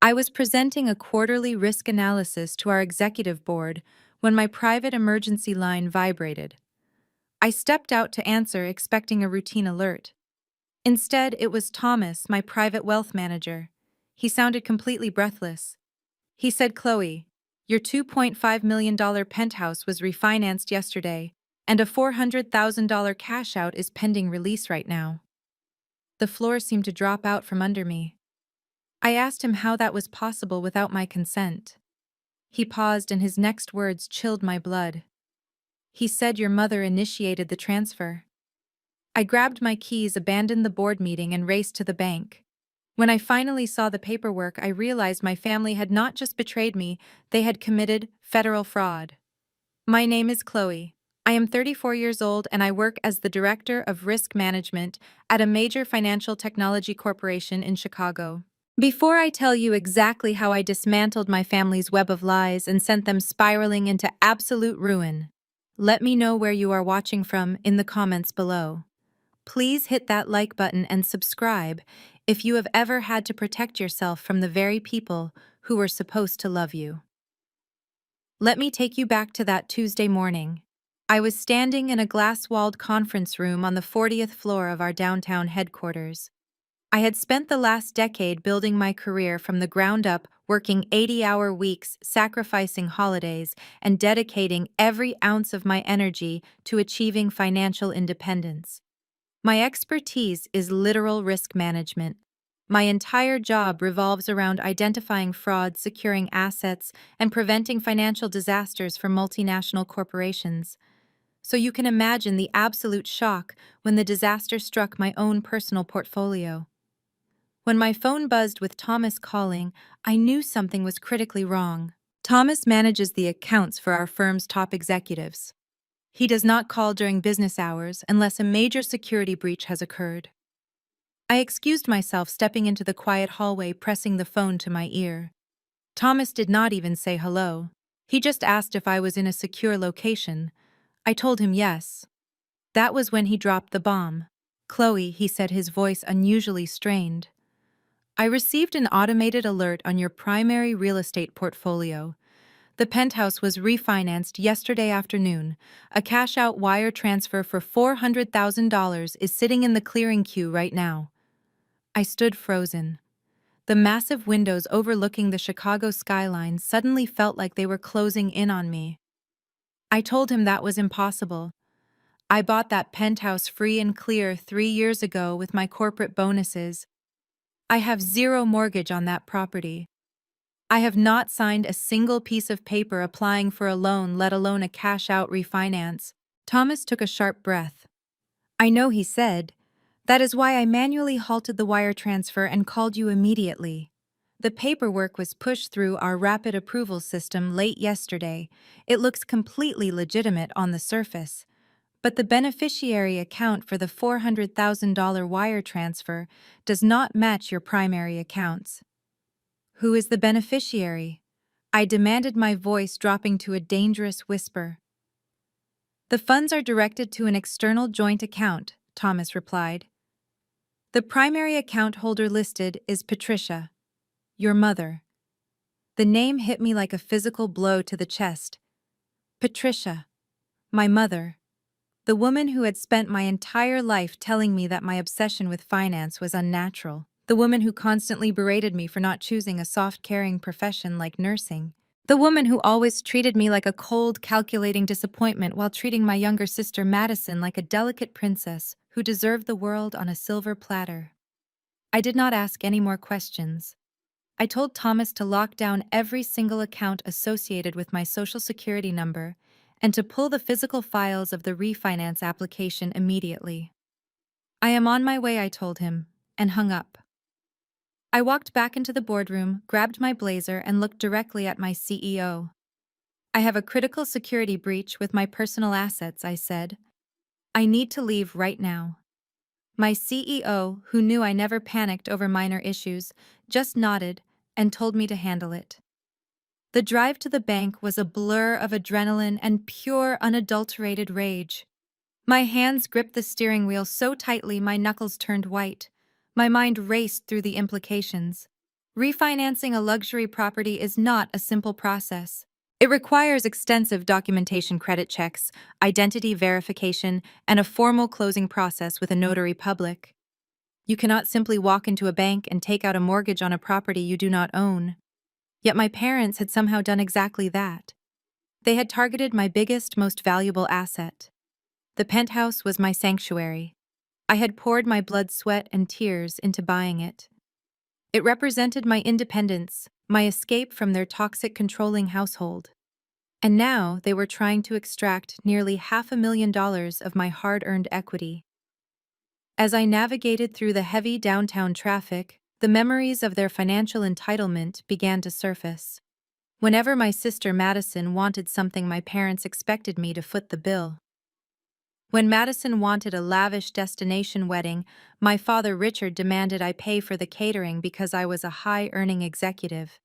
I was presenting a quarterly risk analysis to our executive board when my private emergency line vibrated. I stepped out to answer, expecting a routine alert. Instead, it was Thomas, my private wealth manager. He sounded completely breathless. He said, "Chloe, your $2.5 million penthouse was refinanced yesterday, and a $400,000 cash out is pending release right now." The floor seemed to drop out from under me. I asked him how that was possible without my consent. He paused, and his next words chilled my blood. He said, "Your mother initiated the transfer." I grabbed my keys, abandoned the board meeting, and raced to the bank. When I finally saw the paperwork, I realized my family had not just betrayed me, they had committed federal fraud. My name is Chloe. I am 34 years old, and I work as the Director of Risk Management at a major financial technology corporation in Chicago. Before I tell you exactly how I dismantled my family's web of lies and sent them spiraling into absolute ruin, let me know where you are watching from in the comments below. Please hit that like button and subscribe if you have ever had to protect yourself from the very people who were supposed to love you. Let me take you back to that Tuesday morning. I was standing in a glass-walled conference room on the 40th floor of our downtown headquarters. I had spent the last decade building my career from the ground up, working 80-hour weeks, sacrificing holidays, and dedicating every ounce of my energy to achieving financial independence. My expertise is literal risk management. My entire job revolves around identifying fraud, securing assets, and preventing financial disasters for multinational corporations. So you can imagine the absolute shock when the disaster struck my own personal portfolio. When my phone buzzed with Thomas calling, I knew something was critically wrong. Thomas manages the accounts for our firm's top executives. He does not call during business hours unless a major security breach has occurred. I excused myself, stepping into the quiet hallway, pressing the phone to my ear. Thomas did not even say hello. He just asked if I was in a secure location. I told him yes. That was when he dropped the bomb. "Chloe," he said, his voice unusually strained. "I received an automated alert on your primary real estate portfolio. The penthouse was refinanced yesterday afternoon. A cash-out wire transfer for $400,000 is sitting in the clearing queue right now." I stood frozen. The massive windows overlooking the Chicago skyline suddenly felt like they were closing in on me. I told him that was impossible. I bought that penthouse free and clear 3 years ago with my corporate bonuses. I have zero mortgage on that property. I have not signed a single piece of paper applying for a loan, let alone a cash-out refinance. Thomas took a sharp breath. "I know," he said. "That is why I manually halted the wire transfer and called you immediately. The paperwork was pushed through our rapid approval system late yesterday. It looks completely legitimate on the surface. But the beneficiary account for the $400,000 wire transfer does not match your primary accounts." "Who is the beneficiary?" I demanded, my voice dropping to a dangerous whisper. "The funds are directed to an external joint account," Thomas replied. "The primary account holder listed is Patricia, your mother." The name hit me like a physical blow to the chest. Patricia, my mother, the woman who had spent my entire life telling me that my obsession with finance was unnatural. The woman who constantly berated me for not choosing a soft, caring profession like nursing. The woman who always treated me like a cold, calculating disappointment while treating my younger sister Madison like a delicate princess who deserved the world on a silver platter. I did not ask any more questions. I told Thomas to lock down every single account associated with my social security number and to pull the physical files of the refinance application immediately. "I am on my way," I told him, and hung up. I walked back into the boardroom, grabbed my blazer, and looked directly at my CEO. "I have a critical security breach with my personal assets," I said. "I need to leave right now." My CEO, who knew I never panicked over minor issues, just nodded and told me to handle it. The drive to the bank was a blur of adrenaline and pure, unadulterated rage. My hands gripped the steering wheel so tightly my knuckles turned white. My mind raced through the implications. Refinancing a luxury property is not a simple process. It requires extensive documentation, credit checks, identity verification, and a formal closing process with a notary public. You cannot simply walk into a bank and take out a mortgage on a property you do not own. Yet my parents had somehow done exactly that. They had targeted my biggest, most valuable asset. The penthouse was my sanctuary. I had poured my blood, sweat, and tears into buying it. It represented my independence, my escape from their toxic, controlling household. And now they were trying to extract nearly $500,000 of my hard-earned equity. As I navigated through the heavy downtown traffic, the memories of their financial entitlement began to surface. Whenever my sister Madison wanted something, my parents expected me to foot the bill. When Madison wanted a lavish destination wedding, my father Richard demanded I pay for the catering because I was a high-earning executive.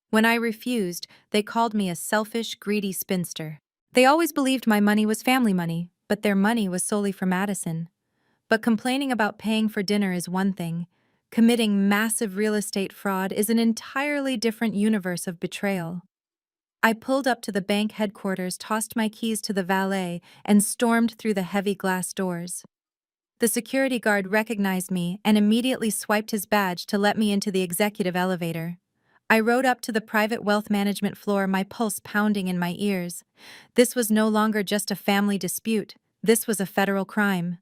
When I refused, they called me a selfish, greedy spinster. They always believed my money was family money, but their money was solely for Madison. But complaining about paying for dinner is one thing. Committing massive real estate fraud is an entirely different universe of betrayal. I pulled up to the bank headquarters, tossed my keys to the valet, and stormed through the heavy glass doors. The security guard recognized me and immediately swiped his badge to let me into the executive elevator. I rode up to the private wealth management floor, my pulse pounding in my ears. This was no longer just a family dispute. This was a federal crime.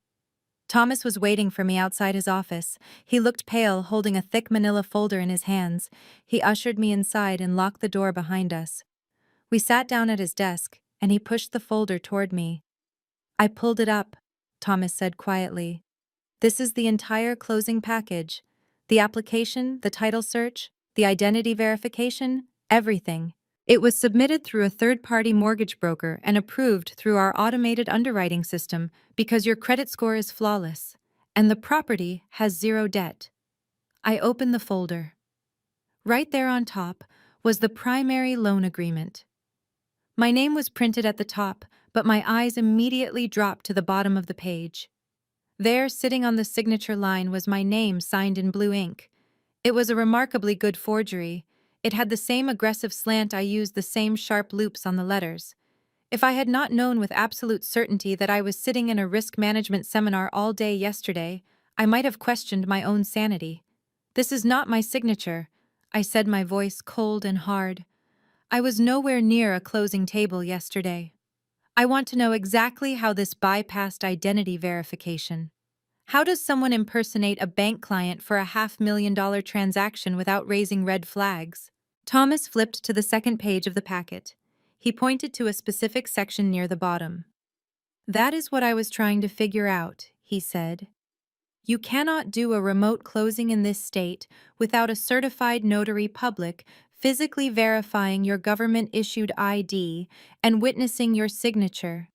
Thomas was waiting for me outside his office. He looked pale, holding a thick manila folder in his hands. He ushered me inside and locked the door behind us. We sat down at his desk, and he pushed the folder toward me. I pulled it up, Thomas said quietly. This is the entire closing package. The application, the title search, the identity verification, everything. It was submitted through a third-party mortgage broker and approved through our automated underwriting system because your credit score is flawless, and the property has zero debt. I opened the folder. Right there on top was the primary loan agreement. My name was printed at the top, but my eyes immediately dropped to the bottom of the page. There, sitting on the signature line, was my name signed in blue ink. It was a remarkably good forgery. It had the same aggressive slant I used, the same sharp loops on the letters. If I had not known with absolute certainty that I was sitting in a risk management seminar all day yesterday, I might have questioned my own sanity. "This is not my signature," I said, my voice cold and hard. "I was nowhere near a closing table yesterday. I want to know exactly how this bypassed identity verification. How does someone impersonate a bank client for a $500,000 transaction without raising red flags?" Thomas flipped to the second page of the packet. He pointed to a specific section near the bottom. "That is what I was trying to figure out," he said. "You cannot do a remote closing in this state without a certified notary public physically verifying your government-issued ID and witnessing your signature."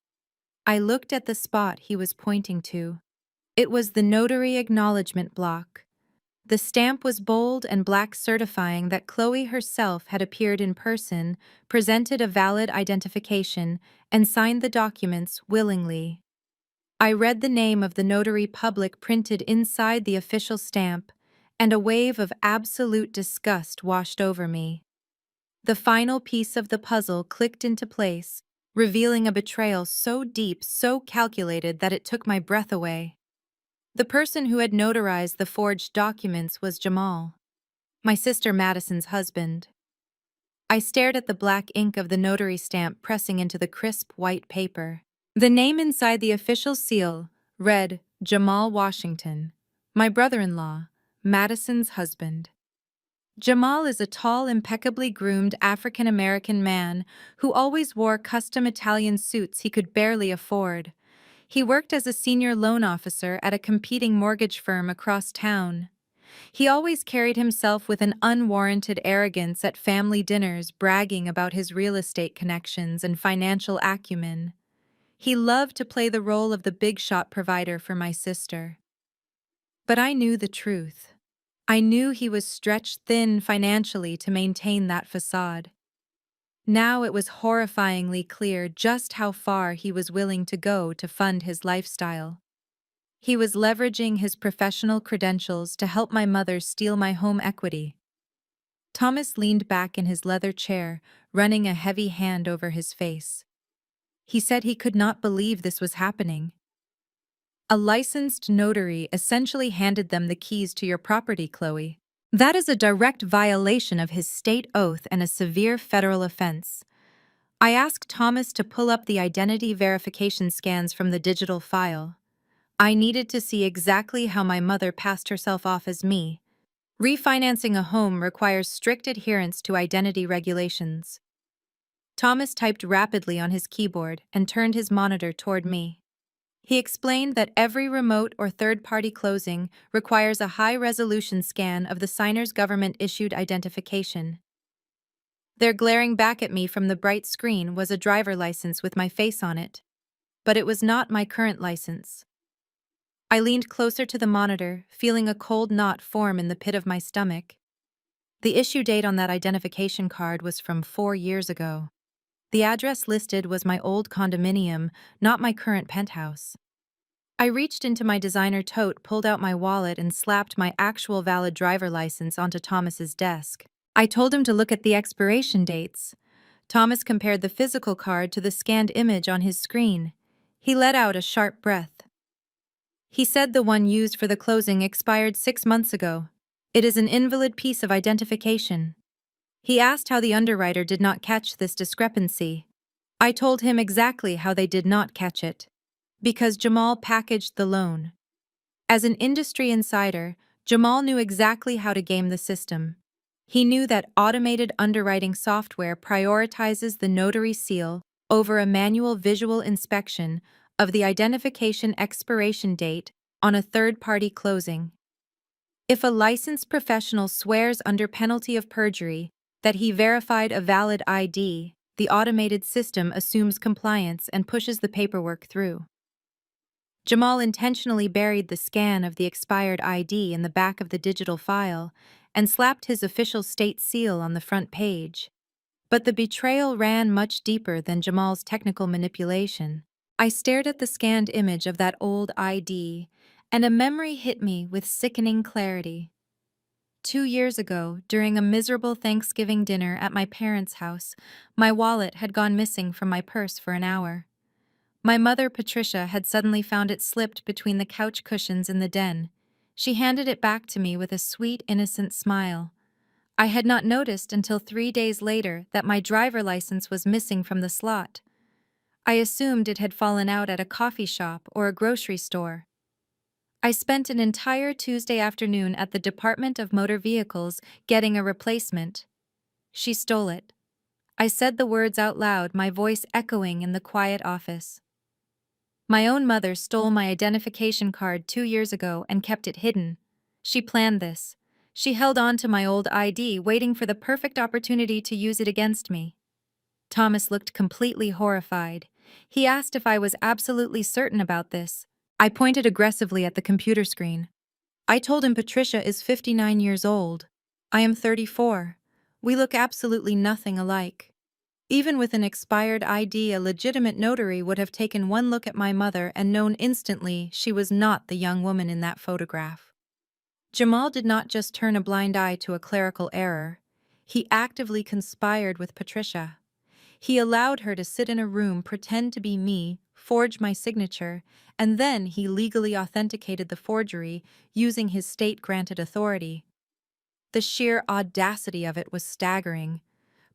I looked at the spot he was pointing to. It was the notary acknowledgement block. The stamp was bold and black, certifying that Chloe herself had appeared in person, presented a valid identification, and signed the documents willingly. I read the name of the notary public printed inside the official stamp, and a wave of absolute disgust washed over me. The final piece of the puzzle clicked into place, revealing a betrayal so deep, so calculated that it took my breath away. The person who had notarized the forged documents was Jamal, my sister Madison's husband. I stared at the black ink of the notary stamp pressing into the crisp white paper. The name inside the official seal read Jamal Washington, my brother-in-law, Madison's husband. Jamal is a tall, impeccably groomed African-American man who always wore custom Italian suits he could barely afford. He worked as a senior loan officer at a competing mortgage firm across town. He always carried himself with an unwarranted arrogance at family dinners, bragging about his real estate connections and financial acumen. He loved to play the role of the big-shot provider for my sister. But I knew the truth. I knew he was stretched thin financially to maintain that facade. Now it was horrifyingly clear just how far he was willing to go to fund his lifestyle. He was leveraging his professional credentials to help my mother steal my home equity. Thomas leaned back in his leather chair, running a heavy hand over his face. He said he could not believe this was happening. A licensed notary essentially handed them the keys to your property, Chloe. That is a direct violation of his state oath and a severe federal offense. I asked Thomas to pull up the identity verification scans from the digital file. I needed to see exactly how my mother passed herself off as me. Refinancing a home requires strict adherence to identity regulations. Thomas typed rapidly on his keyboard and turned his monitor toward me. He explained that every remote or third-party closing requires a high-resolution scan of the signer's government-issued identification. There, glaring back at me from the bright screen, was a driver license with my face on it. But it was not my current license. I leaned closer to the monitor, feeling a cold knot form in the pit of my stomach. The issue date on that identification card was from 4 years ago. The address listed was my old condominium, not my current penthouse. I reached into my designer tote, pulled out my wallet, and slapped my actual valid driver license onto Thomas's desk. I told him to look at the expiration dates. Thomas compared the physical card to the scanned image on his screen. He let out a sharp breath. He said the one used for the closing expired 6 months ago. It is an invalid piece of identification. He asked how the underwriter did not catch this discrepancy. I told him exactly how they did not catch it. Because Jamal packaged the loan. As an industry insider, Jamal knew exactly how to game the system. He knew that automated underwriting software prioritizes the notary seal over a manual visual inspection of the identification expiration date on a third-party closing. If a licensed professional swears under penalty of perjury that he verified a valid ID, the automated system assumes compliance and pushes the paperwork through. Jamal intentionally buried the scan of the expired ID in the back of the digital file and slapped his official state seal on the front page. But the betrayal ran much deeper than Jamal's technical manipulation. I stared at the scanned image of that old ID, and a memory hit me with sickening clarity. 2 years ago, during a miserable Thanksgiving dinner at my parents' house, my wallet had gone missing from my purse for an hour. My mother, Patricia, had suddenly found it slipped between the couch cushions in the den. She handed it back to me with a sweet, innocent smile. I had not noticed until 3 days later that my driver license was missing from the slot. I assumed it had fallen out at a coffee shop or a grocery store. I spent an entire Tuesday afternoon at the Department of Motor Vehicles getting a replacement. She stole it. I said the words out loud, my voice echoing in the quiet office. My own mother stole my identification card 2 years ago and kept it hidden. She planned this. She held on to my old ID, waiting for the perfect opportunity to use it against me. Thomas looked completely horrified. He asked if I was absolutely certain about this. I pointed aggressively at the computer screen. I told him Patricia is 59 years old. I am 34. We look absolutely nothing alike. Even with an expired ID, a legitimate notary would have taken one look at my mother and known instantly she was not the young woman in that photograph. Jamal did not just turn a blind eye to a clerical error. He actively conspired with Patricia. He allowed her to sit in a room, pretend to be me, forge my signature, and then he legally authenticated the forgery using his state-granted authority. The sheer audacity of it was staggering.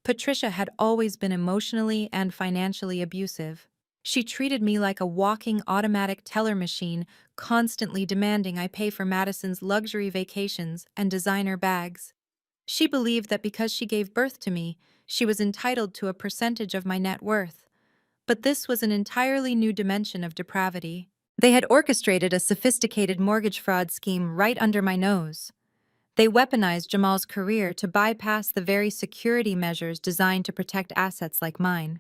Patricia had always been emotionally and financially abusive. She treated me like a walking automatic teller machine, constantly demanding I pay for Madison's luxury vacations and designer bags. She believed that because she gave birth to me, she was entitled to a percentage of my net worth. But this was an entirely new dimension of depravity. They had orchestrated a sophisticated mortgage fraud scheme right under my nose. They weaponized Jamal's career to bypass the very security measures designed to protect assets like mine.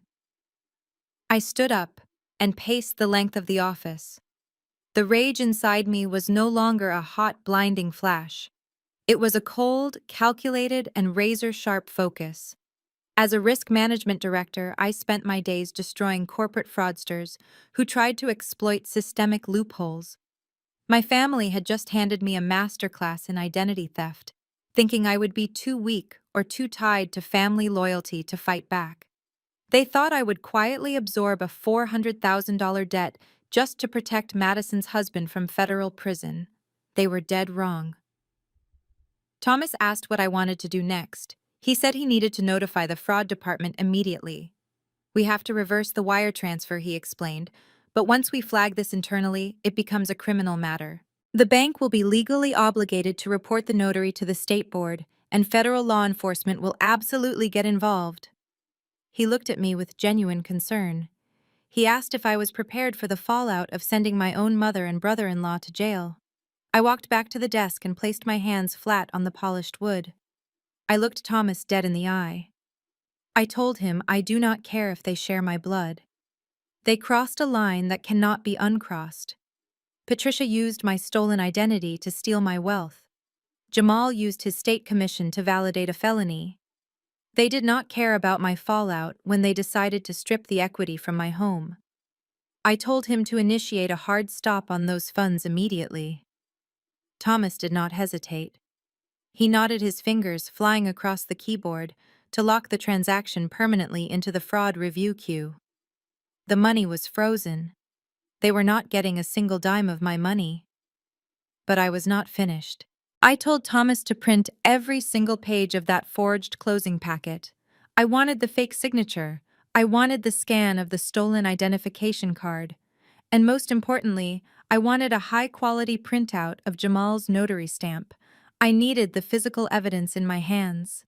I stood up and paced the length of the office. The rage inside me was no longer a hot, blinding flash. It was a cold, calculated, and razor-sharp focus. As a risk management director, I spent my days destroying corporate fraudsters who tried to exploit systemic loopholes. My family had just handed me a masterclass in identity theft, thinking I would be too weak or too tied to family loyalty to fight back. They thought I would quietly absorb a $400,000 debt just to protect Madison's husband from federal prison. They were dead wrong. Thomas asked what I wanted to do next. He said he needed to notify the fraud department immediately. We have to reverse the wire transfer, he explained, but once we flag this internally, it becomes a criminal matter. The bank will be legally obligated to report the notary to the state board, and federal law enforcement will absolutely get involved. He looked at me with genuine concern. He asked if I was prepared for the fallout of sending my own mother and brother-in-law to jail. I walked back to the desk and placed my hands flat on the polished wood. I looked Thomas dead in the eye. I told him I do not care if they share my blood. They crossed a line that cannot be uncrossed. Patricia used my stolen identity to steal my wealth. Jamal used his state commission to validate a felony. They did not care about my fallout when they decided to strip the equity from my home. I told him to initiate a hard stop on those funds immediately. Thomas did not hesitate. He nodded his fingers, flying across the keyboard, to lock the transaction permanently into the fraud review queue. The money was frozen. They were not getting a single dime of my money. But I was not finished. I told Thomas to print every single page of that forged closing packet. I wanted the fake signature. I wanted the scan of the stolen identification card. And most importantly, I wanted a high-quality printout of Jamal's notary stamp. I needed the physical evidence in my hands.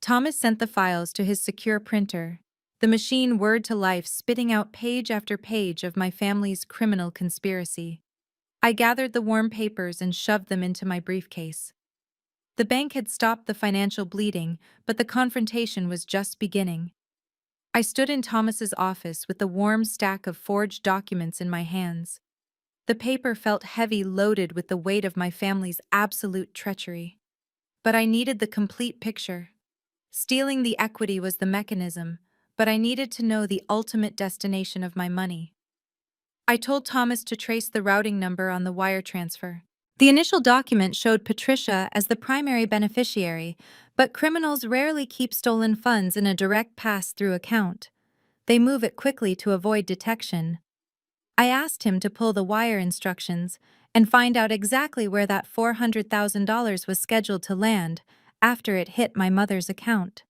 Thomas sent the files to his secure printer, the machine whirred to life, spitting out page after page of my family's criminal conspiracy. I gathered the warm papers and shoved them into my briefcase. The bank had stopped the financial bleeding, but the confrontation was just beginning. I stood in Thomas's office with the warm stack of forged documents in my hands. The paper felt heavy, loaded with the weight of my family's absolute treachery. But I needed the complete picture. Stealing the equity was the mechanism, but I needed to know the ultimate destination of my money. I told Thomas to trace the routing number on the wire transfer. The initial document showed Patricia as the primary beneficiary, but criminals rarely keep stolen funds in a direct pass-through account. They move it quickly to avoid detection. I asked him to pull the wire instructions and find out exactly where that $400,000 was scheduled to land after it hit my mother's account.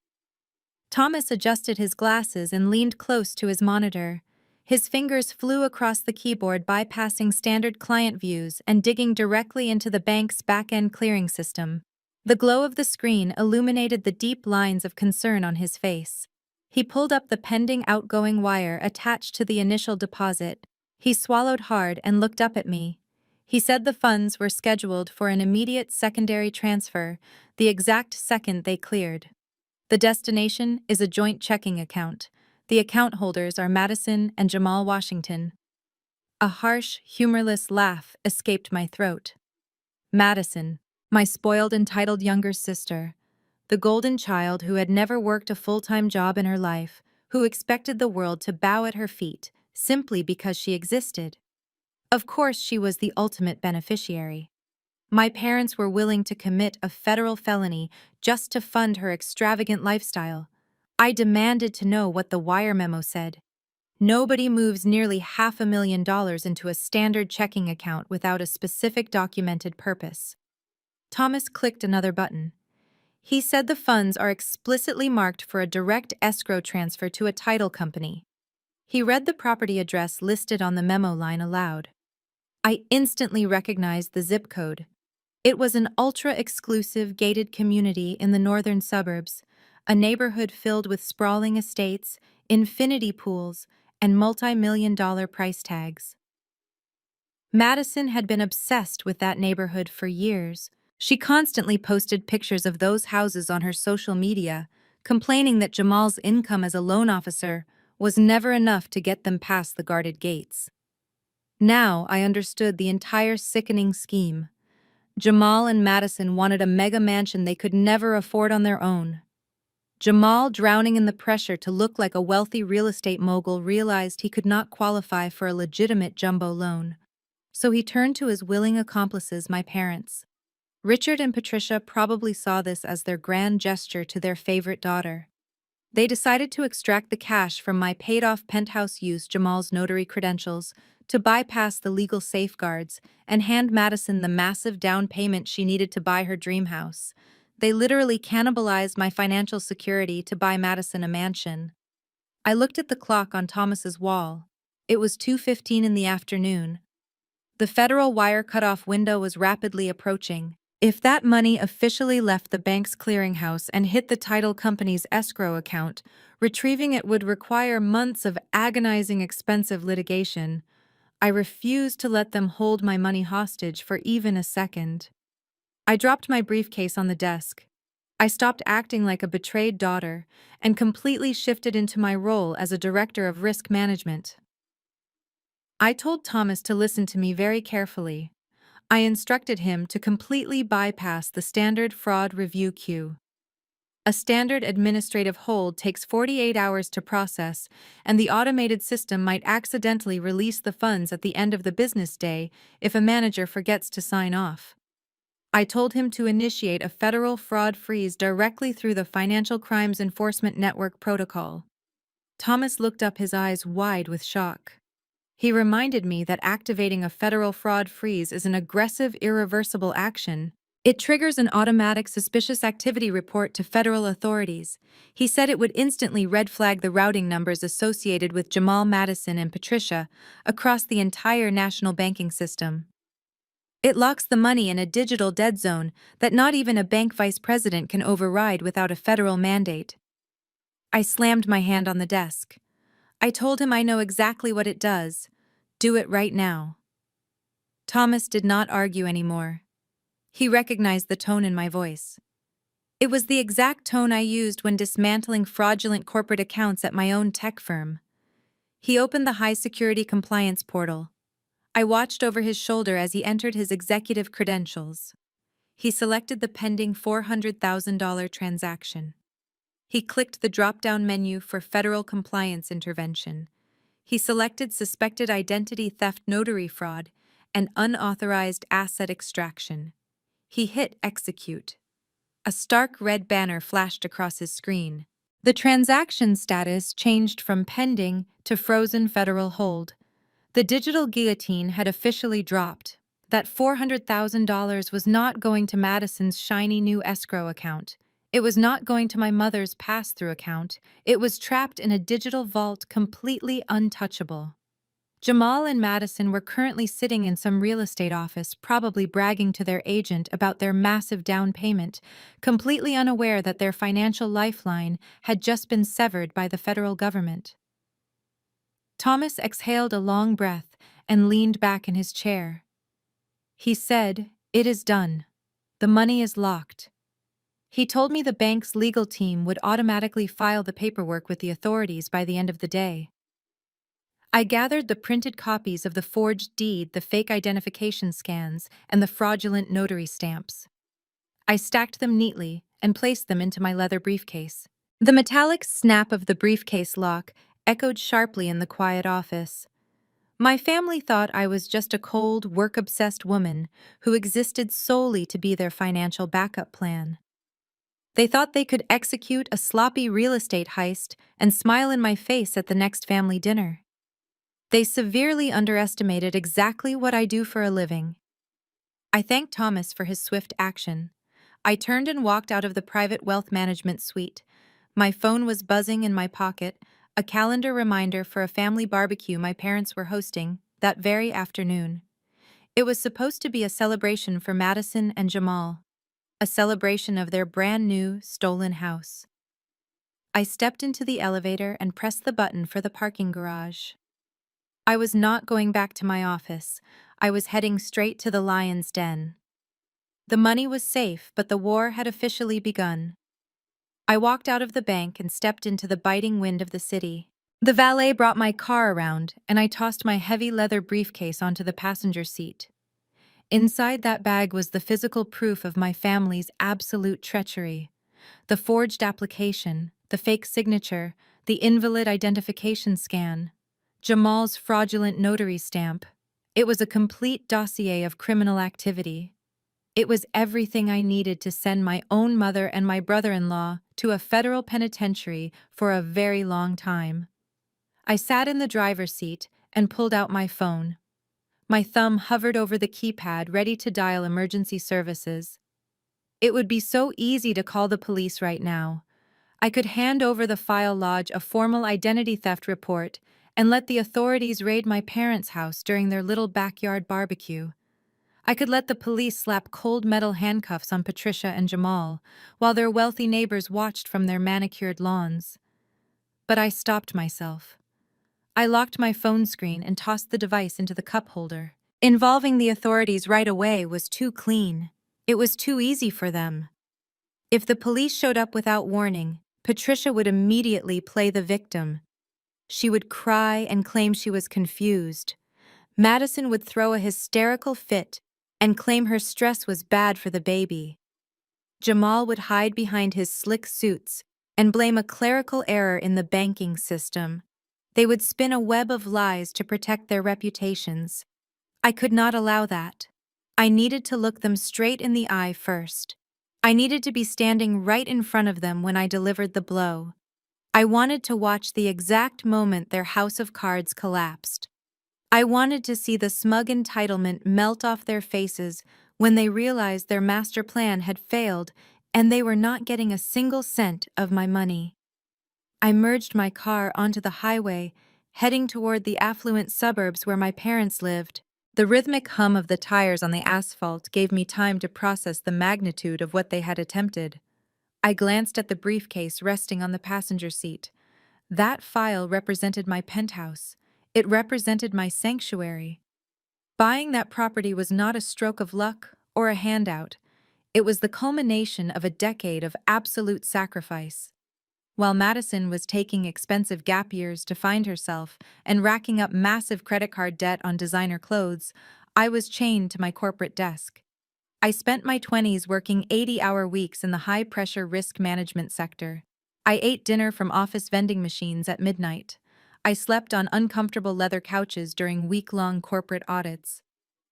Thomas adjusted his glasses and leaned close to his monitor. His fingers flew across the keyboard, bypassing standard client views and digging directly into the bank's back-end clearing system. The glow of the screen illuminated the deep lines of concern on his face. He pulled up the pending outgoing wire attached to the initial deposit. He swallowed hard and looked up at me. He said the funds were scheduled for an immediate secondary transfer, the exact second they cleared. The destination is a joint checking account. The account holders are Madison and Jamal Washington. A harsh, humorless laugh escaped my throat. Madison, my spoiled, entitled younger sister, the golden child who had never worked a full-time job in her life, who expected the world to bow at her feet simply because she existed. Of course, she was the ultimate beneficiary. My parents were willing to commit a federal felony just to fund her extravagant lifestyle. I demanded to know what the wire memo said. Nobody moves nearly $500,000 into a standard checking account without a specific documented purpose. Thomas clicked another button. He said the funds are explicitly marked for a direct escrow transfer to a title company. He read the property address listed on the memo line aloud. I instantly recognized the zip code. It was an ultra-exclusive gated community in the northern suburbs, a neighborhood filled with sprawling estates, infinity pools, and multi-million-dollar price tags. Madison had been obsessed with that neighborhood for years. She constantly posted pictures of those houses on her social media, complaining that Jamal's income as a loan officer was never enough to get them past the guarded gates. Now I understood the entire sickening scheme. Jamal and Madison wanted a mega mansion they could never afford on their own. Jamal, drowning in the pressure to look like a wealthy real estate mogul, realized he could not qualify for a legitimate jumbo loan. So he turned to his willing accomplices, my parents. Richard and Patricia probably saw this as their grand gesture to their favorite daughter. They decided to extract the cash from my paid-off penthouse use Jamal's notary credentials to bypass the legal safeguards and hand Madison the massive down payment she needed to buy her dream house. They literally cannibalized my financial security to buy Madison a mansion. I looked at the clock on Thomas's wall. It was 2:15 in the afternoon. The federal wire cutoff window was rapidly approaching. If that money officially left the bank's clearinghouse and hit the title company's escrow account, retrieving it would require months of agonizing, expensive litigation. I refused to let them hold my money hostage for even a second. I dropped my briefcase on the desk. I stopped acting like a betrayed daughter and completely shifted into my role as a director of risk management. I told Thomas to listen to me very carefully. I instructed him to completely bypass the standard fraud review queue. A standard administrative hold takes 48 hours to process, and the automated system might accidentally release the funds at the end of the business day if a manager forgets to sign off. I told him to initiate a federal fraud freeze directly through the Financial Crimes Enforcement Network protocol. Thomas looked up, his eyes wide with shock. He reminded me that activating a federal fraud freeze is an aggressive, irreversible action. It triggers an automatic suspicious activity report to federal authorities. He said it would instantly red flag the routing numbers associated with Jamal, Madison, and Patricia across the entire national banking system. It locks the money in a digital dead zone that not even a bank vice president can override without a federal mandate. I slammed my hand on the desk. I told him I know exactly what it does. Do it right now. Thomas did not argue anymore. He recognized the tone in my voice. It was the exact tone I used when dismantling fraudulent corporate accounts at my own tech firm. He opened the high-security compliance portal. I watched over his shoulder as he entered his executive credentials. He selected the pending $400,000 transaction. He clicked the drop-down menu for Federal Compliance Intervention. He selected Suspected Identity Theft Notary Fraud and Unauthorized Asset Extraction. He hit Execute. A stark red banner flashed across his screen. The transaction status changed from pending to frozen federal hold. The digital guillotine had officially dropped. That $400,000 was not going to Madison's shiny new escrow account. It was not going to my mother's pass-through account. It was trapped in a digital vault, completely untouchable. Jamal and Madison were currently sitting in some real estate office, probably bragging to their agent about their massive down payment, completely unaware that their financial lifeline had just been severed by the federal government. Thomas exhaled a long breath and leaned back in his chair. He said, "It is done. The money is locked." He told me the bank's legal team would automatically file the paperwork with the authorities by the end of the day. I gathered the printed copies of the forged deed, the fake identification scans, and the fraudulent notary stamps. I stacked them neatly and placed them into my leather briefcase. The metallic snap of the briefcase lock echoed sharply in the quiet office. My family thought I was just a cold, work-obsessed woman who existed solely to be their financial backup plan. They thought they could execute a sloppy real estate heist and smile in my face at the next family dinner. They severely underestimated exactly what I do for a living. I thanked Thomas for his swift action. I turned and walked out of the private wealth management suite. My phone was buzzing in my pocket, a calendar reminder for a family barbecue my parents were hosting that very afternoon. It was supposed to be a celebration for Madison and Jamal, a celebration of their brand new, stolen house. I stepped into the elevator and pressed the button for the parking garage. I was not going back to my office. I was heading straight to the lion's den. The money was safe, but the war had officially begun. I walked out of the bank and stepped into the biting wind of the city. The valet brought my car around, and I tossed my heavy leather briefcase onto the passenger seat. Inside that bag was the physical proof of my family's absolute treachery. The forged application, the fake signature, the invalid identification scan, Jamal's fraudulent notary stamp. It was a complete dossier of criminal activity. It was everything I needed to send my own mother and my brother-in-law to a federal penitentiary for a very long time. I sat in the driver's seat and pulled out my phone. My thumb hovered over the keypad, ready to dial emergency services. It would be so easy to call the police right now. I could hand over the file, lodge a formal identity theft report, and let the authorities raid my parents' house during their little backyard barbecue. I could let the police slap cold metal handcuffs on Patricia and Jamal, while their wealthy neighbors watched from their manicured lawns. But I stopped myself. I locked my phone screen and tossed the device into the cup holder. Involving the authorities right away was too clean. It was too easy for them. If the police showed up without warning, Patricia would immediately play the victim. She would cry and claim she was confused. Madison would throw a hysterical fit and claim her stress was bad for the baby. Jamal would hide behind his slick suits and blame a clerical error in the banking system. They would spin a web of lies to protect their reputations. I could not allow that. I needed to look them straight in the eye first. I needed to be standing right in front of them when I delivered the blow. I wanted to watch the exact moment their house of cards collapsed. I wanted to see the smug entitlement melt off their faces when they realized their master plan had failed and they were not getting a single cent of my money. I merged my car onto the highway, heading toward the affluent suburbs where my parents lived. The rhythmic hum of the tires on the asphalt gave me time to process the magnitude of what they had attempted. I glanced at the briefcase resting on the passenger seat. That file represented my penthouse. It represented my sanctuary. Buying that property was not a stroke of luck or a handout. It was the culmination of a decade of absolute sacrifice. While Madison was taking expensive gap years to find herself and racking up massive credit card debt on designer clothes, I was chained to my corporate desk. I spent my 20s working 80-hour weeks in the high-pressure risk management sector. I ate dinner from office vending machines at midnight. I slept on uncomfortable leather couches during week-long corporate audits.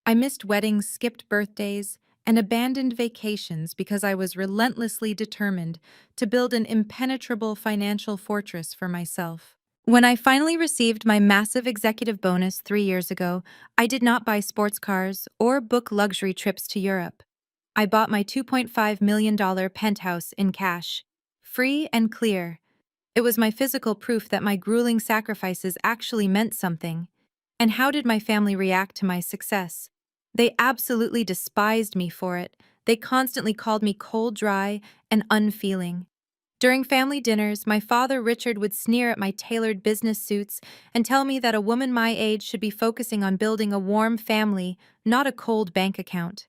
I missed weddings, skipped birthdays, and abandoned vacations because I was relentlessly determined to build an impenetrable financial fortress for myself. When I finally received my massive executive bonus 3 years ago, I did not buy sports cars or book luxury trips to Europe. I bought my $2.5 million penthouse in cash, free and clear. It was my physical proof that my grueling sacrifices actually meant something. And how did my family react to my success? They absolutely despised me for it. They constantly called me cold, dry, and unfeeling. During family dinners, my father Richard would sneer at my tailored business suits and tell me that a woman my age should be focusing on building a warm family, not a cold bank account.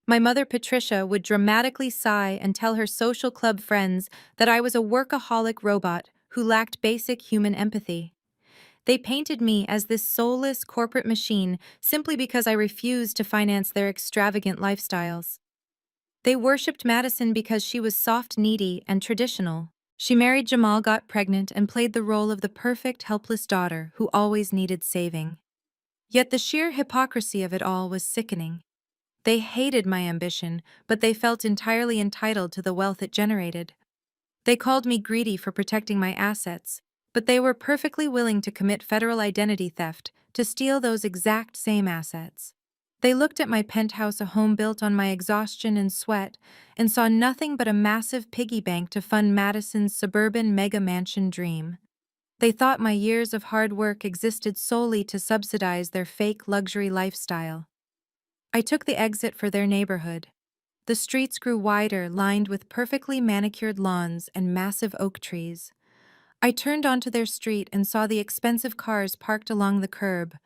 My mother Patricia would dramatically sigh and tell her social club friends that I was a workaholic robot who lacked basic human empathy. They painted me as this soulless corporate machine simply because I refused to finance their extravagant lifestyles. They worshipped Madison because she was soft, needy, and traditional. She married Jamal, got pregnant, and played the role of the perfect, helpless daughter who always needed saving. Yet the sheer hypocrisy of it all was sickening. They hated my ambition, but they felt entirely entitled to the wealth it generated. They called me greedy for protecting my assets, but they were perfectly willing to commit federal identity theft to steal those exact same assets. They looked at my penthouse, a home built on my exhaustion and sweat, and saw nothing but a massive piggy bank to fund Madison's suburban mega mansion dream. They thought my years of hard work existed solely to subsidize their fake luxury lifestyle. I took the exit for their neighborhood. The streets grew wider, lined with perfectly manicured lawns and massive oak trees. I turned onto their street and saw the expensive cars parked along the curb.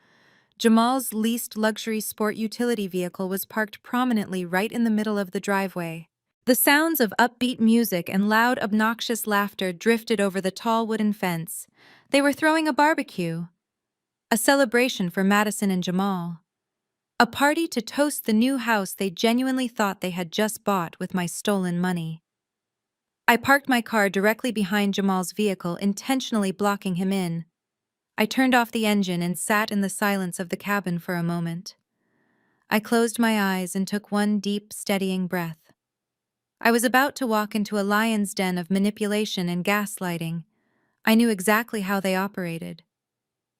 Jamal's leased luxury sport utility vehicle was parked prominently right in the middle of the driveway. The sounds of upbeat music and loud, obnoxious laughter drifted over the tall wooden fence. They were throwing a barbecue, a celebration for Madison and Jamal. A party to toast the new house they genuinely thought they had just bought with my stolen money. I parked my car directly behind Jamal's vehicle, intentionally blocking him in. I turned off the engine and sat in the silence of the cabin for a moment. I closed my eyes and took one deep, steadying breath. I was about to walk into a lion's den of manipulation and gaslighting. I knew exactly how they operated.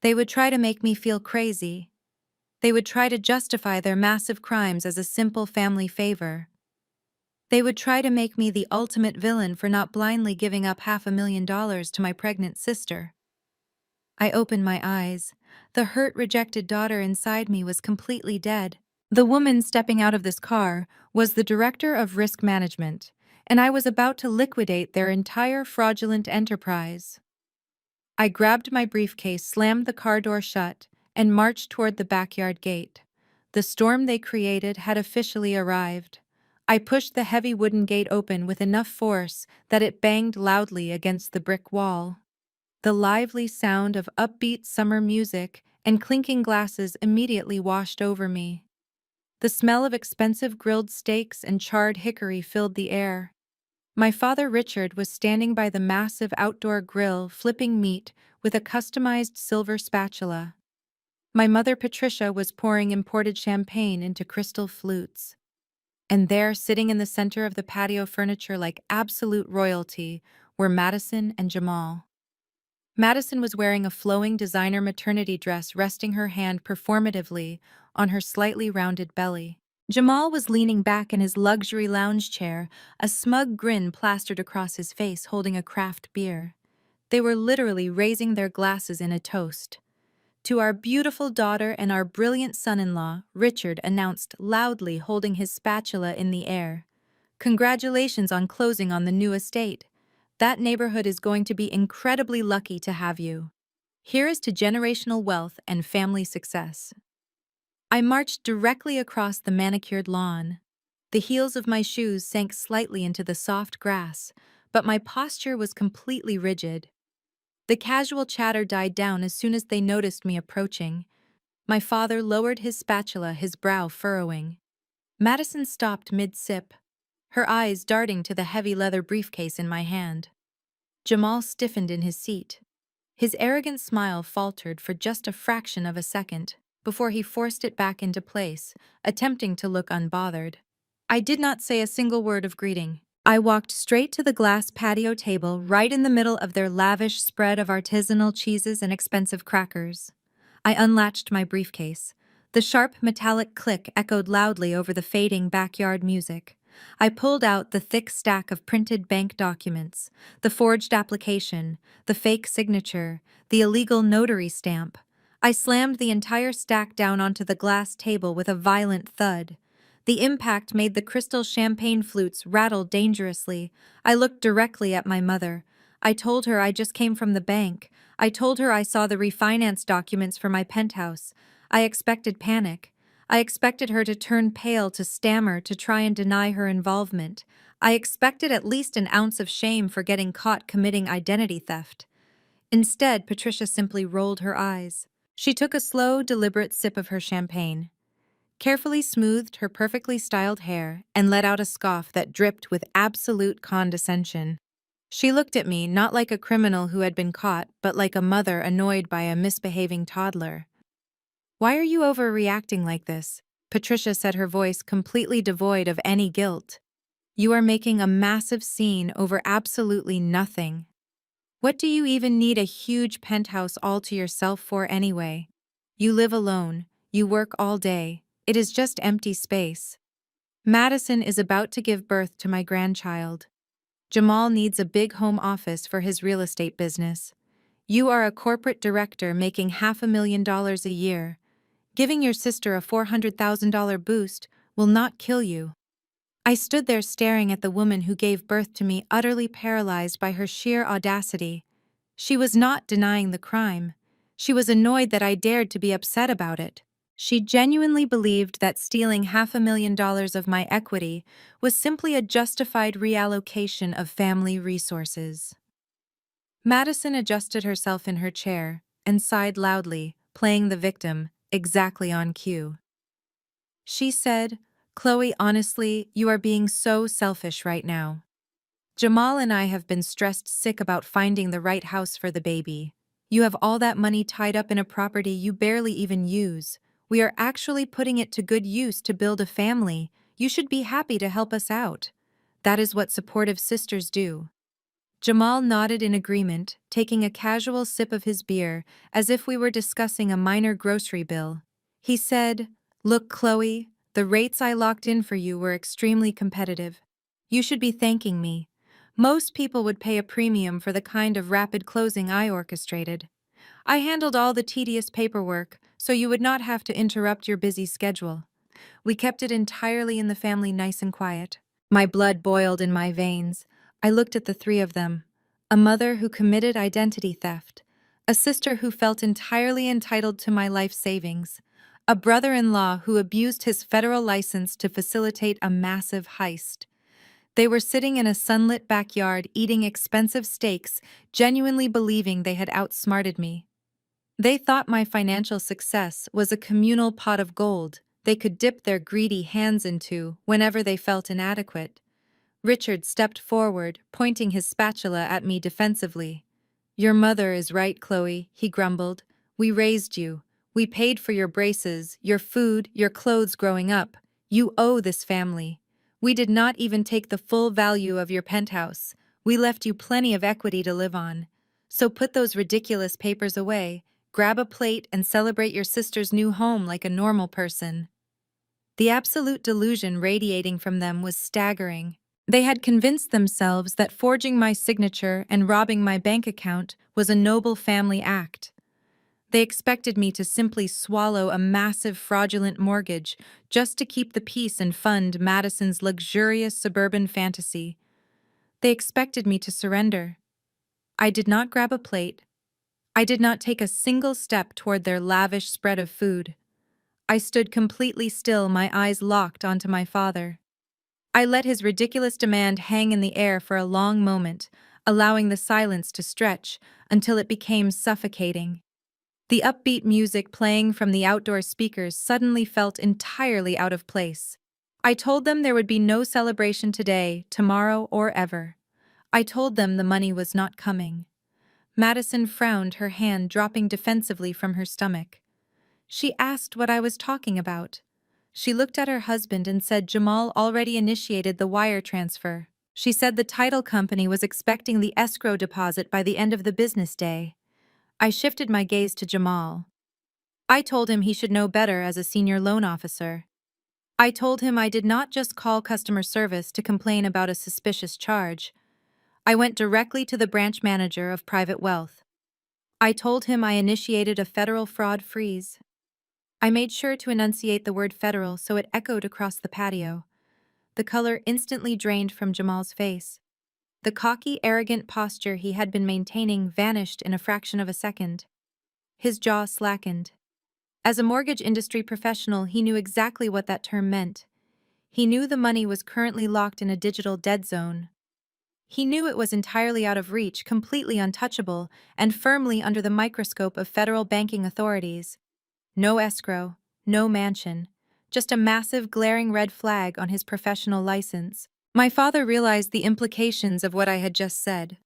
They would try to make me feel crazy. They would try to justify their massive crimes as a simple family favor. They would try to make me the ultimate villain for not blindly giving up $500,000 to my pregnant sister. I opened my eyes. The hurt, rejected daughter inside me was completely dead. The woman stepping out of this car was the director of risk management, and I was about to liquidate their entire fraudulent enterprise. I grabbed my briefcase, slammed the car door shut, and marched toward the backyard gate. The storm they created had officially arrived. I pushed the heavy wooden gate open with enough force that it banged loudly against the brick wall. The lively sound of upbeat summer music and clinking glasses immediately washed over me. The smell of expensive grilled steaks and charred hickory filled the air. My father Richard was standing by the massive outdoor grill flipping meat with a customized silver spatula. My mother Patricia was pouring imported champagne into crystal flutes. And there, sitting in the center of the patio furniture like absolute royalty, were Madison and Jamal. Madison was wearing a flowing designer maternity dress, resting her hand performatively on her slightly rounded belly. Jamal was leaning back in his luxury lounge chair, a smug grin plastered across his face, holding a craft beer. They were literally raising their glasses in a toast. "To our beautiful daughter and our brilliant son-in-law," Richard announced loudly, holding his spatula in the air. "Congratulations on closing on the new estate. That neighborhood is going to be incredibly lucky to have you. Here is to generational wealth and family success." I marched directly across the manicured lawn. The heels of my shoes sank slightly into the soft grass, but my posture was completely rigid. The casual chatter died down as soon as they noticed me approaching. My father lowered his spatula, his brow furrowing. Madison stopped mid-sip, her eyes darting to the heavy leather briefcase in my hand. Jamal stiffened in his seat. His arrogant smile faltered for just a fraction of a second before he forced it back into place, attempting to look unbothered. I did not say a single word of greeting. I walked straight to the glass patio table right in the middle of their lavish spread of artisanal cheeses and expensive crackers. I unlatched my briefcase. The sharp metallic click echoed loudly over the fading backyard music. I pulled out the thick stack of printed bank documents, the forged application, the fake signature, the illegal notary stamp. I slammed the entire stack down onto the glass table with a violent thud. The impact made the crystal champagne flutes rattle dangerously. I looked directly at my mother. I told her I just came from the bank. I told her I saw the refinance documents for my penthouse. I expected panic. I expected her to turn pale, to stammer, to try and deny her involvement. I expected at least an ounce of shame for getting caught committing identity theft. Instead, Patricia simply rolled her eyes. She took a slow, deliberate sip of her champagne, carefully smoothed her perfectly styled hair, and let out a scoff that dripped with absolute condescension. She looked at me not like a criminal who had been caught, but like a mother annoyed by a misbehaving toddler. "Why are you overreacting like this?" Patricia said, her voice completely devoid of any guilt. "You are making a massive scene over absolutely nothing. What do you even need a huge penthouse all to yourself for anyway? You live alone, you work all day, it is just empty space. Madison is about to give birth to my grandchild. Jamal needs a big home office for his real estate business. You are a corporate director making $500,000 a year. Giving your sister a $400,000 boost will not kill you." I stood there staring at the woman who gave birth to me, utterly paralyzed by her sheer audacity. She was not denying the crime. She was annoyed that I dared to be upset about it. She genuinely believed that stealing $500,000 of my equity was simply a justified reallocation of family resources. Madison adjusted herself in her chair and sighed loudly, playing the victim, exactly on cue. She said, "Chloe, honestly, you are being so selfish right now. Jamal and I have been stressed sick about finding the right house for the baby. You have all that money tied up in a property you barely even use. We are actually putting it to good use to build a family. You should be happy to help us out. That is what supportive sisters do." Jamal nodded in agreement, taking a casual sip of his beer, as if we were discussing a minor grocery bill. He said, "Look, Chloe, the rates I locked in for you were extremely competitive. You should be thanking me. Most people would pay a premium for the kind of rapid closing I orchestrated. I handled all the tedious paperwork, so you would not have to interrupt your busy schedule. We kept it entirely in the family nice and quiet." My blood boiled in my veins. I looked at the three of them. A mother who committed identity theft. A sister who felt entirely entitled to my life savings. A brother-in-law who abused his federal license to facilitate a massive heist. They were sitting in a sunlit backyard eating expensive steaks, genuinely believing they had outsmarted me. They thought my financial success was a communal pot of gold they could dip their greedy hands into whenever they felt inadequate. Richard stepped forward, pointing his spatula at me defensively. "Your mother is right, Chloe," he grumbled. "We raised you. We paid for your braces, your food, your clothes growing up. You owe this family. We did not even take the full value of your penthouse. We left you plenty of equity to live on. So put those ridiculous papers away, grab a plate, and celebrate your sister's new home like a normal person." The absolute delusion radiating from them was staggering. They had convinced themselves that forging my signature and robbing my bank account was a noble family act. They expected me to simply swallow a massive fraudulent mortgage just to keep the peace and fund Madison's luxurious suburban fantasy. They expected me to surrender. I did not grab a plate. I did not take a single step toward their lavish spread of food. I stood completely still, my eyes locked onto my father. I let his ridiculous demand hang in the air for a long moment, allowing the silence to stretch until it became suffocating. The upbeat music playing from the outdoor speakers suddenly felt entirely out of place. I told them there would be no celebration today, tomorrow, or ever. I told them the money was not coming. Madison frowned, her hand dropping defensively from her stomach. She asked what I was talking about. She looked at her husband and said Jamal already initiated the wire transfer. She said the title company was expecting the escrow deposit by the end of the business day. I shifted my gaze to Jamal. I told him he should know better as a senior loan officer. I told him I did not just call customer service to complain about a suspicious charge. I went directly to the branch manager of Private Wealth. I told him I initiated a federal fraud freeze. I made sure to enunciate the word federal so it echoed across the patio. The color instantly drained from Jamal's face. The cocky, arrogant posture he had been maintaining vanished in a fraction of a second. His jaw slackened. As a mortgage industry professional, he knew exactly what that term meant. He knew the money was currently locked in a digital dead zone. He knew it was entirely out of reach, completely untouchable, and firmly under the microscope of federal banking authorities. No escrow, no mansion, just a massive glaring red flag on his professional license. My father realized the implications of what I had just said.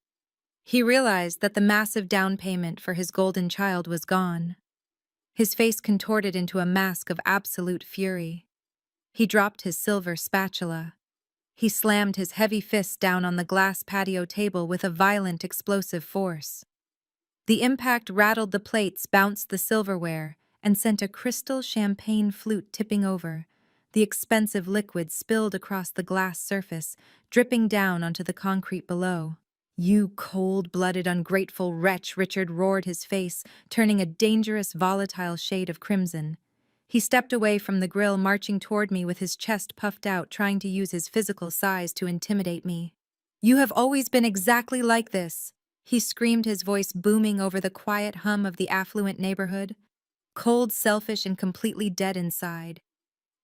He realized that the massive down payment for his golden child was gone. His face contorted into a mask of absolute fury. He dropped his silver spatula. He slammed his heavy fist down on the glass patio table with a violent, explosive force. The impact rattled the plates, bounced the silverware, and sent a crystal champagne flute tipping over. The expensive liquid spilled across the glass surface, dripping down onto the concrete below. "You cold-blooded, ungrateful wretch," Richard roared, his face turning a dangerous, volatile shade of crimson. He stepped away from the grill, marching toward me with his chest puffed out, trying to use his physical size to intimidate me. "You have always been exactly like this," he screamed, his voice booming over the quiet hum of the affluent neighborhood. "Cold, selfish, and completely dead inside.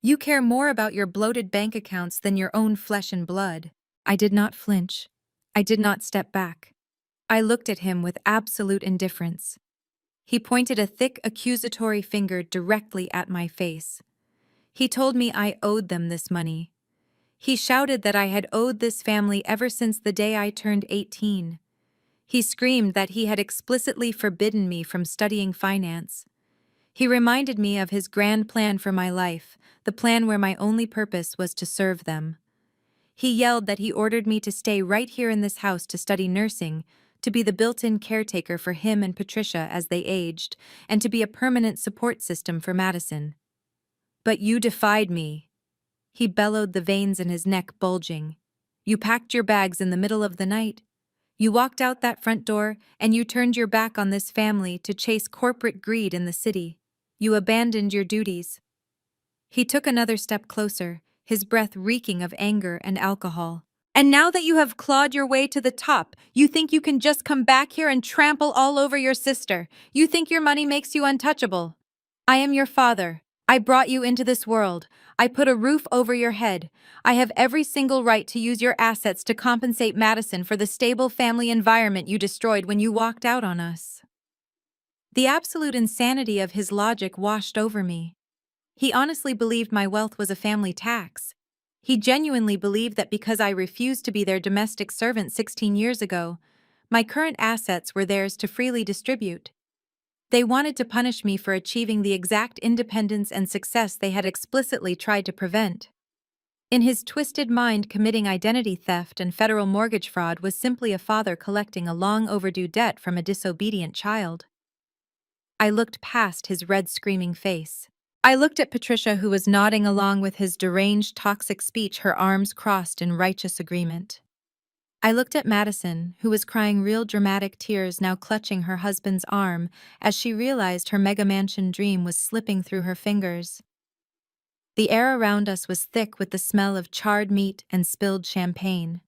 You care more about your bloated bank accounts than your own flesh and blood." I did not flinch. I did not step back. I looked at him with absolute indifference. He pointed a thick, accusatory finger directly at my face. He told me I owed them this money. He shouted that I had owed this family ever since the day I turned 18. He screamed that he had explicitly forbidden me from studying finance. He reminded me of his grand plan for my life, the plan where my only purpose was to serve them. He yelled that he ordered me to stay right here in this house to study nursing, to be the built-in caretaker for him and Patricia as they aged, and to be a permanent support system for Madison. But you defied me. He bellowed, the veins in his neck bulging. You packed your bags in the middle of the night. You walked out that front door, and you turned your back on this family to chase corporate greed in the city. You abandoned your duties. He took another step closer, his breath reeking of anger and alcohol. And now that you have clawed your way to the top, you think you can just come back here and trample all over your sister. You think your money makes you untouchable. I am your father. I brought you into this world. I put a roof over your head. I have every single right to use your assets to compensate Madison for the stable family environment you destroyed when you walked out on us. The absolute insanity of his logic washed over me. He honestly believed my wealth was a family tax. He genuinely believed that because I refused to be their domestic servant 16 years ago, my current assets were theirs to freely distribute. They wanted to punish me for achieving the exact independence and success they had explicitly tried to prevent. In his twisted mind, committing identity theft and federal mortgage fraud was simply a father collecting a long overdue debt from a disobedient child. I looked past his red, screaming face. I looked at Patricia, who was nodding along with his deranged, toxic speech, her arms crossed in righteous agreement. I looked at Madison, who was crying real dramatic tears, now clutching her husband's arm as she realized her mega mansion dream was slipping through her fingers. The air around us was thick with the smell of charred meat and spilled champagne.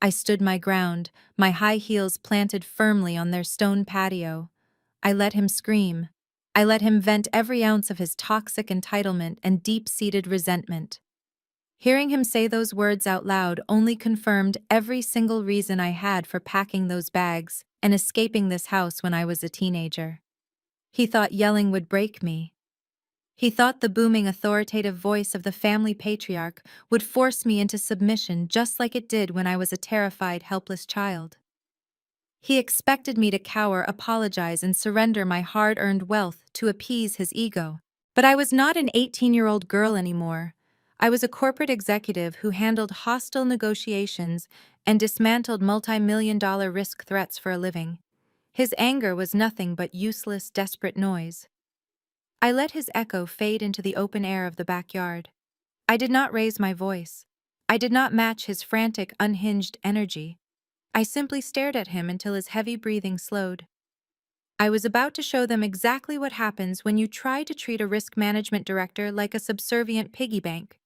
I stood my ground, my high heels planted firmly on their stone patio. I let him scream. I let him vent every ounce of his toxic entitlement and deep-seated resentment. Hearing him say those words out loud only confirmed every single reason I had for packing those bags and escaping this house when I was a teenager. He thought yelling would break me. He thought the booming, authoritative voice of the family patriarch would force me into submission just like it did when I was a terrified, helpless child. He expected me to cower, apologize, and surrender my hard-earned wealth to appease his ego. But I was not an 18-year-old girl anymore. I was a corporate executive who handled hostile negotiations and dismantled multi-million-dollar risk threats for a living. His anger was nothing but useless, desperate noise. I let his echo fade into the open air of the backyard. I did not raise my voice. I did not match his frantic, unhinged energy. I simply stared at him until his heavy breathing slowed. I was about to show them exactly what happens when you try to treat a risk management director like a subservient piggy bank.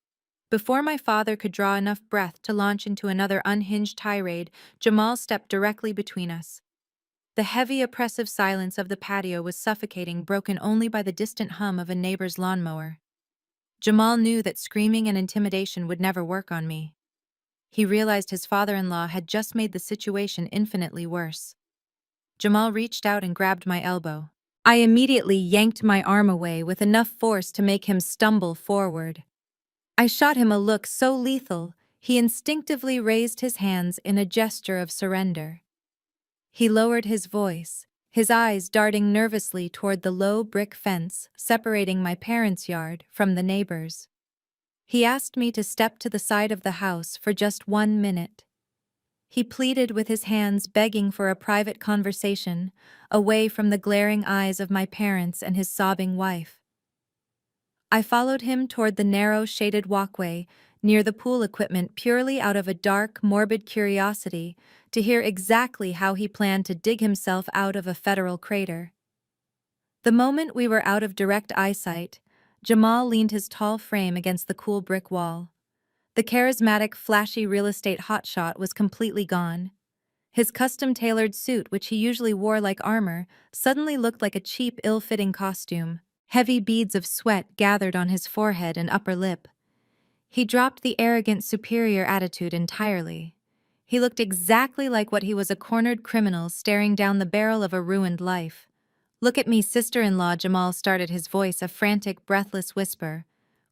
Before my father could draw enough breath to launch into another unhinged tirade, Jamal stepped directly between us. The heavy, oppressive silence of the patio was suffocating, broken only by the distant hum of a neighbor's lawnmower. Jamal knew that screaming and intimidation would never work on me. He realized his father-in-law had just made the situation infinitely worse. Jamal reached out and grabbed my elbow. I immediately yanked my arm away with enough force to make him stumble forward. I shot him a look so lethal, he instinctively raised his hands in a gesture of surrender. He lowered his voice, his eyes darting nervously toward the low brick fence separating my parents' yard from the neighbors'. He asked me to step to the side of the house for just 1 minute. He pleaded with his hands, begging for a private conversation, away from the glaring eyes of my parents and his sobbing wife. I followed him toward the narrow, shaded walkway near the pool equipment purely out of a dark, morbid curiosity to hear exactly how he planned to dig himself out of a federal crater. The moment we were out of direct eyesight, Jamal leaned his tall frame against the cool brick wall. The charismatic, flashy real estate hotshot was completely gone. His custom-tailored suit, which he usually wore like armor, suddenly looked like a cheap, ill-fitting costume. Heavy beads of sweat gathered on his forehead and upper lip. He dropped the arrogant, superior attitude entirely. He looked exactly like what he was, a cornered criminal staring down the barrel of a ruined life. "Look at me, sister-in-law," Jamal started, his voice a frantic, breathless whisper.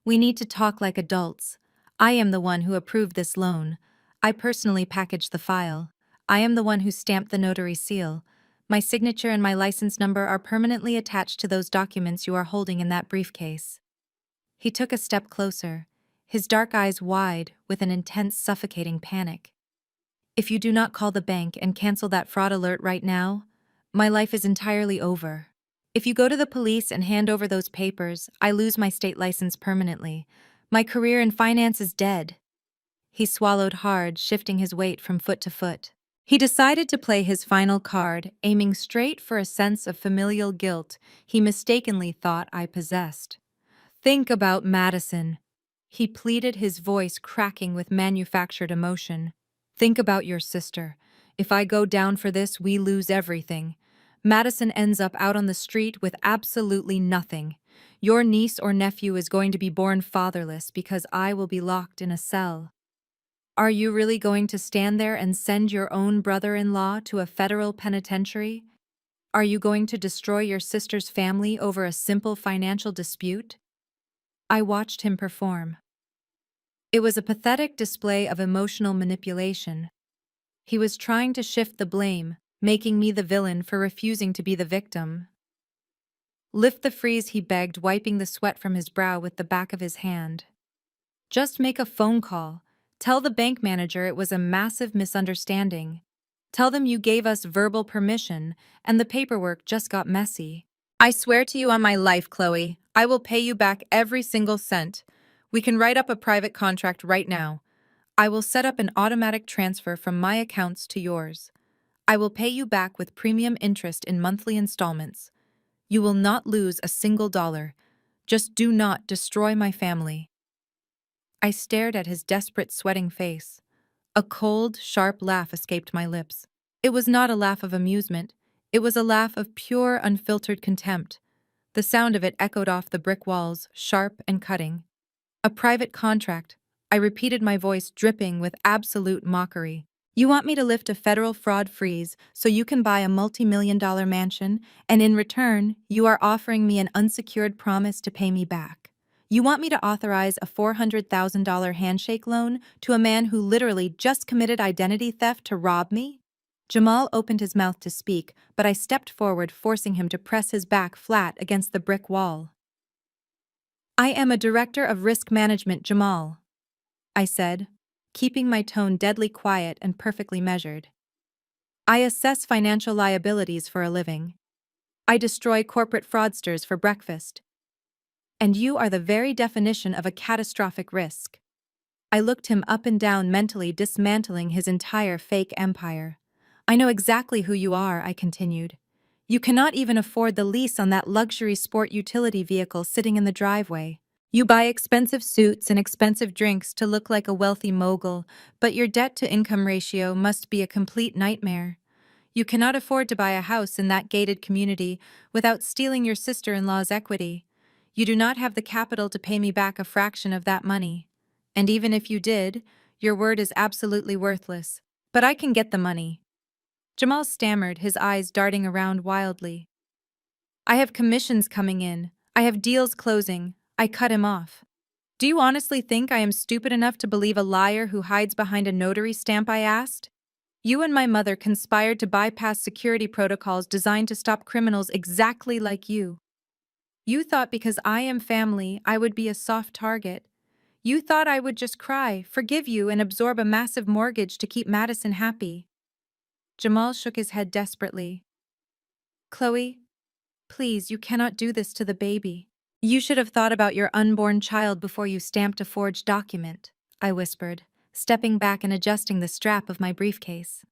"We need to talk like adults. I am the one who approved this loan. I personally packaged the file. I am the one who stamped the notary seal. My signature and my license number are permanently attached to those documents you are holding in that briefcase. He took a step closer, his dark eyes wide with an intense, suffocating panic. If you do not call the bank and cancel that fraud alert right now, my life is entirely over. If you go to the police and hand over those papers, I lose my state license permanently. My career in finance is dead. He swallowed hard, shifting his weight from foot to foot. He decided to play his final card, aiming straight for a sense of familial guilt he mistakenly thought I possessed. Think about Madison. He pleaded, his voice cracking with manufactured emotion. Think about your sister. If I go down for this, we lose everything. Madison ends up out on the street with absolutely nothing. Your niece or nephew is going to be born fatherless because I will be locked in a cell. Are you really going to stand there and send your own brother-in-law to a federal penitentiary? Are you going to destroy your sister's family over a simple financial dispute? I watched him perform. It was a pathetic display of emotional manipulation. He was trying to shift the blame, making me the villain for refusing to be the victim. Lift the freeze, he begged, wiping the sweat from his brow with the back of his hand. Just make a phone call. Tell the bank manager it was a massive misunderstanding. Tell them you gave us verbal permission, and the paperwork just got messy. I swear to you on my life, Chloe, I will pay you back every single cent. We can write up a private contract right now. I will set up an automatic transfer from my accounts to yours. I will pay you back with premium interest in monthly installments. You will not lose a single dollar. Just do not destroy my family. I stared at his desperate, sweating face. A cold, sharp laugh escaped my lips. It was not a laugh of amusement. It was a laugh of pure, unfiltered contempt. The sound of it echoed off the brick walls, sharp and cutting. A private contract. I repeated, my voice dripping with absolute mockery. You want me to lift a federal fraud freeze so you can buy a multi-million-dollar mansion, and in return, you are offering me an unsecured promise to pay me back. You want me to authorize a $400,000 handshake loan to a man who literally just committed identity theft to rob me? Jamal opened his mouth to speak, but I stepped forward, forcing him to press his back flat against the brick wall. I am a director of risk management, Jamal, I said, keeping my tone deadly quiet and perfectly measured. I assess financial liabilities for a living. I destroy corporate fraudsters for breakfast. And you are the very definition of a catastrophic risk. I looked him up and down, mentally dismantling his entire fake empire. I know exactly who you are, I continued. You cannot even afford the lease on that luxury sport utility vehicle sitting in the driveway. You buy expensive suits and expensive drinks to look like a wealthy mogul, but your debt-to-income ratio must be a complete nightmare. You cannot afford to buy a house in that gated community without stealing your sister-in-law's equity. You do not have the capital to pay me back a fraction of that money. And even if you did, your word is absolutely worthless. But I can get the money. Jamal stammered, his eyes darting around wildly. I have commissions coming in. I have deals closing. I cut him off. Do you honestly think I am stupid enough to believe a liar who hides behind a notary stamp? I asked. You and my mother conspired to bypass security protocols designed to stop criminals exactly like you. You thought because I am family, I would be a soft target. You thought I would just cry, forgive you, and absorb a massive mortgage to keep Madison happy. Jamal shook his head desperately. Chloe, please, you cannot do this to the baby. You should have thought about your unborn child before you stamped a forged document, I whispered, stepping back and adjusting the strap of my briefcase.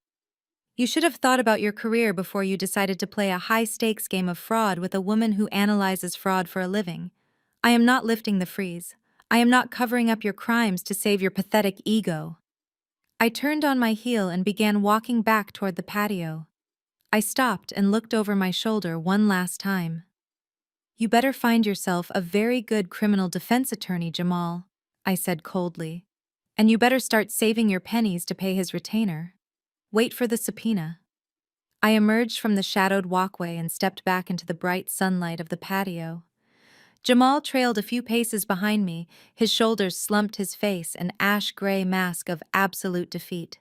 You should have thought about your career before you decided to play a high-stakes game of fraud with a woman who analyzes fraud for a living. I am not lifting the freeze. I am not covering up your crimes to save your pathetic ego. I turned on my heel and began walking back toward the patio. I stopped and looked over my shoulder one last time. You better find yourself a very good criminal defense attorney, Jamal, I said coldly. And you better start saving your pennies to pay his retainer. Wait for the subpoena. I emerged from the shadowed walkway and stepped back into the bright sunlight of the patio. Jamal trailed a few paces behind me, his shoulders slumped, his face an ash-gray mask of absolute defeat.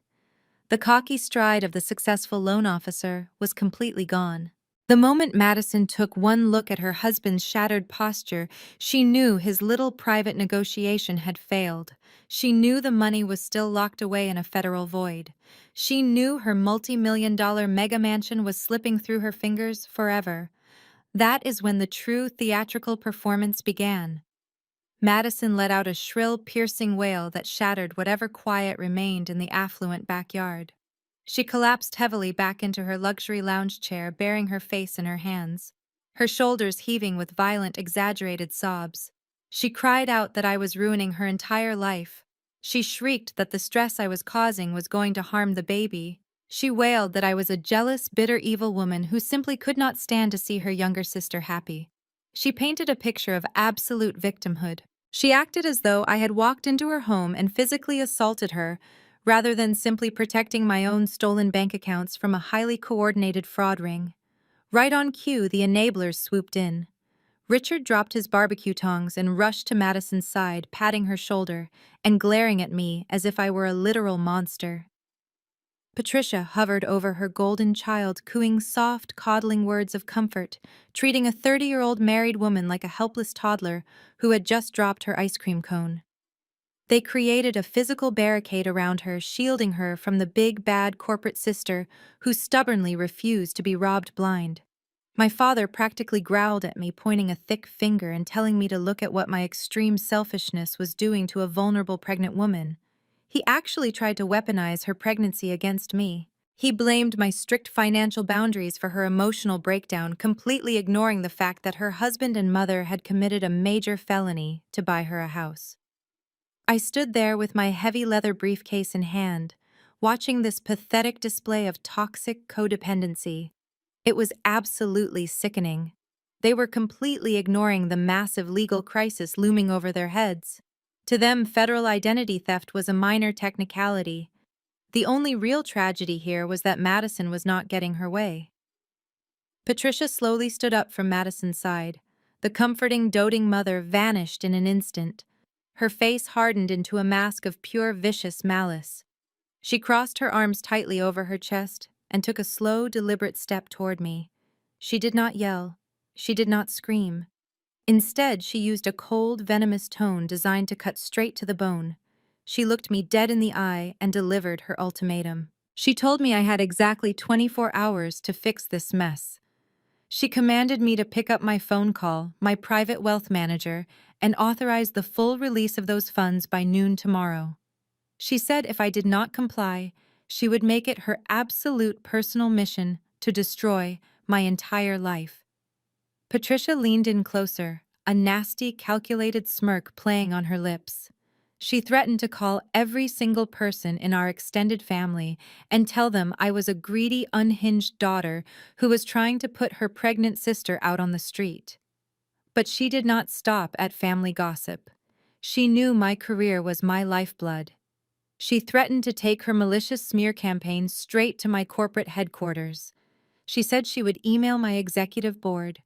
The cocky stride of the successful loan officer was completely gone. The moment Madison took one look at her husband's shattered posture, she knew his little private negotiation had failed. She knew the money was still locked away in a federal void. She knew her multi-million-dollar mega mansion was slipping through her fingers forever. That is when the true theatrical performance began. Madison let out a shrill, piercing wail that shattered whatever quiet remained in the affluent backyard. She collapsed heavily back into her luxury lounge chair, burying her face in her hands, her shoulders heaving with violent, exaggerated sobs. She cried out that I was ruining her entire life. She shrieked that the stress I was causing was going to harm the baby. She wailed that I was a jealous, bitter, evil woman who simply could not stand to see her younger sister happy. She painted a picture of absolute victimhood. She acted as though I had walked into her home and physically assaulted her, rather than simply protecting my own stolen bank accounts from a highly coordinated fraud ring. Right on cue, the enablers swooped in. Richard dropped his barbecue tongs and rushed to Madison's side, patting her shoulder and glaring at me as if I were a literal monster. Patricia hovered over her golden child, cooing soft, coddling words of comfort, treating a 30-year-old married woman like a helpless toddler who had just dropped her ice cream cone. They created a physical barricade around her, shielding her from the big, bad corporate sister who stubbornly refused to be robbed blind. My father practically growled at me, pointing a thick finger and telling me to look at what my extreme selfishness was doing to a vulnerable pregnant woman. He actually tried to weaponize her pregnancy against me. He blamed my strict financial boundaries for her emotional breakdown, completely ignoring the fact that her husband and mother had committed a major felony to buy her a house. I stood there with my heavy leather briefcase in hand, watching this pathetic display of toxic codependency. It was absolutely sickening. They were completely ignoring the massive legal crisis looming over their heads. To them, federal identity theft was a minor technicality. The only real tragedy here was that Madison was not getting her way. Patricia slowly stood up from Madison's side. The comforting, doting mother vanished in an instant. Her face hardened into a mask of pure vicious malice. She crossed her arms tightly over her chest and took a slow, deliberate step toward me. She did not yell. She did not scream. Instead, she used a cold, venomous tone designed to cut straight to the bone. She looked me dead in the eye and delivered her ultimatum. She told me I had exactly 24 hours to fix this mess. She commanded me to pick up my phone call, my private wealth manager, and authorize the full release of those funds by noon tomorrow. She said if I did not comply, she would make it her absolute personal mission to destroy my entire life. Patricia leaned in closer, a nasty, calculated smirk playing on her lips. She threatened to call every single person in our extended family and tell them I was a greedy, unhinged daughter who was trying to put her pregnant sister out on the street. But she did not stop at family gossip. She knew my career was my lifeblood. She threatened to take her malicious smear campaign straight to my corporate headquarters. She said she would email my executive board.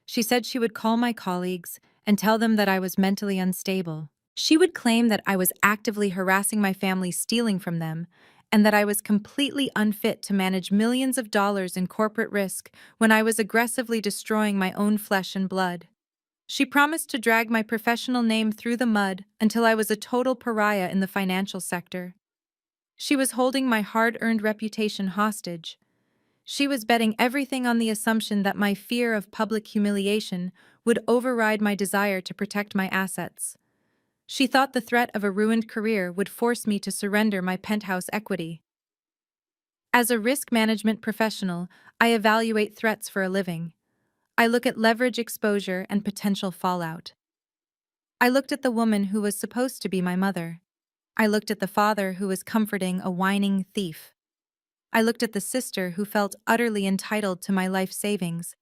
She said she would call my colleagues and tell them that I was mentally unstable. She would claim that I was actively harassing my family, stealing from them, and that I was completely unfit to manage millions of dollars in corporate risk when I was aggressively destroying my own flesh and blood. She promised to drag my professional name through the mud until I was a total pariah in the financial sector. She was holding my hard-earned reputation hostage. She was betting everything on the assumption that my fear of public humiliation would override my desire to protect my assets. She thought the threat of a ruined career would force me to surrender my penthouse equity. As a risk management professional, I evaluate threats for a living. I look at leverage exposure and potential fallout. I looked at the woman who was supposed to be my mother. I looked at the father who was comforting a whining thief. I looked at the sister who felt utterly entitled to my life savings,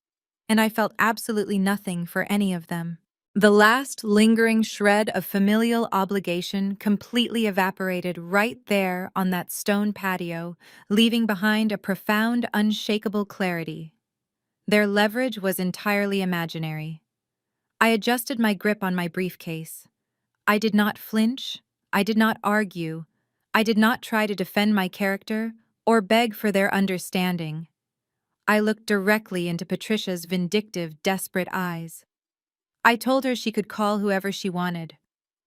and I felt absolutely nothing for any of them. The last lingering shred of familial obligation completely evaporated right there on that stone patio, leaving behind a profound, unshakable clarity. Their leverage was entirely imaginary. I adjusted my grip on my briefcase. I did not flinch. I did not argue. I did not try to defend my character or beg for their understanding. I looked directly into Patricia's vindictive, desperate eyes. I told her she could call whoever she wanted.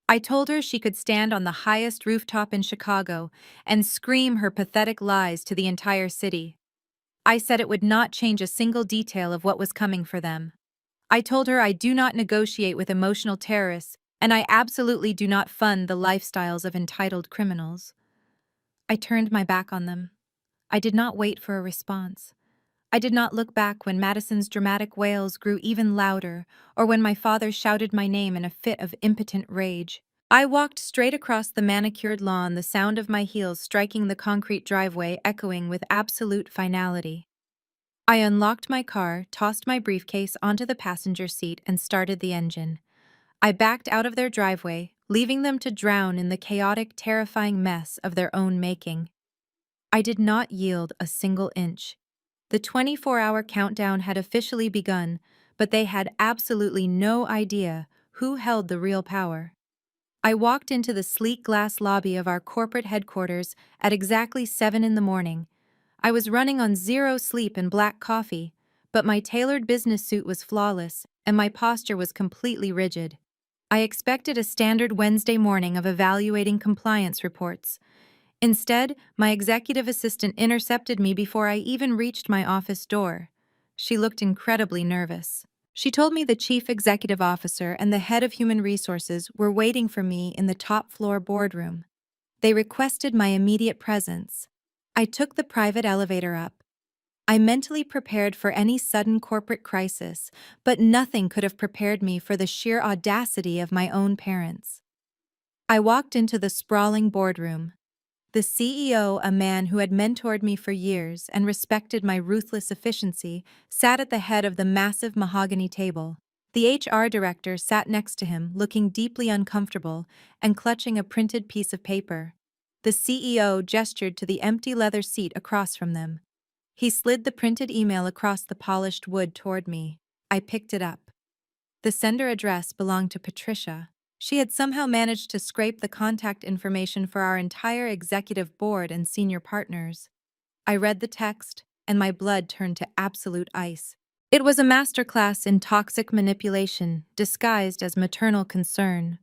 I told her she could stand on the highest rooftop in Chicago and scream her pathetic lies to the entire city. I said it would not change a single detail of what was coming for them. I told her I do not negotiate with emotional terrorists, and I absolutely do not fund the lifestyles of entitled criminals. I turned my back on them. I did not wait for a response. I did not look back when Madison's dramatic wails grew even louder, or when my father shouted my name in a fit of impotent rage. I walked straight across the manicured lawn, the sound of my heels striking the concrete driveway echoing with absolute finality. I unlocked my car, tossed my briefcase onto the passenger seat, and started the engine. I backed out of their driveway, leaving them to drown in the chaotic, terrifying mess of their own making. I did not yield a single inch. The 24-hour countdown had officially begun, but they had absolutely no idea who held the real power. I walked into the sleek glass lobby of our corporate headquarters at exactly 7 in the morning. I was running on zero sleep and black coffee, but my tailored business suit was flawless, and my posture was completely rigid. I expected a standard Wednesday morning of evaluating compliance reports. Instead, my executive assistant intercepted me before I even reached my office door. She looked incredibly nervous. She told me the chief executive officer and the head of human resources were waiting for me in the top floor boardroom. They requested my immediate presence. I took the private elevator up. I mentally prepared for any sudden corporate crisis, but nothing could have prepared me for the sheer audacity of my own parents. I walked into the sprawling boardroom. The CEO, a man who had mentored me for years and respected my ruthless efficiency, sat at the head of the massive mahogany table. The HR director sat next to him, looking deeply uncomfortable and clutching a printed piece of paper. The CEO gestured to the empty leather seat across from them. He slid the printed email across the polished wood toward me. I picked it up. The sender address belonged to Patricia. She had somehow managed to scrape the contact information for our entire executive board and senior partners. I read the text, and my blood turned to absolute ice. It was a masterclass in toxic manipulation, disguised as maternal concern.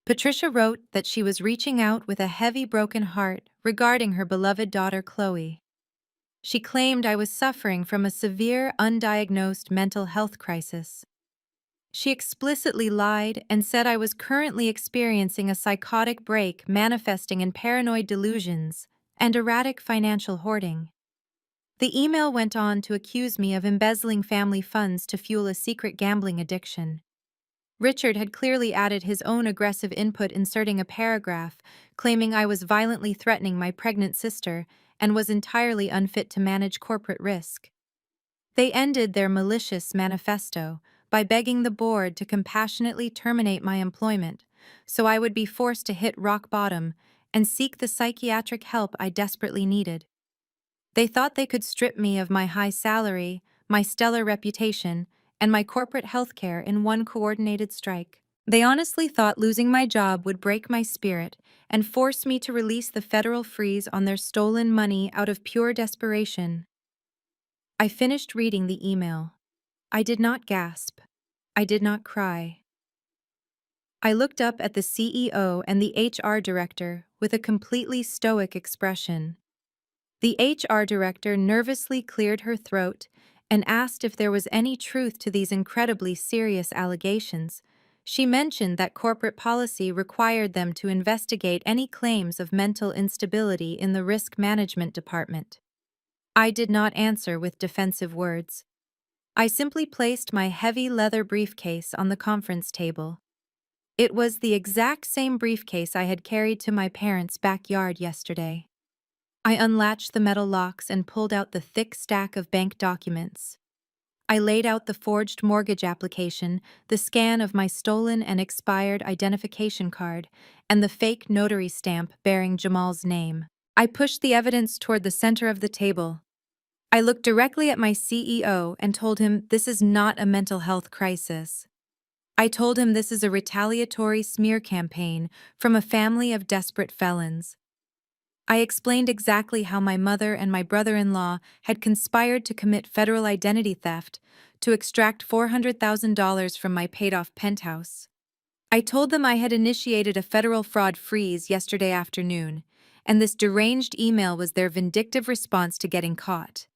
Patricia wrote that she was reaching out with a heavy broken heart regarding her beloved daughter Chloe. She claimed I was suffering from a severe, undiagnosed mental health crisis. She explicitly lied and said I was currently experiencing a psychotic break manifesting in paranoid delusions and erratic financial hoarding. The email went on to accuse me of embezzling family funds to fuel a secret gambling addiction. Richard had clearly added his own aggressive input, inserting a paragraph claiming I was violently threatening my pregnant sister and was entirely unfit to manage corporate risk. They ended their malicious manifesto by begging the board to compassionately terminate my employment, so I would be forced to hit rock bottom and seek the psychiatric help I desperately needed. They thought they could strip me of my high salary, my stellar reputation, and my corporate health care in one coordinated strike. They honestly thought losing my job would break my spirit and force me to release the federal freeze on their stolen money out of pure desperation. I finished reading the email. I did not gasp. I did not cry. I looked up at the CEO and the HR director with a completely stoic expression. The HR director nervously cleared her throat and asked if there was any truth to these incredibly serious allegations. She mentioned that corporate policy required them to investigate any claims of mental instability in the risk management department. I did not answer with defensive words. I simply placed my heavy leather briefcase on the conference table. It was the exact same briefcase I had carried to my parents' backyard yesterday. I unlatched the metal locks and pulled out the thick stack of bank documents. I laid out the forged mortgage application, the scan of my stolen and expired identification card, and the fake notary stamp bearing Jamal's name. I pushed the evidence toward the center of the table. I looked directly at my CEO and told him this is not a mental health crisis. I told him this is a retaliatory smear campaign from a family of desperate felons. I explained exactly how my mother and my brother-in-law had conspired to commit federal identity theft to extract $400,000 from my paid-off penthouse. I told them I had initiated a federal fraud freeze yesterday afternoon, and this deranged email was their vindictive response to getting caught.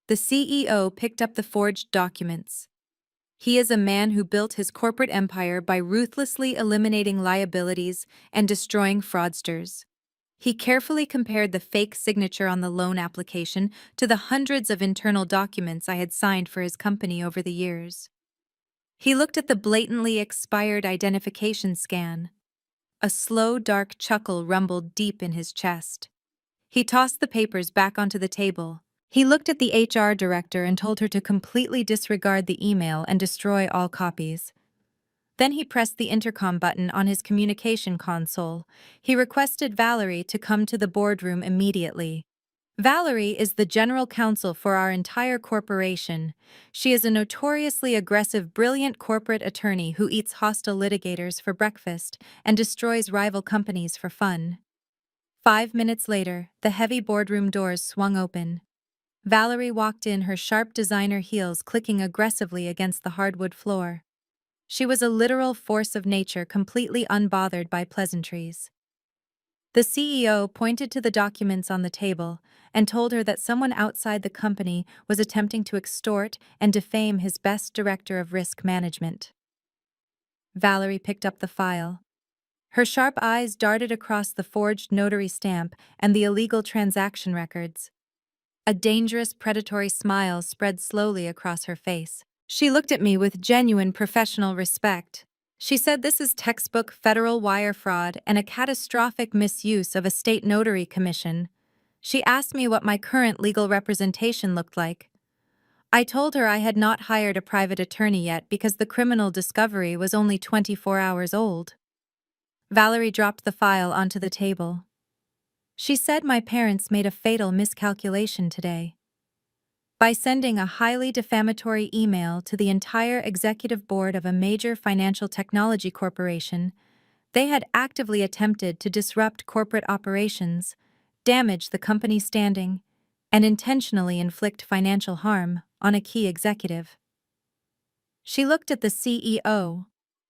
The CEO picked up the forged documents. He is a man who built his corporate empire by ruthlessly eliminating liabilities and destroying fraudsters. He carefully compared the fake signature on the loan application to the hundreds of internal documents I had signed for his company over the years. He looked at the blatantly expired identification scan. A slow, dark chuckle rumbled deep in his chest. He tossed the papers back onto the table. He looked at the HR director and told her to completely disregard the email and destroy all copies. Then he pressed the intercom button on his communication console. He requested Valerie to come to the boardroom immediately. Valerie is the general counsel for our entire corporation. She is a notoriously aggressive, brilliant corporate attorney who eats hostile litigators for breakfast and destroys rival companies for fun. 5 minutes later, the heavy boardroom doors swung open. Valerie walked in, her sharp designer heels clicking aggressively against the hardwood floor. She was a literal force of nature, completely unbothered by pleasantries. The CEO pointed to the documents on the table and told her that someone outside the company was attempting to extort and defame his best director of risk management. Valerie picked up the file. Her sharp eyes darted across the forged notary stamp and the illegal transaction records. A dangerous, predatory smile spread slowly across her face. She looked at me with genuine professional respect. She said this is textbook federal wire fraud and a catastrophic misuse of a state notary commission. She asked me what my current legal representation looked like. I told her I had not hired a private attorney yet because the criminal discovery was only 24 hours old. Valerie dropped the file onto the table. She said my parents made a fatal miscalculation today. By sending a highly defamatory email to the entire executive board of a major financial technology corporation, they had actively attempted to disrupt corporate operations, damage the company's standing, and intentionally inflict financial harm on a key executive. She looked at the CEO,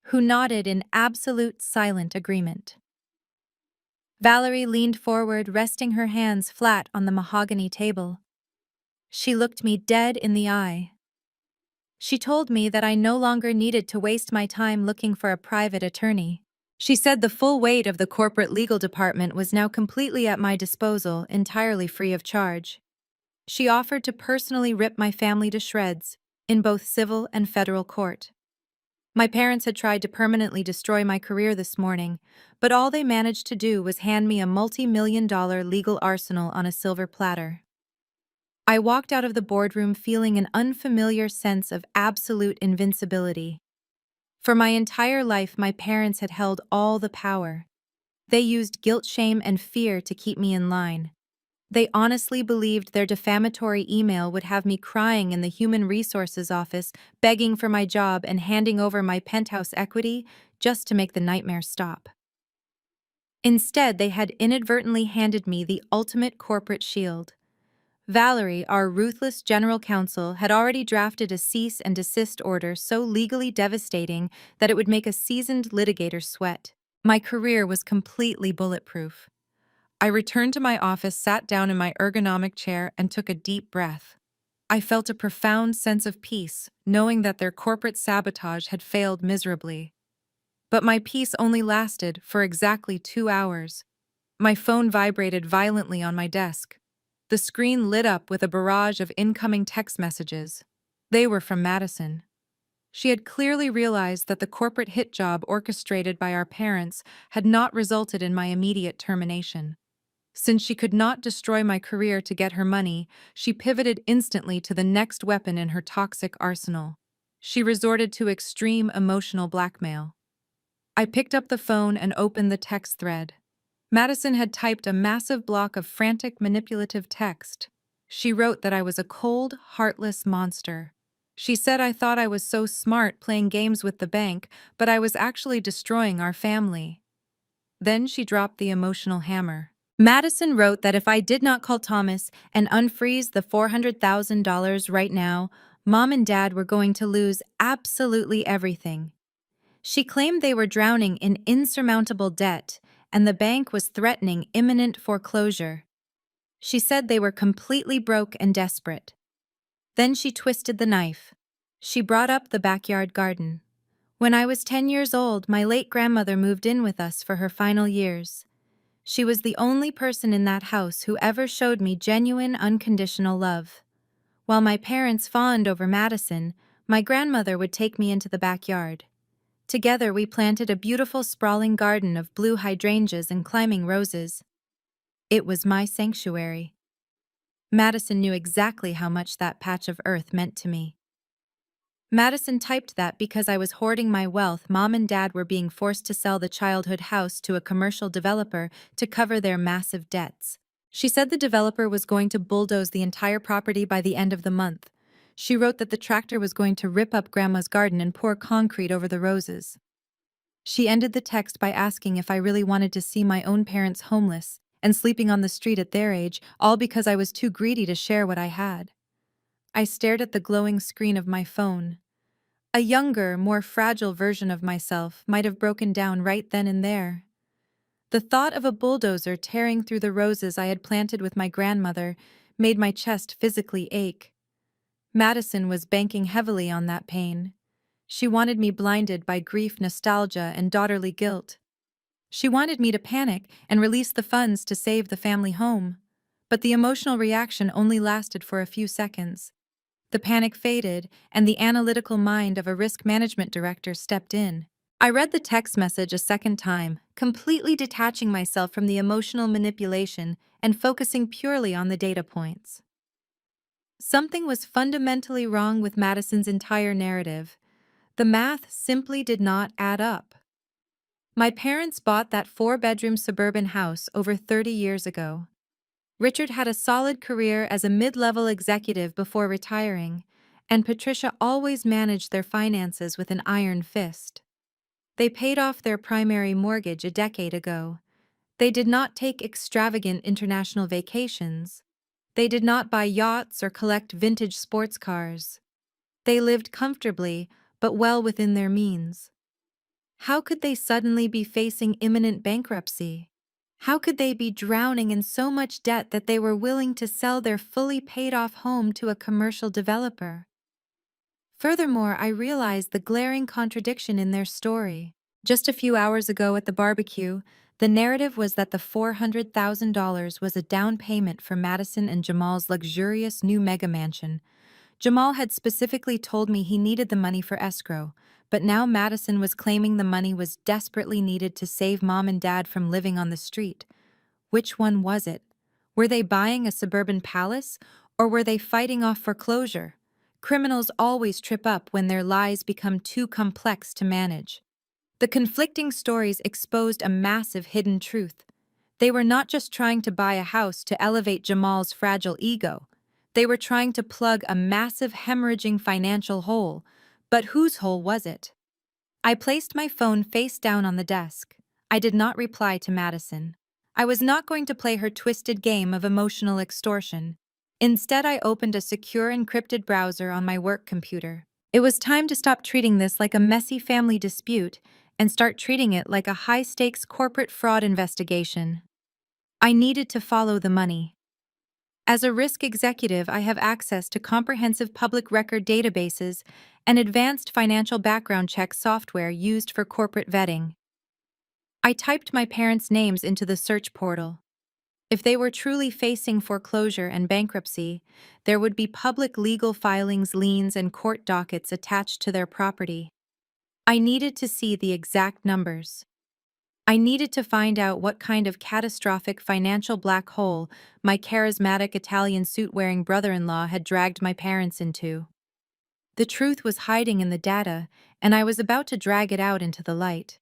who nodded in absolute silent agreement. Valerie leaned forward, resting her hands flat on the mahogany table. She looked me dead in the eye. She told me that I no longer needed to waste my time looking for a private attorney. She said the full weight of the corporate legal department was now completely at my disposal, entirely free of charge. She offered to personally rip my family to shreds, in both civil and federal court. My parents had tried to permanently destroy my career this morning, but all they managed to do was hand me a multi-million-dollar legal arsenal on a silver platter. I walked out of the boardroom feeling an unfamiliar sense of absolute invincibility. For my entire life, my parents had held all the power. They used guilt, shame, and fear to keep me in line. They honestly believed their defamatory email would have me crying in the human resources office, begging for my job and handing over my penthouse equity just to make the nightmare stop. Instead, they had inadvertently handed me the ultimate corporate shield. Valerie, our ruthless general counsel, had already drafted a cease and desist order so legally devastating that it would make a seasoned litigator sweat. My career was completely bulletproof. I returned to my office, sat down in my ergonomic chair, and took a deep breath. I felt a profound sense of peace, knowing that their corporate sabotage had failed miserably. But my peace only lasted for exactly 2 hours. My phone vibrated violently on my desk. The screen lit up with a barrage of incoming text messages. They were from Madison. She had clearly realized that the corporate hit job orchestrated by our parents had not resulted in my immediate termination. Since she could not destroy my career to get her money, she pivoted instantly to the next weapon in her toxic arsenal. She resorted to extreme emotional blackmail. I picked up the phone and opened the text thread. Madison had typed a massive block of frantic, manipulative text. She wrote that I was a cold, heartless monster. She said I thought I was so smart playing games with the bank, but I was actually destroying our family. Then she dropped the emotional hammer. Madison wrote that if I did not call Thomas and unfreeze the $400,000 right now, Mom and Dad were going to lose absolutely everything. She claimed they were drowning in insurmountable debt, and the bank was threatening imminent foreclosure. She said they were completely broke and desperate. Then she twisted the knife. She brought up the backyard garden. When I was 10 years old, my late grandmother moved in with us for her final years. She was the only person in that house who ever showed me genuine, unconditional love. While my parents fawned over Madison, my grandmother would take me into the backyard. Together we planted a beautiful sprawling garden of blue hydrangeas and climbing roses. It was my sanctuary. Madison knew exactly how much that patch of earth meant to me. Madison typed that because I was hoarding my wealth, Mom and Dad were being forced to sell the childhood house to a commercial developer to cover their massive debts. She said the developer was going to bulldoze the entire property by the end of the month. She wrote that the tractor was going to rip up Grandma's garden and pour concrete over the roses. She ended the text by asking if I really wanted to see my own parents homeless and sleeping on the street at their age, all because I was too greedy to share what I had. I stared at the glowing screen of my phone. A younger, more fragile version of myself might have broken down right then and there. The thought of a bulldozer tearing through the roses I had planted with my grandmother made my chest physically ache. Madison was banking heavily on that pain. She wanted me blinded by grief, nostalgia, and daughterly guilt. She wanted me to panic and release the funds to save the family home. But the emotional reaction only lasted for a few seconds. The panic faded, and the analytical mind of a risk management director stepped in. I read the text message a second time, completely detaching myself from the emotional manipulation and focusing purely on the data points. Something was fundamentally wrong with Madison's entire narrative. The math simply did not add up. My parents bought that 4-bedroom suburban house over 30 years ago. Richard had a solid career as a mid-level executive before retiring, and Patricia always managed their finances with an iron fist. They paid off their primary mortgage a decade ago. They did not take extravagant international vacations. They did not buy yachts or collect vintage sports cars. They lived comfortably, but well within their means. How could they suddenly be facing imminent bankruptcy? How could they be drowning in so much debt that they were willing to sell their fully paid-off home to a commercial developer? Furthermore, I realized the glaring contradiction in their story. Just a few hours ago at the barbecue, the narrative was that the $400,000 was a down payment for Madison and Jamal's luxurious new mega mansion. Jamal had specifically told me he needed the money for escrow, but now Madison was claiming the money was desperately needed to save Mom and Dad from living on the street. Which one was it? Were they buying a suburban palace, or were they fighting off foreclosure? Criminals always trip up when their lies become too complex to manage. The conflicting stories exposed a massive hidden truth. They were not just trying to buy a house to elevate Jamal's fragile ego. They were trying to plug a massive hemorrhaging financial hole. But whose hole was it? I placed my phone face down on the desk. I did not reply to Madison. I was not going to play her twisted game of emotional extortion. Instead, I opened a secure encrypted browser on my work computer. It was time to stop treating this like a messy family dispute and start treating it like a high-stakes corporate fraud investigation. I needed to follow the money. As a risk executive, I have access to comprehensive public record databases and advanced financial background check software used for corporate vetting. I typed my parents' names into the search portal. If they were truly facing foreclosure and bankruptcy, there would be public legal filings, liens, and court dockets attached to their property. I needed to see the exact numbers. I needed to find out what kind of catastrophic financial black hole my charismatic Italian suit-wearing brother-in-law had dragged my parents into. The truth was hiding in the data, and I was about to drag it out into the light.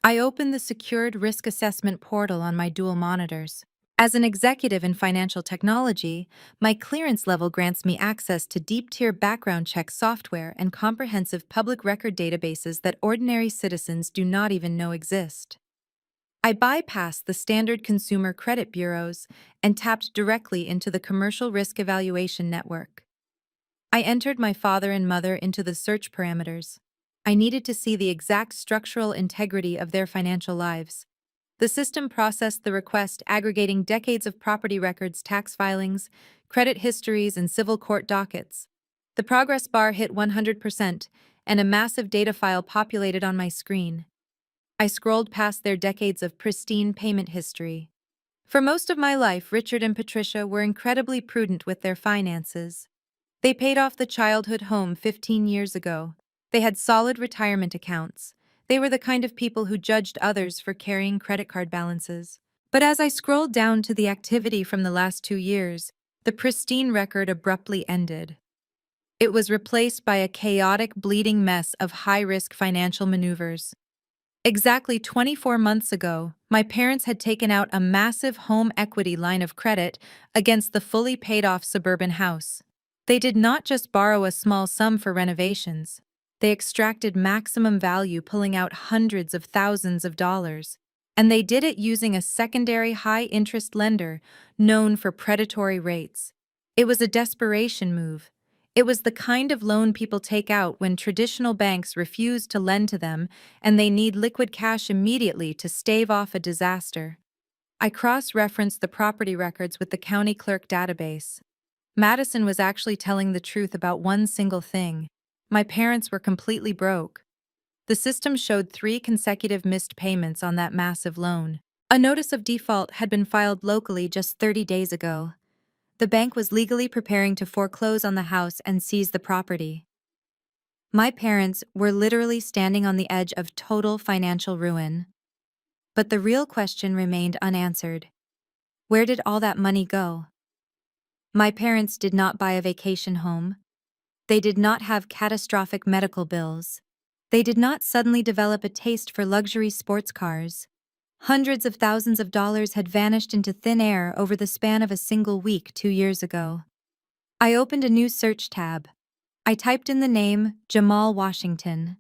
I opened the secured risk assessment portal on my dual monitors. As an executive in financial technology, my clearance level grants me access to deep-tier background check software and comprehensive public record databases that ordinary citizens do not even know exist. I bypassed the standard consumer credit bureaus and tapped directly into the commercial risk evaluation network. I entered my father and mother into the search parameters. I needed to see the exact structural integrity of their financial lives. The system processed the request, aggregating decades of property records, tax filings, credit histories, and civil court dockets. The progress bar hit 100%, and a massive data file populated on my screen. I scrolled past their decades of pristine payment history. For most of my life, Richard and Patricia were incredibly prudent with their finances. They paid off the childhood home 15 years ago. They had solid retirement accounts. They were the kind of people who judged others for carrying credit card balances. But as I scrolled down to the activity from the last 2 years, the pristine record abruptly ended. It was replaced by a chaotic, bleeding mess of high-risk financial maneuvers. Exactly 24 months ago, my parents had taken out a massive home equity line of credit against the fully paid-off suburban house. They did not just borrow a small sum for renovations. They extracted maximum value, pulling out hundreds of thousands of dollars. And they did it using a secondary high-interest lender known for predatory rates. It was a desperation move. It was the kind of loan people take out when traditional banks refuse to lend to them and they need liquid cash immediately to stave off a disaster. I cross-referenced the property records with the county clerk database. Madison was actually telling the truth about one single thing. My parents were completely broke. The system showed 3 consecutive missed payments on that massive loan. A notice of default had been filed locally just 30 days ago. The bank was legally preparing to foreclose on the house and seize the property. My parents were literally standing on the edge of total financial ruin. But the real question remained unanswered. Where did all that money go? My parents did not buy a vacation home. They did not have catastrophic medical bills. They did not suddenly develop a taste for luxury sports cars. Hundreds of thousands of dollars had vanished into thin air over the span of a single week 2 years ago. I opened a new search tab. I typed in the name Jamal Washington.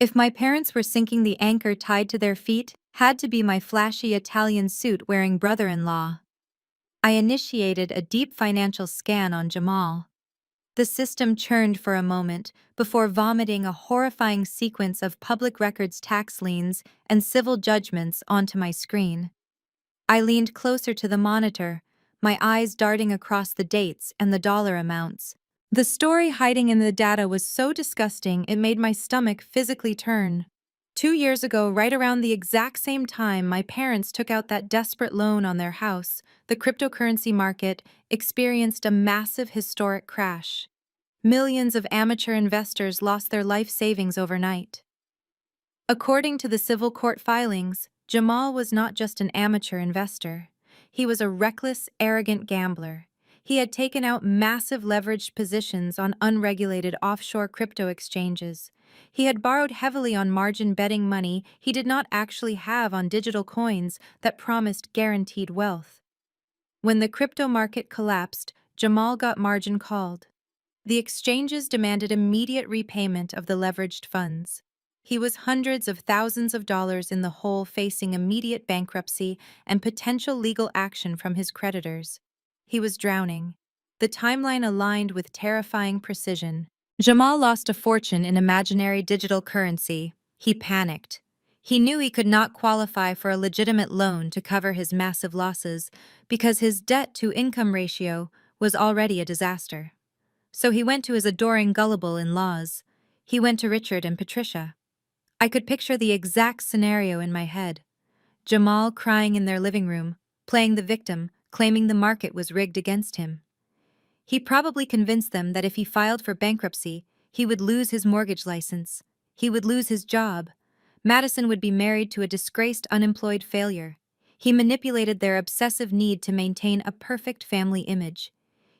If my parents were sinking, the anchor tied to their feet had to be my flashy Italian suit-wearing brother-in-law. I initiated a deep financial scan on Jamal. The system churned for a moment before vomiting a horrifying sequence of public records, tax liens, and civil judgments onto my screen. I leaned closer to the monitor, my eyes darting across the dates and the dollar amounts. The story hiding in the data was so disgusting it made my stomach physically turn. 2 years ago, right around the exact same time my parents took out that desperate loan on their house, the cryptocurrency market experienced a massive historic crash. Millions of amateur investors lost their life savings overnight. According to the civil court filings, Jamal was not just an amateur investor. He was a reckless, arrogant gambler. He had taken out massive leveraged positions on unregulated offshore crypto exchanges. He had borrowed heavily on margin betting money he did not actually have on digital coins that promised guaranteed wealth. When the crypto market collapsed, Jamal got margin called. The exchanges demanded immediate repayment of the leveraged funds. He was hundreds of thousands of dollars in the hole, facing immediate bankruptcy and potential legal action from his creditors. He was drowning. The timeline aligned with terrifying precision. Jamal lost a fortune in imaginary digital currency. He panicked. He knew he could not qualify for a legitimate loan to cover his massive losses because his debt-to-income ratio was already a disaster. So he went to his adoring, gullible in-laws. He went to Richard and Patricia. I could picture the exact scenario in my head. Jamal crying in their living room, playing the victim, claiming the market was rigged against him. He probably convinced them that if he filed for bankruptcy, he would lose his mortgage license. He would lose his job. Madison would be married to a disgraced, unemployed failure. He manipulated their obsessive need to maintain a perfect family image.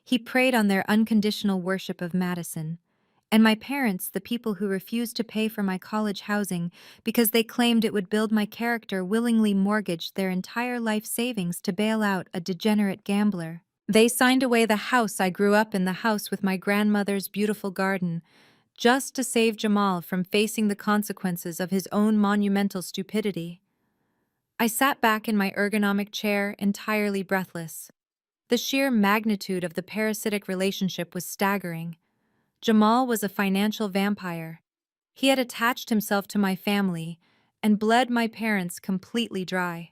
He preyed on their unconditional worship of Madison. And my parents, the people who refused to pay for my college housing because they claimed it would build my character, willingly mortgaged their entire life savings to bail out a degenerate gambler. They signed away the house I grew up in, the house with my grandmother's beautiful garden, just to save Jamal from facing the consequences of his own monumental stupidity. I sat back in my ergonomic chair, entirely breathless. The sheer magnitude of the parasitic relationship was staggering. Jamal was a financial vampire. He had attached himself to my family and bled my parents completely dry.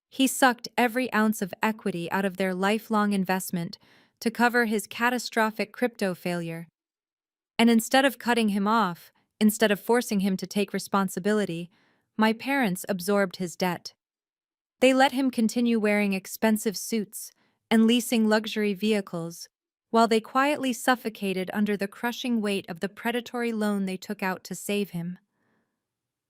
He sucked every ounce of equity out of their lifelong investment to cover his catastrophic crypto failure. And instead of cutting him off, instead of forcing him to take responsibility, my parents absorbed his debt. They let him continue wearing expensive suits and leasing luxury vehicles, while they quietly suffocated under the crushing weight of the predatory loan they took out to save him.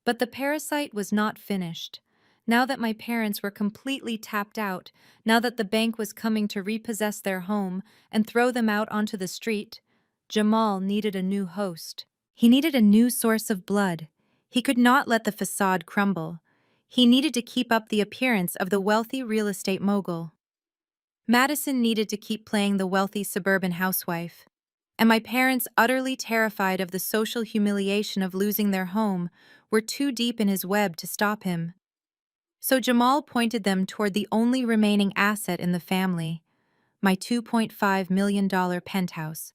But the parasite was not finished. Now that my parents were completely tapped out, now that the bank was coming to repossess their home and throw them out onto the street, Jamal needed a new host. He needed a new source of blood. He could not let the facade crumble. He needed to keep up the appearance of the wealthy real estate mogul. Madison needed to keep playing the wealthy suburban housewife. And my parents, utterly terrified of the social humiliation of losing their home, were too deep in his web to stop him. So Jamal pointed them toward the only remaining asset in the family, my $2.5 million penthouse.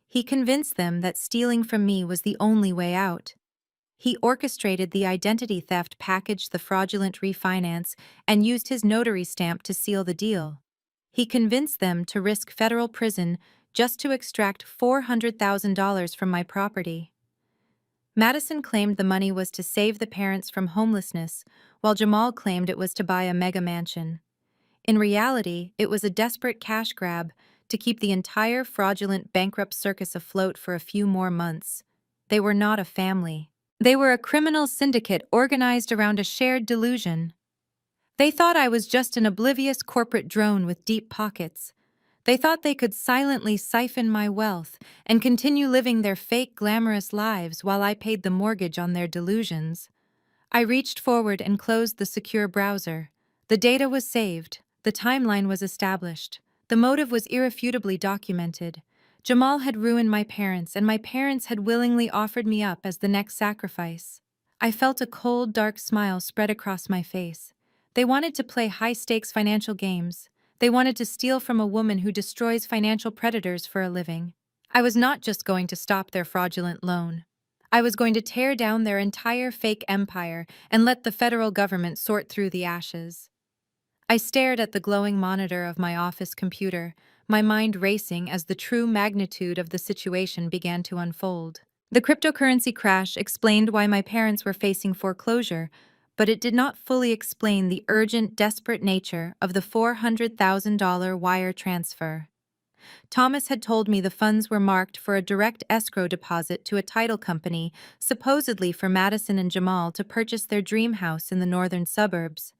He convinced them that stealing from me was the only way out. He orchestrated the identity theft, packaged the fraudulent refinance, and used his notary stamp to seal the deal. He convinced them to risk federal prison just to extract $400,000 from my property. Madison claimed the money was to save the parents from homelessness, while Jamal claimed it was to buy a mega mansion. In reality, it was a desperate cash grab to keep the entire fraudulent bankrupt circus afloat for a few more months. They were not a family. They were a criminal syndicate organized around a shared delusion. They thought I was just an oblivious corporate drone with deep pockets. They thought they could silently siphon my wealth and continue living their fake glamorous lives while I paid the mortgage on their delusions. I reached forward and closed the secure browser. The data was saved. The timeline was established. The motive was irrefutably documented. Jamal had ruined my parents, and my parents had willingly offered me up as the next sacrifice. I felt a cold, dark smile spread across my face. They wanted to play high-stakes financial games. They wanted to steal from a woman who destroys financial predators for a living. I was not just going to stop their fraudulent loan. I was going to tear down their entire fake empire and let the federal government sort through the ashes. I stared at the glowing monitor of my office computer, my mind racing as the true magnitude of the situation began to unfold. The cryptocurrency crash explained why my parents were facing foreclosure, but it did not fully explain the urgent, desperate nature of the $400,000 wire transfer. Thomas had told me the funds were marked for a direct escrow deposit to a title company, supposedly for Madison and Jamal to purchase their dream house in the northern suburbs.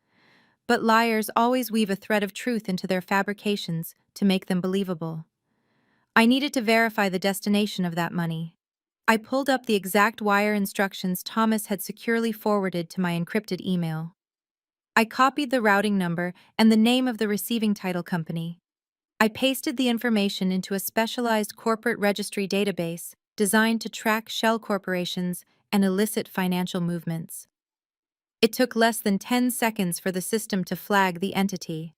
But liars always weave a thread of truth into their fabrications to make them believable. I needed to verify the destination of that money. I pulled up the exact wire instructions Thomas had securely forwarded to my encrypted email. I copied the routing number and the name of the receiving title company. I pasted the information into a specialized corporate registry database designed to track shell corporations and illicit financial movements. It took less than 10 seconds for the system to flag the entity.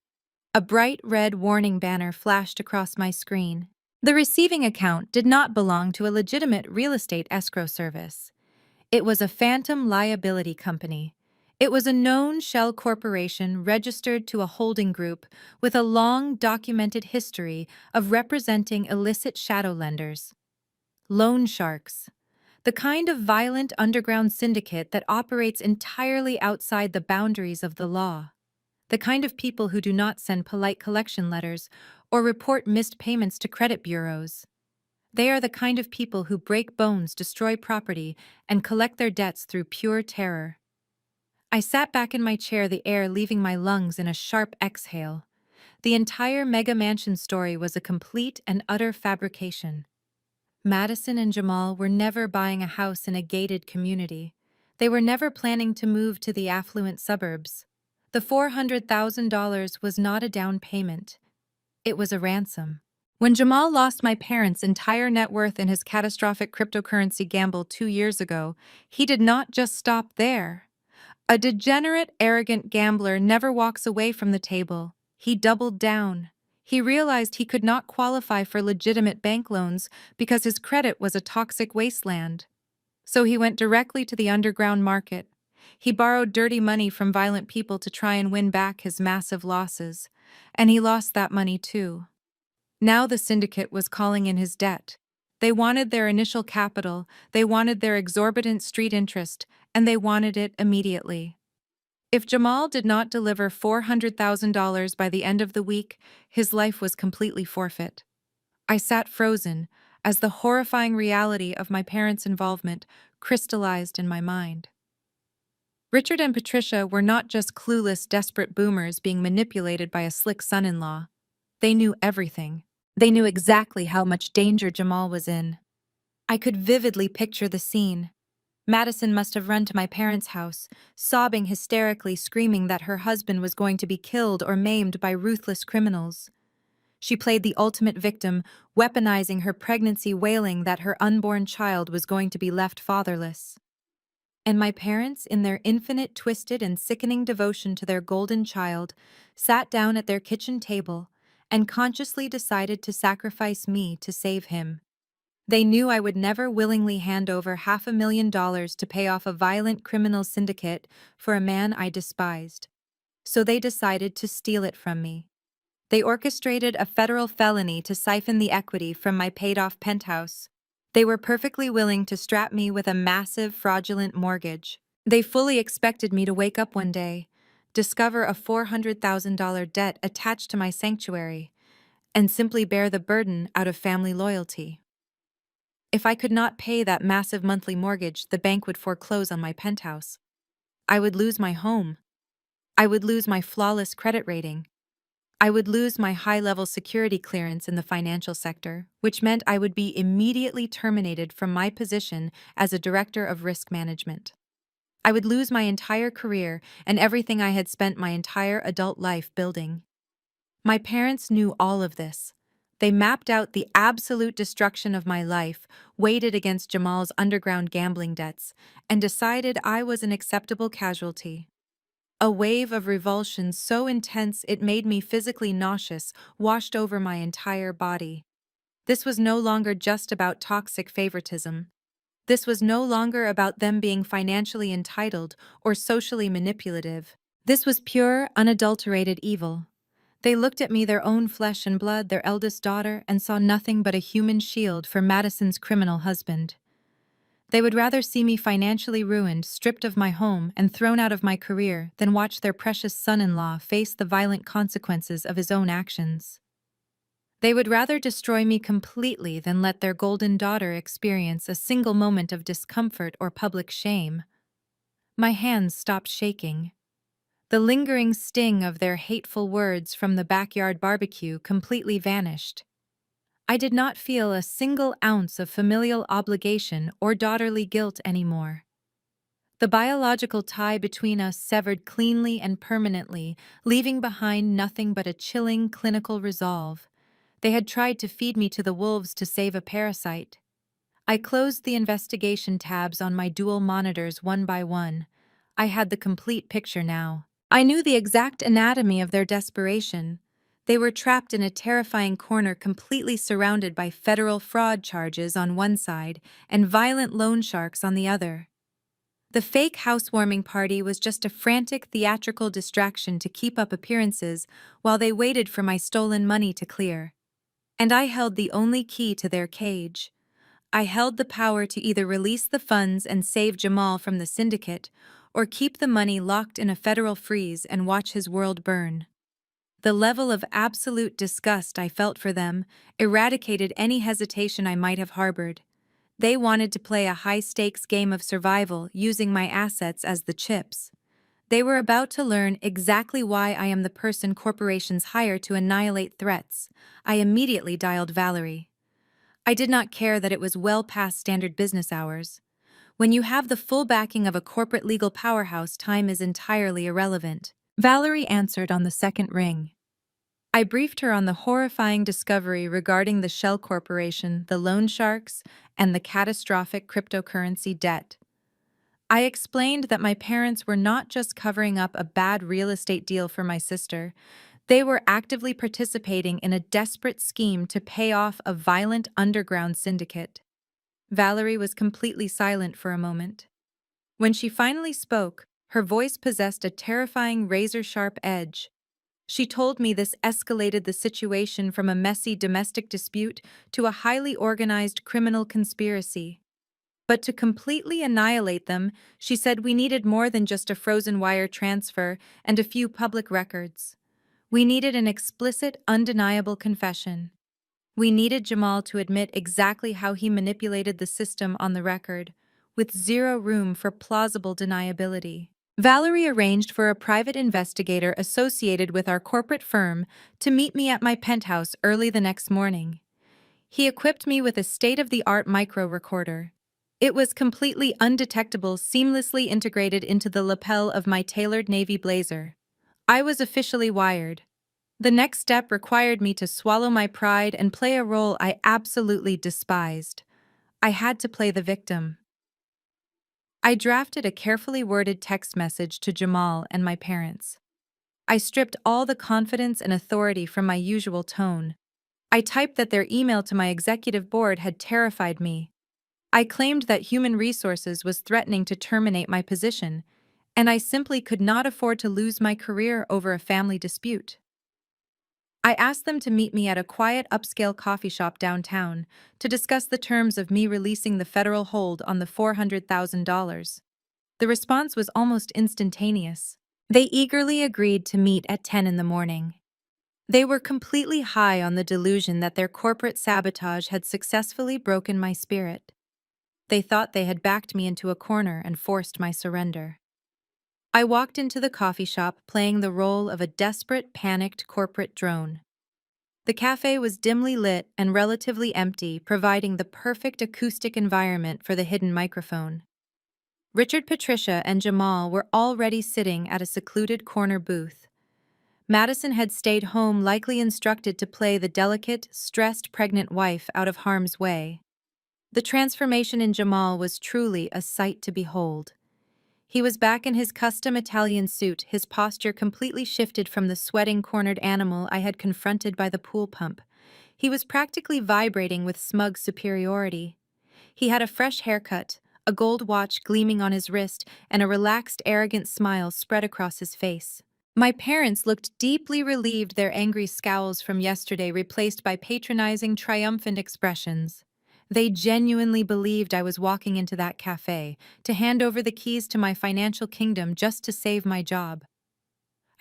A bright red warning banner flashed across my screen. The receiving account did not belong to a legitimate real estate escrow service. It was a phantom liability company. It was a known shell corporation registered to a holding group with a long documented history of representing illicit shadow lenders. Loan sharks. The kind of violent underground syndicate that operates entirely outside the boundaries of the law. The kind of people who do not send polite collection letters or report missed payments to credit bureaus. They are the kind of people who break bones, destroy property, and collect their debts through pure terror. I sat back in my chair, the air leaving my lungs in a sharp exhale. The entire mega mansion story was a complete and utter fabrication. Madison and Jamal were never buying a house in a gated community. They were never planning to move to the affluent suburbs. The $400,000 was not a down payment. It was a ransom. When Jamal lost my parents' entire net worth in his catastrophic cryptocurrency gamble 2 years ago, he did not just stop there. A degenerate, arrogant gambler never walks away from the table. He doubled down. He realized he could not qualify for legitimate bank loans because his credit was a toxic wasteland. So he went directly to the underground market. He borrowed dirty money from violent people to try and win back his massive losses. And he lost that money too. Now the syndicate was calling in his debt. They wanted their initial capital, they wanted their exorbitant street interest, and they wanted it immediately. If Jamal did not deliver $400,000 by the end of the week, his life was completely forfeit. I sat frozen as the horrifying reality of my parents' involvement crystallized in my mind. Richard and Patricia were not just clueless, desperate boomers being manipulated by a slick son-in-law. They knew everything. They knew exactly how much danger Jamal was in. I could vividly picture the scene. Madison must have run to my parents' house, sobbing hysterically, screaming that her husband was going to be killed or maimed by ruthless criminals. She played the ultimate victim, weaponizing her pregnancy, wailing that her unborn child was going to be left fatherless. And my parents, in their infinite, twisted, and sickening devotion to their golden child, sat down at their kitchen table and consciously decided to sacrifice me to save him. They knew I would never willingly hand over $500,000 to pay off a violent criminal syndicate for a man I despised. So they decided to steal it from me. They orchestrated a federal felony to siphon the equity from my paid-off penthouse. They were perfectly willing to strap me with a massive, fraudulent mortgage. They fully expected me to wake up one day, discover a $400,000 debt attached to my sanctuary, and simply bear the burden out of family loyalty. If I could not pay that massive monthly mortgage, the bank would foreclose on my penthouse. I would lose my home. I would lose my flawless credit rating. I would lose my high-level security clearance in the financial sector, which meant I would be immediately terminated from my position as a director of risk management. I would lose my entire career and everything I had spent my entire adult life building. My parents knew all of this. They mapped out the absolute destruction of my life, weighed it against Jamal's underground gambling debts, and decided I was an acceptable casualty. A wave of revulsion so intense it made me physically nauseous washed over my entire body. This was no longer just about toxic favoritism. This was no longer about them being financially entitled or socially manipulative. This was pure, unadulterated evil. They looked at me, their own flesh and blood, their eldest daughter, and saw nothing but a human shield for Madison's criminal husband. They would rather see me financially ruined, stripped of my home, and thrown out of my career than watch their precious son-in-law face the violent consequences of his own actions. They would rather destroy me completely than let their golden daughter experience a single moment of discomfort or public shame. My hands stopped shaking. The lingering sting of their hateful words from the backyard barbecue completely vanished. I did not feel a single ounce of familial obligation or daughterly guilt anymore. The biological tie between us severed cleanly and permanently, leaving behind nothing but a chilling clinical resolve. They had tried to feed me to the wolves to save a parasite. I closed the investigation tabs on my dual monitors one by one. I had the complete picture now. I knew the exact anatomy of their desperation. They were trapped in a terrifying corner, completely surrounded by federal fraud charges on one side and violent loan sharks on the other. The fake housewarming party was just a frantic theatrical distraction to keep up appearances while they waited for my stolen money to clear. And I held the only key to their cage. I held the power to either release the funds and save Jamal from the syndicate, or keep the money locked in a federal freeze and watch his world burn. The level of absolute disgust I felt for them eradicated any hesitation I might have harbored. They wanted to play a high-stakes game of survival using my assets as the chips. They were about to learn exactly why I am the person corporations hire to annihilate threats. I immediately dialed Valerie. I did not care that it was well past standard business hours. When you have the full backing of a corporate legal powerhouse, time is entirely irrelevant. Valerie answered on the second ring. I briefed her on the horrifying discovery regarding the shell corporation, the loan sharks, and the catastrophic cryptocurrency debt. I explained that my parents were not just covering up a bad real estate deal for my sister, they were actively participating in a desperate scheme to pay off a violent underground syndicate. Valerie was completely silent for a moment. When she finally spoke, her voice possessed a terrifying razor-sharp edge. She told me this escalated the situation from a messy domestic dispute to a highly organized criminal conspiracy. But to completely annihilate them, she said we needed more than just a frozen wire transfer and a few public records. We needed an explicit, undeniable confession. We needed Jamal to admit exactly how he manipulated the system on the record, with zero room for plausible deniability. Valerie arranged for a private investigator associated with our corporate firm to meet me at my penthouse early the next morning. He equipped me with a state-of-the-art micro-recorder. It was completely undetectable, seamlessly integrated into the lapel of my tailored navy blazer. I was officially wired. The next step required me to swallow my pride and play a role I absolutely despised. I had to play the victim. I drafted a carefully worded text message to Jamal and my parents. I stripped all the confidence and authority from my usual tone. I typed that their email to my executive board had terrified me. I claimed that human resources was threatening to terminate my position, and I simply could not afford to lose my career over a family dispute. I asked them to meet me at a quiet upscale coffee shop downtown to discuss the terms of me releasing the federal hold on the $400,000. The response was almost instantaneous. They eagerly agreed to meet at 10 in the morning. They were completely high on the delusion that their corporate sabotage had successfully broken my spirit. They thought they had backed me into a corner and forced my surrender. I walked into the coffee shop playing the role of a desperate, panicked corporate drone. The cafe was dimly lit and relatively empty, providing the perfect acoustic environment for the hidden microphone. Richard, Patricia, and Jamal were already sitting at a secluded corner booth. Madison had stayed home, likely instructed to play the delicate, stressed pregnant wife out of harm's way. The transformation in Jamal was truly a sight to behold. He was back in his custom Italian suit, his posture completely shifted from the sweating, cornered animal I had confronted by the pool pump. He was practically vibrating with smug superiority. He had a fresh haircut, a gold watch gleaming on his wrist, and a relaxed, arrogant smile spread across his face. My parents looked deeply relieved, their angry scowls from yesterday replaced by patronizing, triumphant expressions. They genuinely believed I was walking into that cafe to hand over the keys to my financial kingdom just to save my job.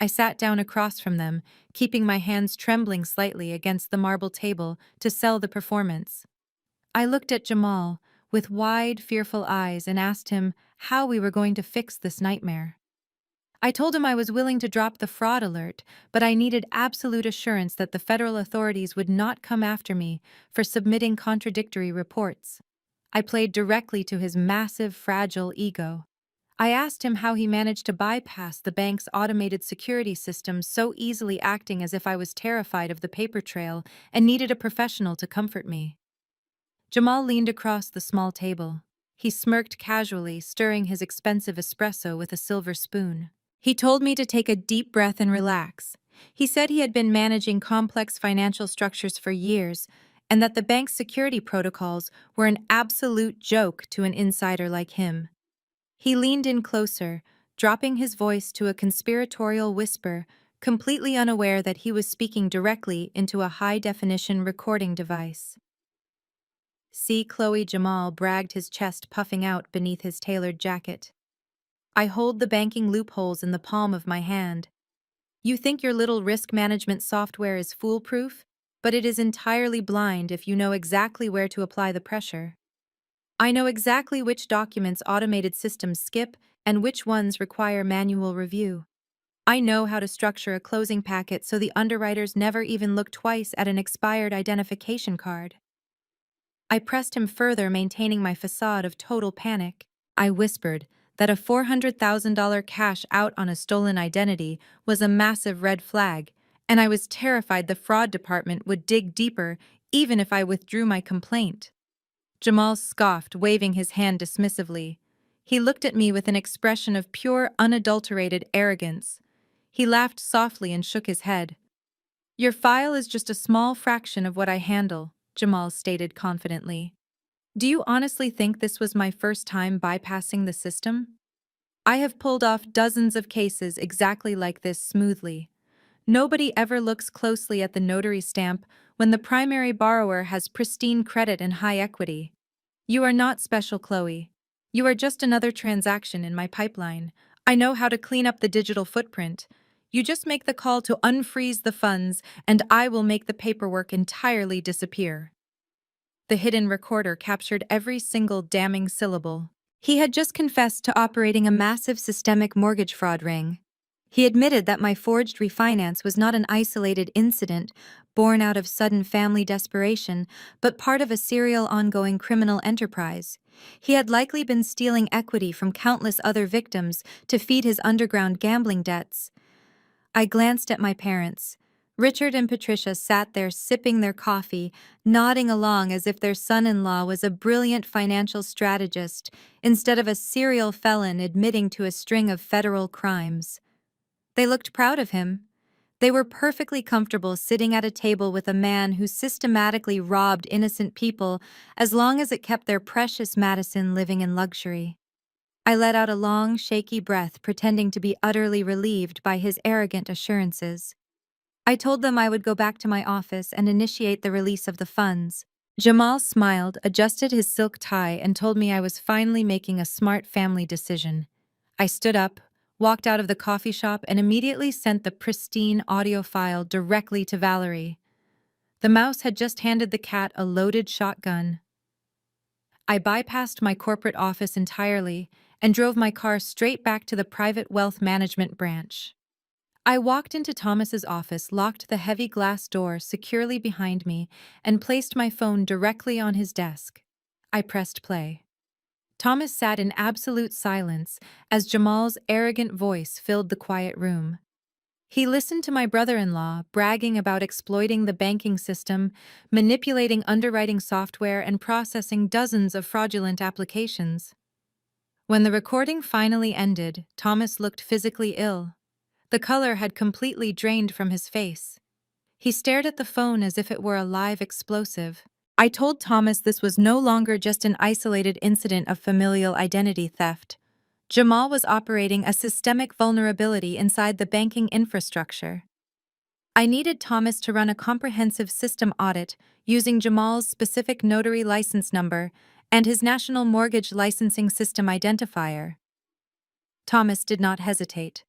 I sat down across from them, keeping my hands trembling slightly against the marble table to sell the performance. I looked at Jamal with wide, fearful eyes and asked him how we were going to fix this nightmare. I told him I was willing to drop the fraud alert, but I needed absolute assurance that the federal authorities would not come after me for submitting contradictory reports. I played directly to his massive, fragile ego. I asked him how he managed to bypass the bank's automated security system, so easily, acting as if I was terrified of the paper trail and needed a professional to comfort me. Jamal leaned across the small table. He smirked casually, stirring his expensive espresso with a silver spoon. He told me to take a deep breath and relax. He said he had been managing complex financial structures for years, and that the bank's security protocols were an absolute joke to an insider like him. He leaned in closer, dropping his voice to a conspiratorial whisper, completely unaware that he was speaking directly into a high-definition recording device. See, Chloe, Jamal bragged, his chest puffing out beneath his tailored jacket. I hold the banking loopholes in the palm of my hand. You think your little risk management software is foolproof, but it is entirely blind if you know exactly where to apply the pressure. I know exactly which documents automated systems skip and which ones require manual review. I know how to structure a closing packet so the underwriters never even look twice at an expired identification card. I pressed him further, maintaining my facade of total panic. I whispered that a $400,000 cash out on a stolen identity was a massive red flag, and I was terrified the fraud department would dig deeper even if I withdrew my complaint. Jamal scoffed, waving his hand dismissively. He looked at me with an expression of pure, unadulterated arrogance. He laughed softly and shook his head. "Your file is just a small fraction of what I handle," Jamal stated confidently. "Do you honestly think this was my first time bypassing the system? I have pulled off dozens of cases exactly like this smoothly. Nobody ever looks closely at the notary stamp when the primary borrower has pristine credit and high equity. You are not special, Chloe. You are just another transaction in my pipeline. I know how to clean up the digital footprint. You just make the call to unfreeze the funds, and I will make the paperwork entirely disappear." The hidden recorder captured every single damning syllable. He had just confessed to operating a massive systemic mortgage fraud ring. He admitted that my forged refinance was not an isolated incident born out of sudden family desperation, but part of a serial ongoing criminal enterprise. He had likely been stealing equity from countless other victims to feed his underground gambling debts. I glanced at my parents. Richard and Patricia sat there sipping their coffee, nodding along as if their son-in-law was a brilliant financial strategist instead of a serial felon admitting to a string of federal crimes. They looked proud of him. They were perfectly comfortable sitting at a table with a man who systematically robbed innocent people as long as it kept their precious Madison living in luxury. I let out a long, shaky breath, pretending to be utterly relieved by his arrogant assurances. I told them I would go back to my office and initiate the release of the funds. Jamal smiled, adjusted his silk tie, and told me I was finally making a smart family decision. I stood up, walked out of the coffee shop, and immediately sent the pristine audio file directly to Valerie. The mouse had just handed the cat a loaded shotgun. I bypassed my corporate office entirely and drove my car straight back to the private wealth management branch. I walked into Thomas's office, locked the heavy glass door securely behind me, and placed my phone directly on his desk. I pressed play. Thomas sat in absolute silence as Jamal's arrogant voice filled the quiet room. He listened to my brother-in-law bragging about exploiting the banking system, manipulating underwriting software, and processing dozens of fraudulent applications. When the recording finally ended, Thomas looked physically ill. The color had completely drained from his face. He stared at the phone as if it were a live explosive. I told Thomas this was no longer just an isolated incident of familial identity theft. Jamal was operating a systemic vulnerability inside the banking infrastructure. I needed Thomas to run a comprehensive system audit using Jamal's specific notary license number and his National Mortgage Licensing System identifier. Thomas did not hesitate.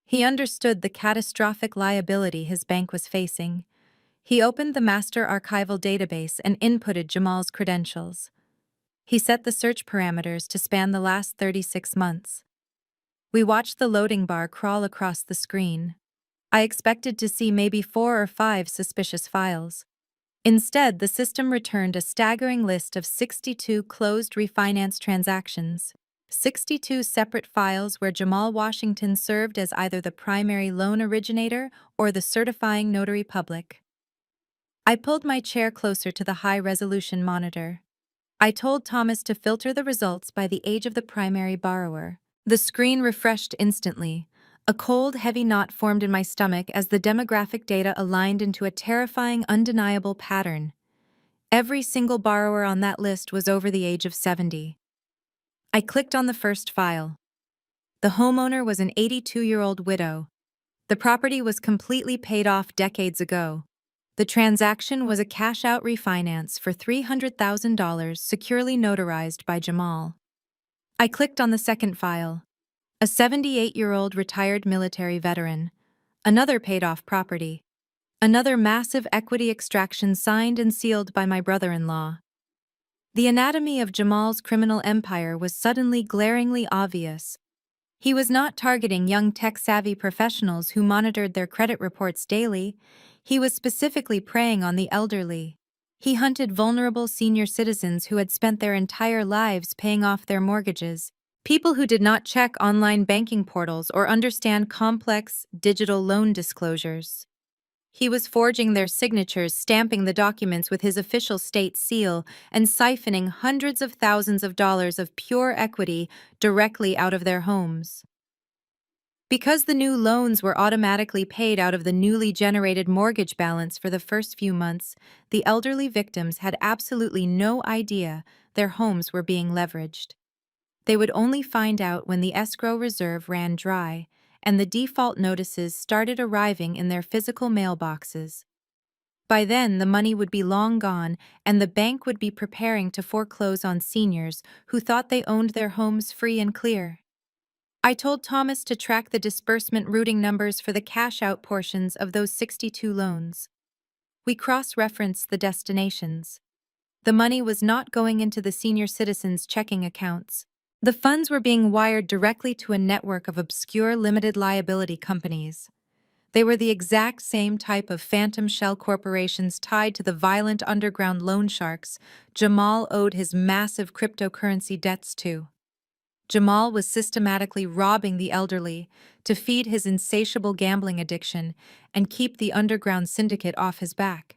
He understood the catastrophic liability his bank was facing. He opened the master archival database and inputted Jamal's credentials. He set the search parameters to span the last 36 months. We watched the loading bar crawl across the screen. I expected to see maybe 4 or 5 suspicious files. Instead, the system returned a staggering list of 62 closed refinance transactions. 62 separate files where Jamal Washington served as either the primary loan originator or the certifying notary public. I pulled my chair closer to the high-resolution monitor. I told Thomas to filter the results by the age of the primary borrower. The screen refreshed instantly. A cold, heavy knot formed in my stomach as the demographic data aligned into a terrifying, undeniable pattern. Every single borrower on that list was over the age of 70. I clicked on the first file. The homeowner was an 82-year-old widow. The property was completely paid off decades ago. The transaction was a cash-out refinance for $300,000 securely notarized by Jamal. I clicked on the second file. A 78-year-old retired military veteran. Another paid-off property. Another massive equity extraction signed and sealed by my brother-in-law. The anatomy of Jamal's criminal empire was suddenly glaringly obvious. He was not targeting young tech-savvy professionals who monitored their credit reports daily. He was specifically preying on the elderly. He hunted vulnerable senior citizens who had spent their entire lives paying off their mortgages, people who did not check online banking portals or understand complex digital loan disclosures. He was forging their signatures, stamping the documents with his official state seal, and siphoning hundreds of thousands of dollars of pure equity directly out of their homes. Because the new loans were automatically paid out of the newly generated mortgage balance for the first few months, the elderly victims had absolutely no idea their homes were being leveraged. They would only find out when the escrow reserve ran dry and the default notices started arriving in their physical mailboxes. By then, the money would be long gone, and the bank would be preparing to foreclose on seniors who thought they owned their homes free and clear. I told Thomas to track the disbursement routing numbers for the cash-out portions of those 62 loans. We cross-referenced the destinations. The money was not going into the senior citizens' checking accounts. The funds were being wired directly to a network of obscure limited liability companies. They were the exact same type of phantom shell corporations tied to the violent underground loan sharks Jamal owed his massive cryptocurrency debts to. Jamal was systematically robbing the elderly to feed his insatiable gambling addiction and keep the underground syndicate off his back.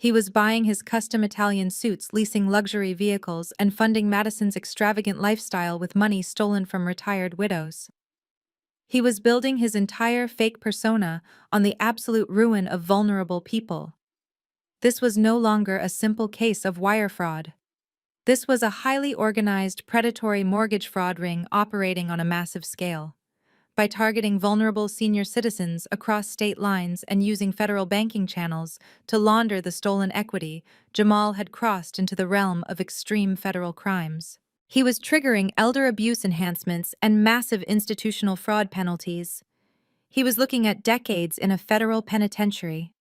He was buying his custom Italian suits, leasing luxury vehicles, and funding Madison's extravagant lifestyle with money stolen from retired widows. He was building his entire fake persona on the absolute ruin of vulnerable people. This was no longer a simple case of wire fraud. This was a highly organized, predatory mortgage fraud ring operating on a massive scale. By targeting vulnerable senior citizens across state lines and using federal banking channels to launder the stolen equity, Jamal had crossed into the realm of extreme federal crimes. He was triggering elder abuse enhancements and massive institutional fraud penalties. He was looking at decades in a federal penitentiary.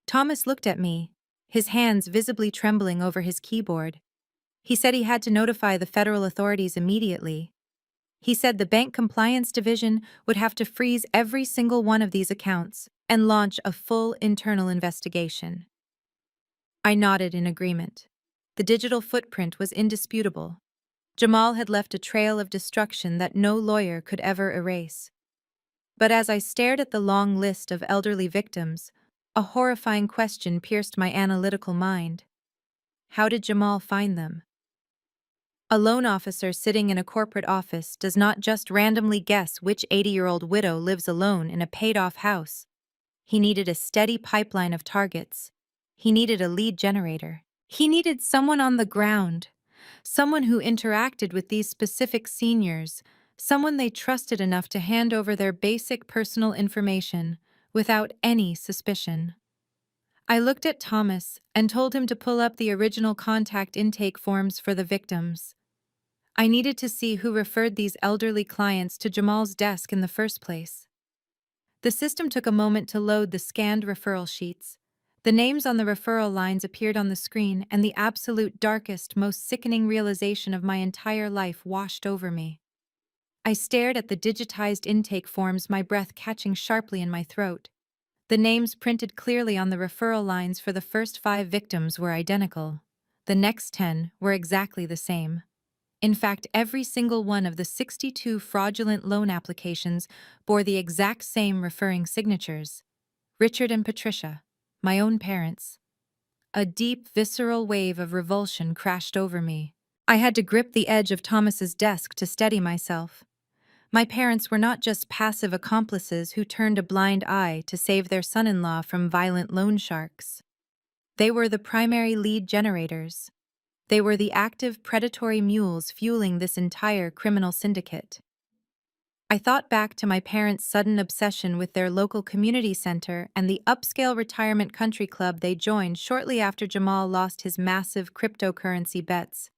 Thomas looked at me, his hands visibly trembling over his keyboard. He said he had to notify the federal authorities immediately. He said the Bank Compliance Division would have to freeze every single one of these accounts and launch a full internal investigation. I nodded in agreement. The digital footprint was indisputable. Jamal had left a trail of destruction that no lawyer could ever erase. But as I stared at the long list of elderly victims, a horrifying question pierced my analytical mind. How did Jamal find them? A loan officer sitting in a corporate office does not just randomly guess which 80-year-old widow lives alone in a paid-off house. He needed a steady pipeline of targets. He needed a lead generator. He needed someone on the ground, someone who interacted with these specific seniors, someone they trusted enough to hand over their basic personal information without any suspicion. I looked at Thomas and told him to pull up the original contact intake forms for the victims. I needed to see who referred these elderly clients to Jamal's desk in the first place. The system took a moment to load the scanned referral sheets. The names on the referral lines appeared on the screen, and the absolute darkest, most sickening realization of my entire life washed over me. I stared at the digitized intake forms, my breath catching sharply in my throat. The names printed clearly on the referral lines for the first 5 victims were identical. The next 10 were exactly the same. In fact, every single one of the 62 fraudulent loan applications bore the exact same referring signatures. Richard and Patricia, my own parents. A deep, visceral wave of revulsion crashed over me. I had to grip the edge of Thomas's desk to steady myself. My parents were not just passive accomplices who turned a blind eye to save their son-in-law from violent loan sharks. They were the primary lead generators. They were the active predatory mules fueling this entire criminal syndicate. I thought back to my parents' sudden obsession with their local community center and the upscale retirement country club they joined shortly after Jamal lost his massive cryptocurrency bets.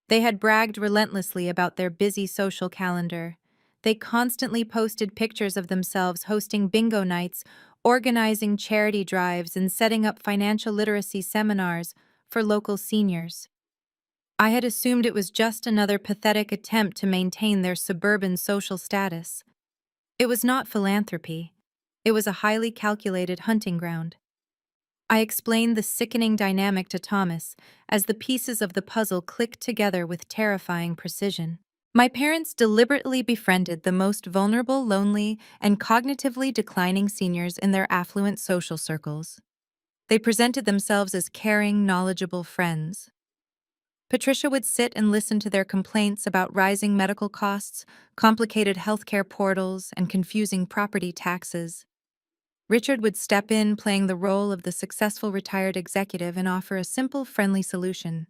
They had bragged relentlessly about their busy social calendar. They constantly posted pictures of themselves hosting bingo nights, organizing charity drives, and setting up financial literacy seminars for local seniors. I had assumed it was just another pathetic attempt to maintain their suburban social status. It was not philanthropy. It was a highly calculated hunting ground. I explained the sickening dynamic to Thomas as the pieces of the puzzle clicked together with terrifying precision. My parents deliberately befriended the most vulnerable, lonely, and cognitively declining seniors in their affluent social circles. They presented themselves as caring, knowledgeable friends. Patricia would sit and listen to their complaints about rising medical costs, complicated healthcare portals, and confusing property taxes. Richard would step in, playing the role of the successful retired executive, and offer a simple, friendly solution.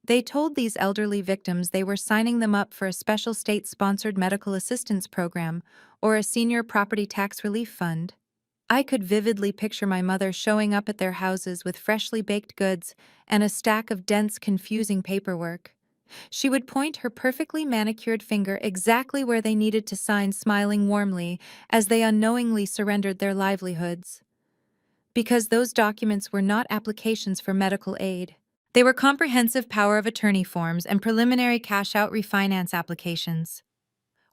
They told these elderly victims they were signing them up for a special state-sponsored medical assistance program or a senior property tax relief fund. I could vividly picture my mother showing up at their houses with freshly baked goods and a stack of dense, confusing paperwork. She would point her perfectly manicured finger exactly where they needed to sign, smiling warmly as they unknowingly surrendered their livelihoods. Because those documents were not applications for medical aid. They were comprehensive power of attorney forms and preliminary cash-out refinance applications.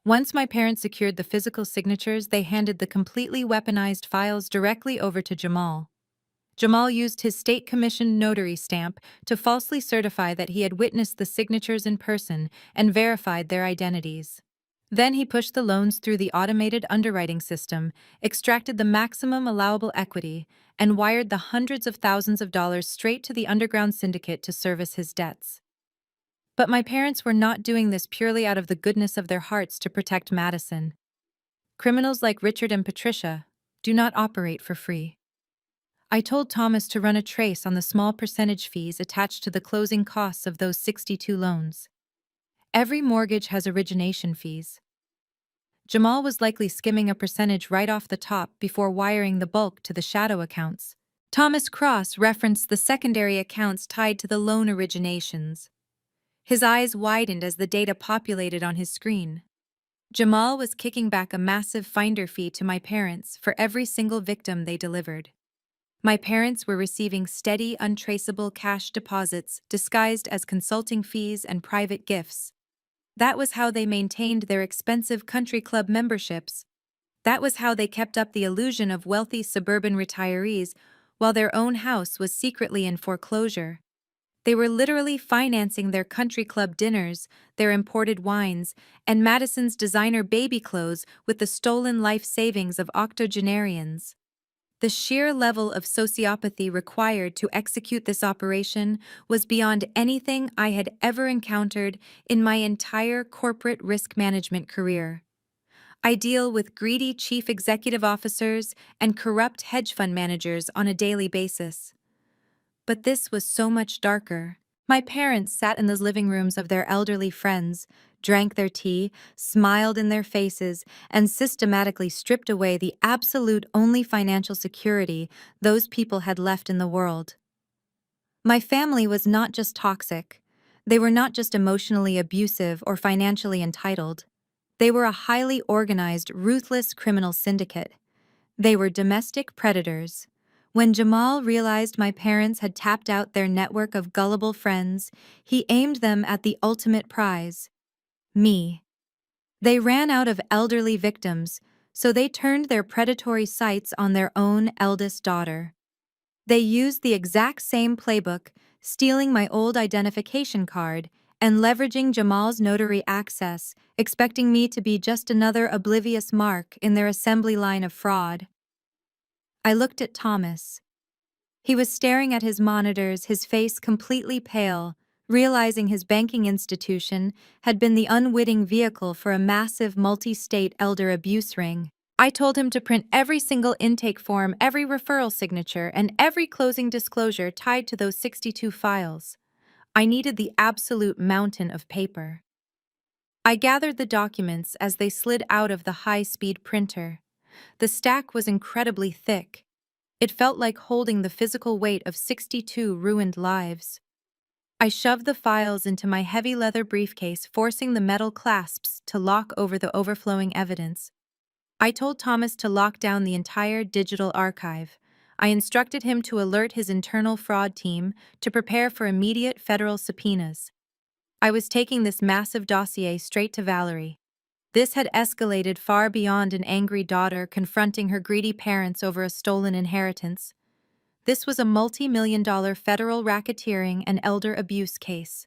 Once my parents secured the physical signatures, they handed the completely weaponized files directly over to Jamal. Jamal used his state-commissioned notary stamp to falsely certify that he had witnessed the signatures in person and verified their identities. Then he pushed the loans through the automated underwriting system, extracted the maximum allowable equity, and wired the hundreds of thousands of dollars straight to the underground syndicate to service his debts. But my parents were not doing this purely out of the goodness of their hearts to protect Madison. Criminals like Richard and Patricia do not operate for free. I told Thomas to run a trace on the small percentage fees attached to the closing costs of those 62 loans. Every mortgage has origination fees. Jamal was likely skimming a percentage right off the top before wiring the bulk to the shadow accounts. Thomas Cross referenced the secondary accounts tied to the loan originations. His eyes widened as the data populated on his screen. Jamal was kicking back a massive finder fee to my parents for every single victim they delivered. My parents were receiving steady, untraceable cash deposits disguised as consulting fees and private gifts. That was how they maintained their expensive country club memberships. That was how they kept up the illusion of wealthy suburban retirees while their own house was secretly in foreclosure. They were literally financing their country club dinners, their imported wines, and Madison's designer baby clothes with the stolen life savings of octogenarians. The sheer level of sociopathy required to execute this operation was beyond anything I had ever encountered in my entire corporate risk management career. I deal with greedy chief executive officers and corrupt hedge fund managers on a daily basis. But this was so much darker. My parents sat in the living rooms of their elderly friends, drank their tea, smiled in their faces, and systematically stripped away the absolute only financial security those people had left in the world. My family was not just toxic. They were not just emotionally abusive or financially entitled. They were a highly organized, ruthless criminal syndicate. They were domestic predators. When Jamal realized my parents had tapped out their network of gullible friends, he aimed them at the ultimate prize: me. They ran out of elderly victims, so they turned their predatory sights on their own eldest daughter. They used the exact same playbook, stealing my old identification card and leveraging Jamal's notary access, expecting me to be just another oblivious mark in their assembly line of fraud. I looked at Thomas. He was staring at his monitors, his face completely pale, realizing his banking institution had been the unwitting vehicle for a massive multi-state elder abuse ring. I told him to print every single intake form, every referral signature, and every closing disclosure tied to those 62 files. I needed the absolute mountain of paper. I gathered the documents as they slid out of the high-speed printer. The stack was incredibly thick. It felt like holding the physical weight of 62 ruined lives. I shoved the files into my heavy leather briefcase, forcing the metal clasps to lock over the overflowing evidence. I told Thomas to lock down the entire digital archive. I instructed him to alert his internal fraud team to prepare for immediate federal subpoenas. I was taking this massive dossier straight to Valerie. This had escalated far beyond an angry daughter confronting her greedy parents over a stolen inheritance. This was a multi-million-dollar federal racketeering and elder abuse case.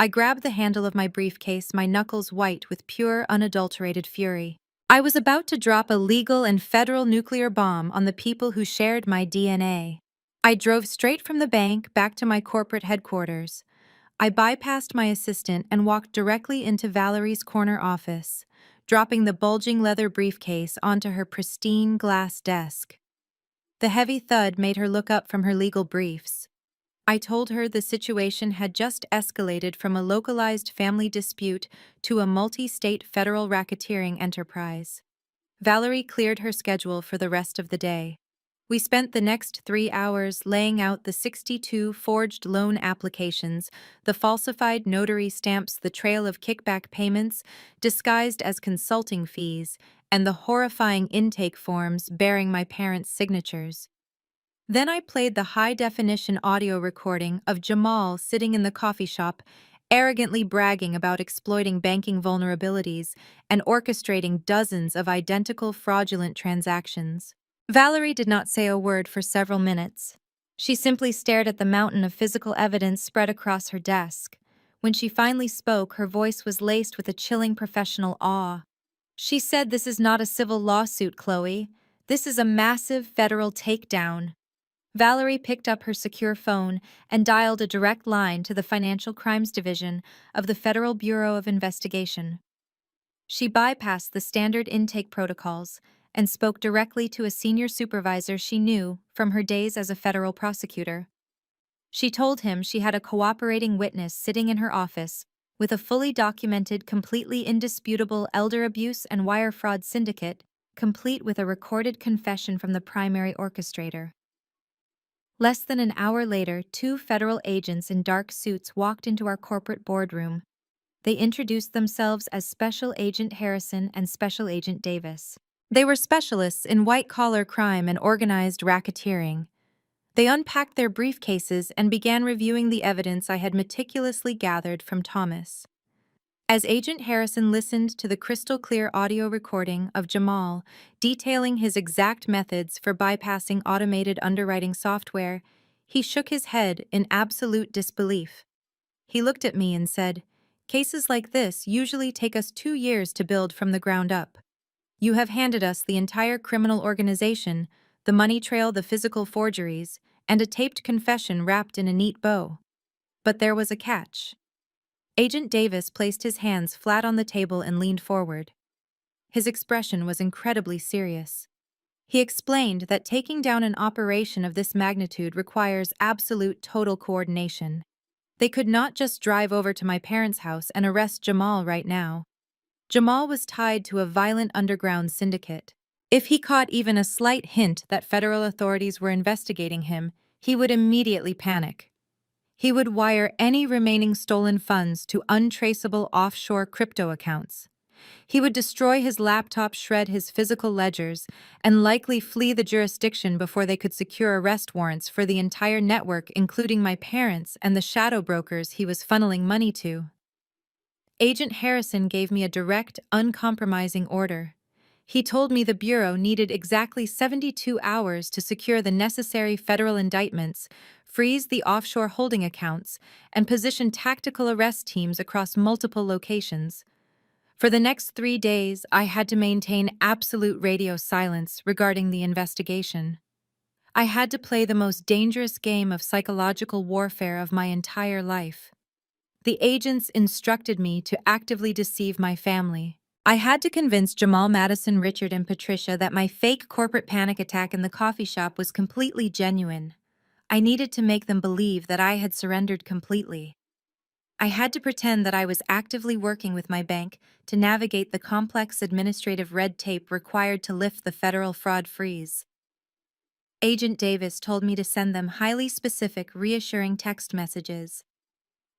I grabbed the handle of my briefcase, my knuckles white with pure, unadulterated fury. I was about to drop a legal and federal nuclear bomb on the people who shared my DNA. I drove straight from the bank back to my corporate headquarters. I bypassed my assistant and walked directly into Valerie's corner office, dropping the bulging leather briefcase onto her pristine glass desk. The heavy thud made her look up from her legal briefs. I told her the situation had just escalated from a localized family dispute to a multi-state federal racketeering enterprise. Valerie cleared her schedule for the rest of the day. We spent the next 3 hours laying out the 62 forged loan applications, the falsified notary stamps, the trail of kickback payments disguised as consulting fees, and the horrifying intake forms bearing my parents' signatures. Then I played the high-definition audio recording of Jamal sitting in the coffee shop, arrogantly bragging about exploiting banking vulnerabilities and orchestrating dozens of identical fraudulent transactions. Valerie did not say a word for several minutes. She simply stared at the mountain of physical evidence spread across her desk. When she finally spoke, her voice was laced with a chilling professional awe. She said, "This is not a civil lawsuit, Chloe. This is a massive federal takedown." Valerie picked up her secure phone and dialed a direct line to the Financial Crimes Division of the Federal Bureau of Investigation. She bypassed the standard intake protocols and spoke directly to a senior supervisor she knew from her days as a federal prosecutor. She told him she had a cooperating witness sitting in her office with a fully documented, completely indisputable elder abuse and wire fraud syndicate, complete with a recorded confession from the primary orchestrator. Less than an hour later, 2 federal agents in dark suits walked into our corporate boardroom. They introduced themselves as Special Agent Harrison and Special Agent Davis. They were specialists in white-collar crime and organized racketeering. They unpacked their briefcases and began reviewing the evidence I had meticulously gathered from Thomas. As Agent Harrison listened to the crystal-clear audio recording of Jamal detailing his exact methods for bypassing automated underwriting software, he shook his head in absolute disbelief. He looked at me and said, "Cases like this usually take us 2 years to build from the ground up. You have handed us the entire criminal organization, the money trail, the physical forgeries, and a taped confession wrapped in a neat bow. But there was a catch." Agent Davis placed his hands flat on the table and leaned forward. His expression was incredibly serious. He explained that taking down an operation of this magnitude requires absolute total coordination. They could not just drive over to my parents' house and arrest Jamal right now. Jamal was tied to a violent underground syndicate. If he caught even a slight hint that federal authorities were investigating him, he would immediately panic. He would wire any remaining stolen funds to untraceable offshore crypto accounts. He would destroy his laptop, shred his physical ledgers, and likely flee the jurisdiction before they could secure arrest warrants for the entire network, including my parents and the shadow brokers he was funneling money to. Agent Harrison gave me a direct, uncompromising order. He told me the Bureau needed exactly 72 hours to secure the necessary federal indictments, freeze the offshore holding accounts, and position tactical arrest teams across multiple locations. For the next 3 days, I had to maintain absolute radio silence regarding the investigation. I had to play the most dangerous game of psychological warfare of my entire life. The agents instructed me to actively deceive my family. I had to convince Jamal, Madison, Richard, and Patricia that my fake corporate panic attack in the coffee shop was completely genuine. I needed to make them believe that I had surrendered completely. I had to pretend that I was actively working with my bank to navigate the complex administrative red tape required to lift the federal fraud freeze. Agent Davis told me to send them highly specific, reassuring text messages.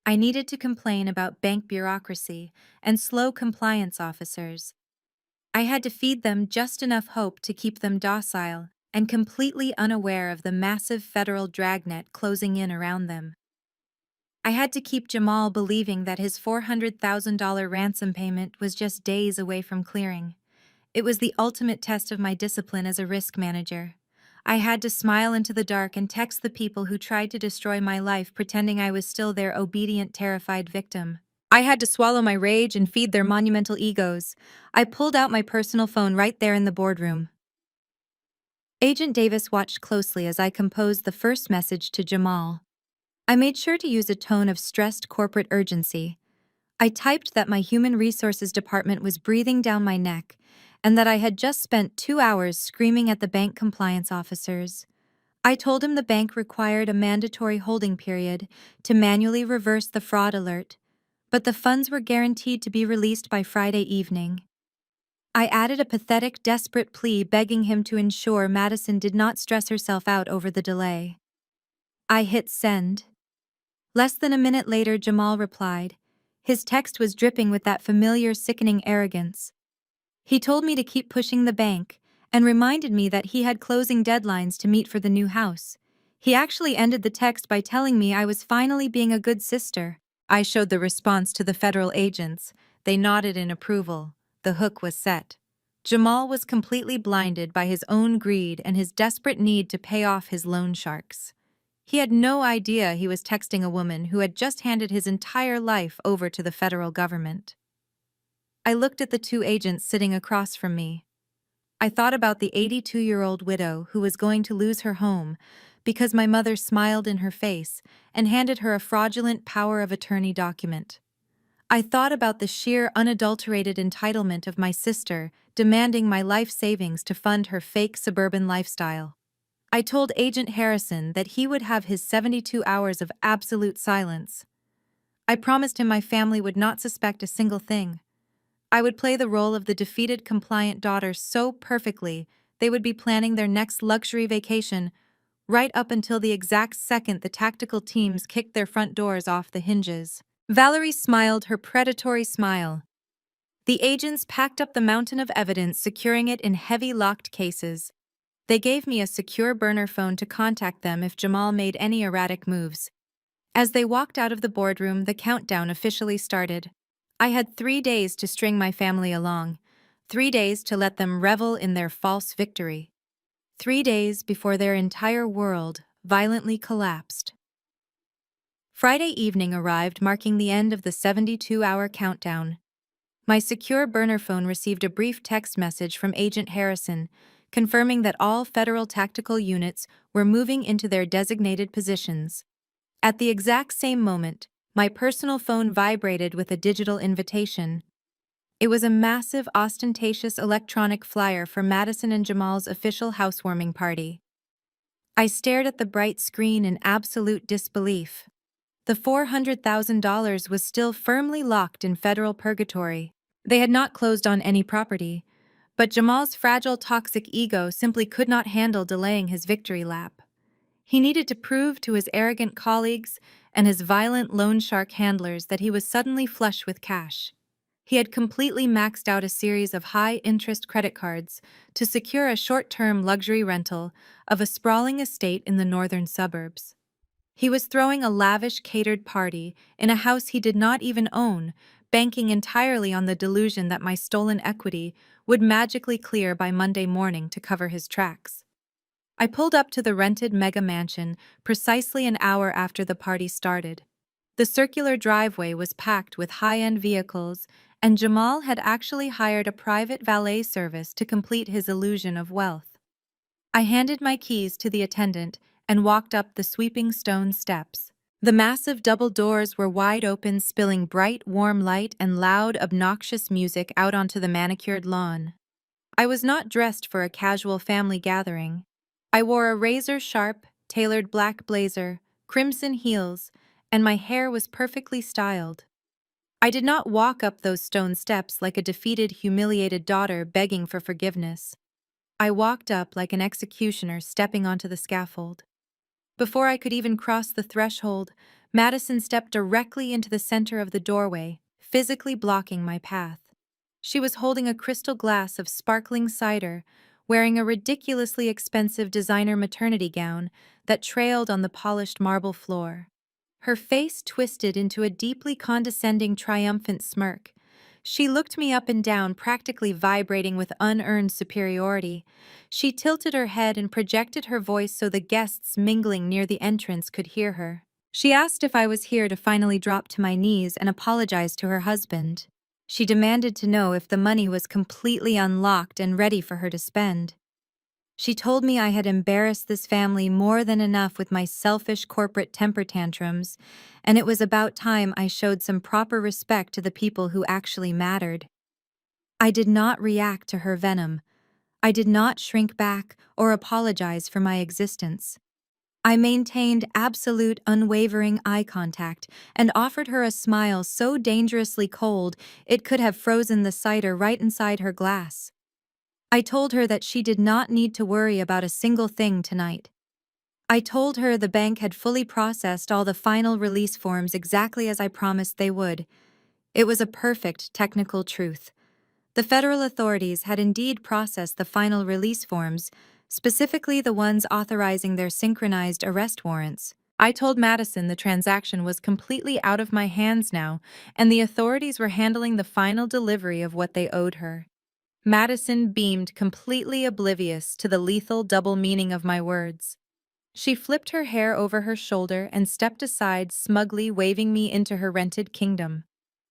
I needed to complain about bank bureaucracy and slow compliance officers. I had to feed them just enough hope to keep them docile and completely unaware of the massive federal dragnet closing in around them. I had to keep Jamal believing that his $400,000 ransom payment was just days away from clearing. It was the ultimate test of my discipline as a risk manager. I had to smile into the dark and text the people who tried to destroy my life, pretending I was still their obedient, terrified victim. I had to swallow my rage and feed their monumental egos. I pulled out my personal phone right there in the boardroom. Agent Davis watched closely as I composed the first message to Jamal. I made sure to use a tone of stressed corporate urgency. I typed that my human resources department was breathing down my neck and that I had just spent 2 hours screaming at the bank compliance officers. I told him the bank required a mandatory holding period to manually reverse the fraud alert, but the funds were guaranteed to be released by Friday evening. I added a pathetic, desperate plea begging him to ensure Madison did not stress herself out over the delay. I hit send. Less than a minute later, Jamal replied. His text was dripping with that familiar, sickening arrogance. He told me to keep pushing the bank and reminded me that he had closing deadlines to meet for the new house. He actually ended the text by telling me I was finally being a good sister. I showed the response to the federal agents. They nodded in approval. The hook was set. Jamal was completely blinded by his own greed and his desperate need to pay off his loan sharks. He had no idea he was texting a woman who had just handed his entire life over to the federal government. I looked at the two agents sitting across from me. I thought about the 82-year-old widow who was going to lose her home because my mother smiled in her face and handed her a fraudulent power of attorney document. I thought about the sheer unadulterated entitlement of my sister demanding my life savings to fund her fake suburban lifestyle. I told Agent Harrison that he would have his 72 hours of absolute silence. I promised him my family would not suspect a single thing. I would play the role of the defeated, compliant daughter so perfectly they would be planning their next luxury vacation right up until the exact second the tactical teams kicked their front doors off the hinges. Valerie smiled her predatory smile. The agents packed up the mountain of evidence, securing it in heavy locked cases. They gave me a secure burner phone to contact them if Jamal made any erratic moves. As they walked out of the boardroom, the countdown officially started. I had 3 days to string my family along, 3 days to let them revel in their false victory, 3 days before their entire world violently collapsed. Friday evening arrived, marking the end of the 72-hour countdown. My secure burner phone received a brief text message from Agent Harrison, confirming that all federal tactical units were moving into their designated positions. At the exact same moment, my personal phone vibrated with a digital invitation. It was a massive, ostentatious electronic flyer for Madison and Jamal's official housewarming party. I stared at the bright screen in absolute disbelief. The $400,000 was still firmly locked in federal purgatory. They had not closed on any property, but Jamal's fragile, toxic ego simply could not handle delaying his victory lap. He needed to prove to his arrogant colleagues and his violent loan shark handlers that he was suddenly flush with cash. He had completely maxed out a series of high-interest credit cards to secure a short-term luxury rental of a sprawling estate in the northern suburbs. He was throwing a lavish, catered party in a house he did not even own, banking entirely on the delusion that my stolen equity would magically clear by Monday morning to cover his tracks. I pulled up to the rented mega mansion precisely an hour after the party started. The circular driveway was packed with high-end vehicles, and Jamal had actually hired a private valet service to complete his illusion of wealth. I handed my keys to the attendant and walked up the sweeping stone steps. The massive double doors were wide open, spilling bright, warm light and loud, obnoxious music out onto the manicured lawn. I was not dressed for a casual family gathering. I wore a razor-sharp, tailored black blazer, crimson heels, and my hair was perfectly styled. I did not walk up those stone steps like a defeated, humiliated daughter begging for forgiveness. I walked up like an executioner stepping onto the scaffold. Before I could even cross the threshold, Madison stepped directly into the center of the doorway, physically blocking my path. She was holding a crystal glass of sparkling cider, wearing a ridiculously expensive designer maternity gown that trailed on the polished marble floor. Her face twisted into a deeply condescending, triumphant smirk, She looked me up and down, practically vibrating with unearned superiority. She tilted her head and projected her voice so the guests mingling near the entrance could hear her. She asked if I was here to finally drop to my knees and apologize to her husband. She demanded to know if the money was completely unlocked and ready for her to spend. She told me I had embarrassed this family more than enough with my selfish corporate temper tantrums, and it was about time I showed some proper respect to the people who actually mattered. I did not react to her venom. I did not shrink back or apologize for my existence. I maintained absolute, unwavering eye contact and offered her a smile so dangerously cold it could have frozen the cider right inside her glass. I told her that she did not need to worry about a single thing tonight. I told her the bank had fully processed all the final release forms exactly as I promised they would. It was a perfect technical truth. The federal authorities had indeed processed the final release forms, specifically the ones authorizing their synchronized arrest warrants. I told Madison the transaction was completely out of my hands now, and the authorities were handling the final delivery of what they owed her. Madison beamed, completely oblivious to the lethal double meaning of my words. She flipped her hair over her shoulder and stepped aside, smugly waving me into her rented kingdom.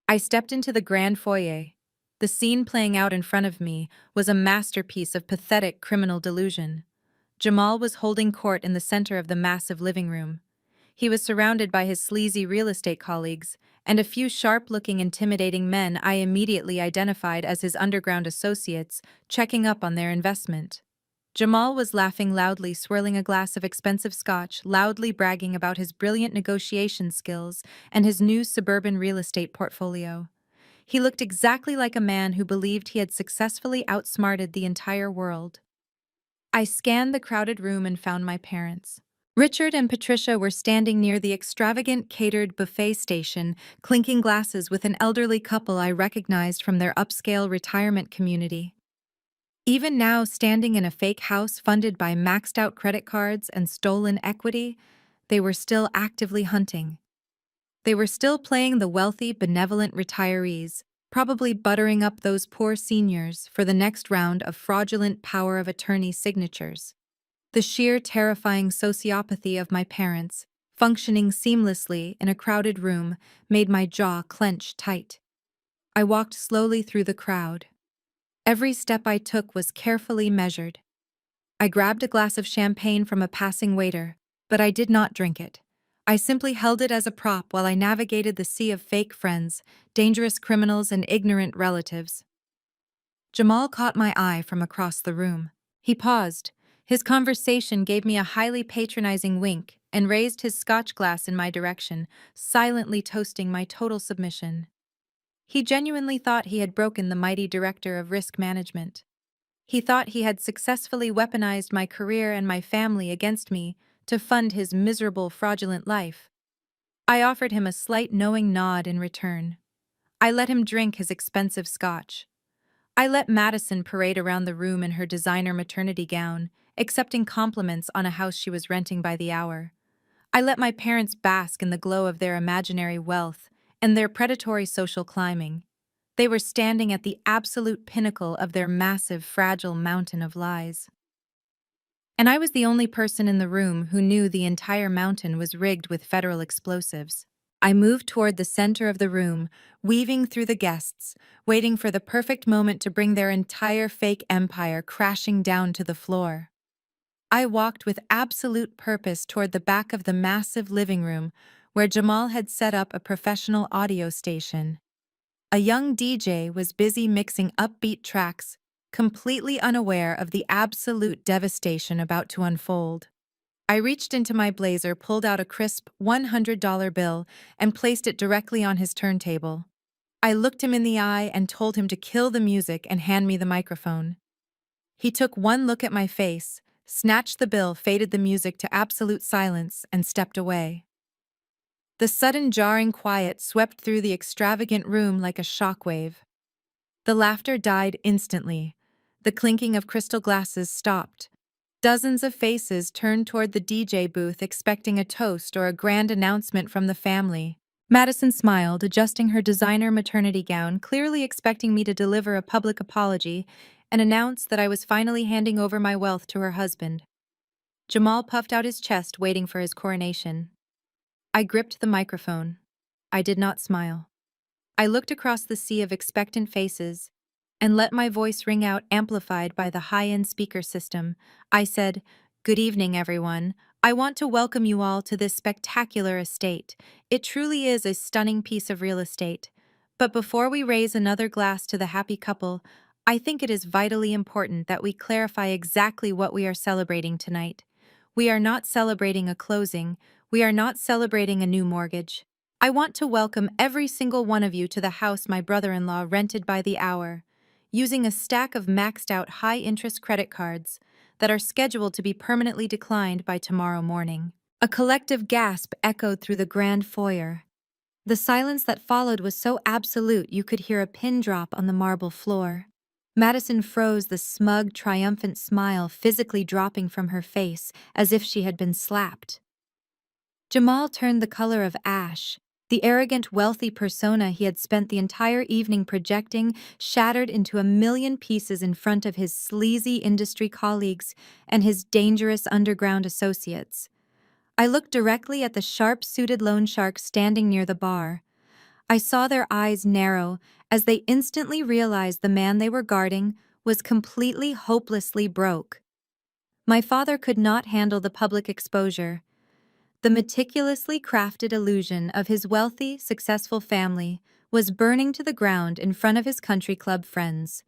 I stepped into the grand foyer. The scene playing out in front of me was a masterpiece of pathetic criminal delusion. Jamal was holding court in the center of the massive living room. He was surrounded by his sleazy real estate colleagues and a few sharp-looking, intimidating men I immediately identified as his underground associates, checking up on their investment. Jamal was laughing loudly, swirling a glass of expensive scotch, loudly bragging about his brilliant negotiation skills and his new suburban real estate portfolio. He looked exactly like a man who believed he had successfully outsmarted the entire world. I scanned the crowded room and found my parents. Richard and Patricia were standing near the extravagant catered buffet station, clinking glasses with an elderly couple I recognized from their upscale retirement community. Even now, standing in a fake house funded by maxed-out credit cards and stolen equity, they were still actively hunting. They were still playing the wealthy, benevolent retirees, probably buttering up those poor seniors for the next round of fraudulent power of attorney signatures. The sheer terrifying sociopathy of my parents, functioning seamlessly in a crowded room, made my jaw clench tight. I walked slowly through the crowd. Every step I took was carefully measured. I grabbed a glass of champagne from a passing waiter, but I did not drink it. I simply held it as a prop while I navigated the sea of fake friends, dangerous criminals, and ignorant relatives. Jamal caught my eye from across the room. He paused. His conversation gave me a highly patronizing wink and raised his scotch glass in my direction, silently toasting my total submission. He genuinely thought he had broken the mighty director of risk management. He thought he had successfully weaponized my career and my family against me to fund his miserable, fraudulent life. I offered him a slight knowing nod in return. I let him drink his expensive scotch. I let Madison parade around the room in her designer maternity gown, accepting compliments on a house she was renting by the hour. I let my parents bask in the glow of their imaginary wealth and their predatory social climbing. They were standing at the absolute pinnacle of their massive, fragile mountain of lies. And I was the only person in the room who knew the entire mountain was rigged with federal explosives. I moved toward the center of the room, weaving through the guests, waiting for the perfect moment to bring their entire fake empire crashing down to the floor. I walked with absolute purpose toward the back of the massive living room, where Jamal had set up a professional audio station. A young DJ was busy mixing upbeat tracks, completely unaware of the absolute devastation about to unfold. I reached into my blazer, pulled out a crisp $100 bill, and placed it directly on his turntable. I looked him in the eye and told him to kill the music and hand me the microphone. He took one look at my face, snatched the bill, faded the music to absolute silence, and stepped away. The sudden jarring quiet swept through the extravagant room like a shockwave. The laughter died instantly. The clinking of crystal glasses stopped. Dozens of faces turned toward the DJ booth expecting a toast or a grand announcement from the family. Madison smiled, adjusting her designer maternity gown, clearly expecting me to deliver a public apology, and announced that I was finally handing over my wealth to her husband. Jamal puffed out his chest, waiting for his coronation. I gripped the microphone. I did not smile. I looked across the sea of expectant faces and let my voice ring out, amplified by the high-end speaker system. I said, "Good evening, everyone. I want to welcome you all to this spectacular estate. It truly is a stunning piece of real estate. But before we raise another glass to the happy couple, I think it is vitally important that we clarify exactly what we are celebrating tonight. We are not celebrating a closing. We are not celebrating a new mortgage. I want to welcome every single one of you to the house my brother-in-law rented by the hour, using a stack of maxed-out high-interest credit cards that are scheduled to be permanently declined by tomorrow morning." A collective gasp echoed through the grand foyer. The silence that followed was so absolute you could hear a pin drop on the marble floor. Madison froze, the smug, triumphant smile physically dropping from her face as if she had been slapped. Jamal turned the color of ash. The arrogant, wealthy persona he had spent the entire evening projecting shattered into a million pieces in front of his sleazy industry colleagues and his dangerous underground associates. I looked directly at the sharp-suited loan sharks standing near the bar. I saw their eyes narrow as they instantly realized the man they were guarding was completely, hopelessly broke. My father could not handle the public exposure. The meticulously crafted illusion of his wealthy, successful family was burning to the ground in front of his country club friends.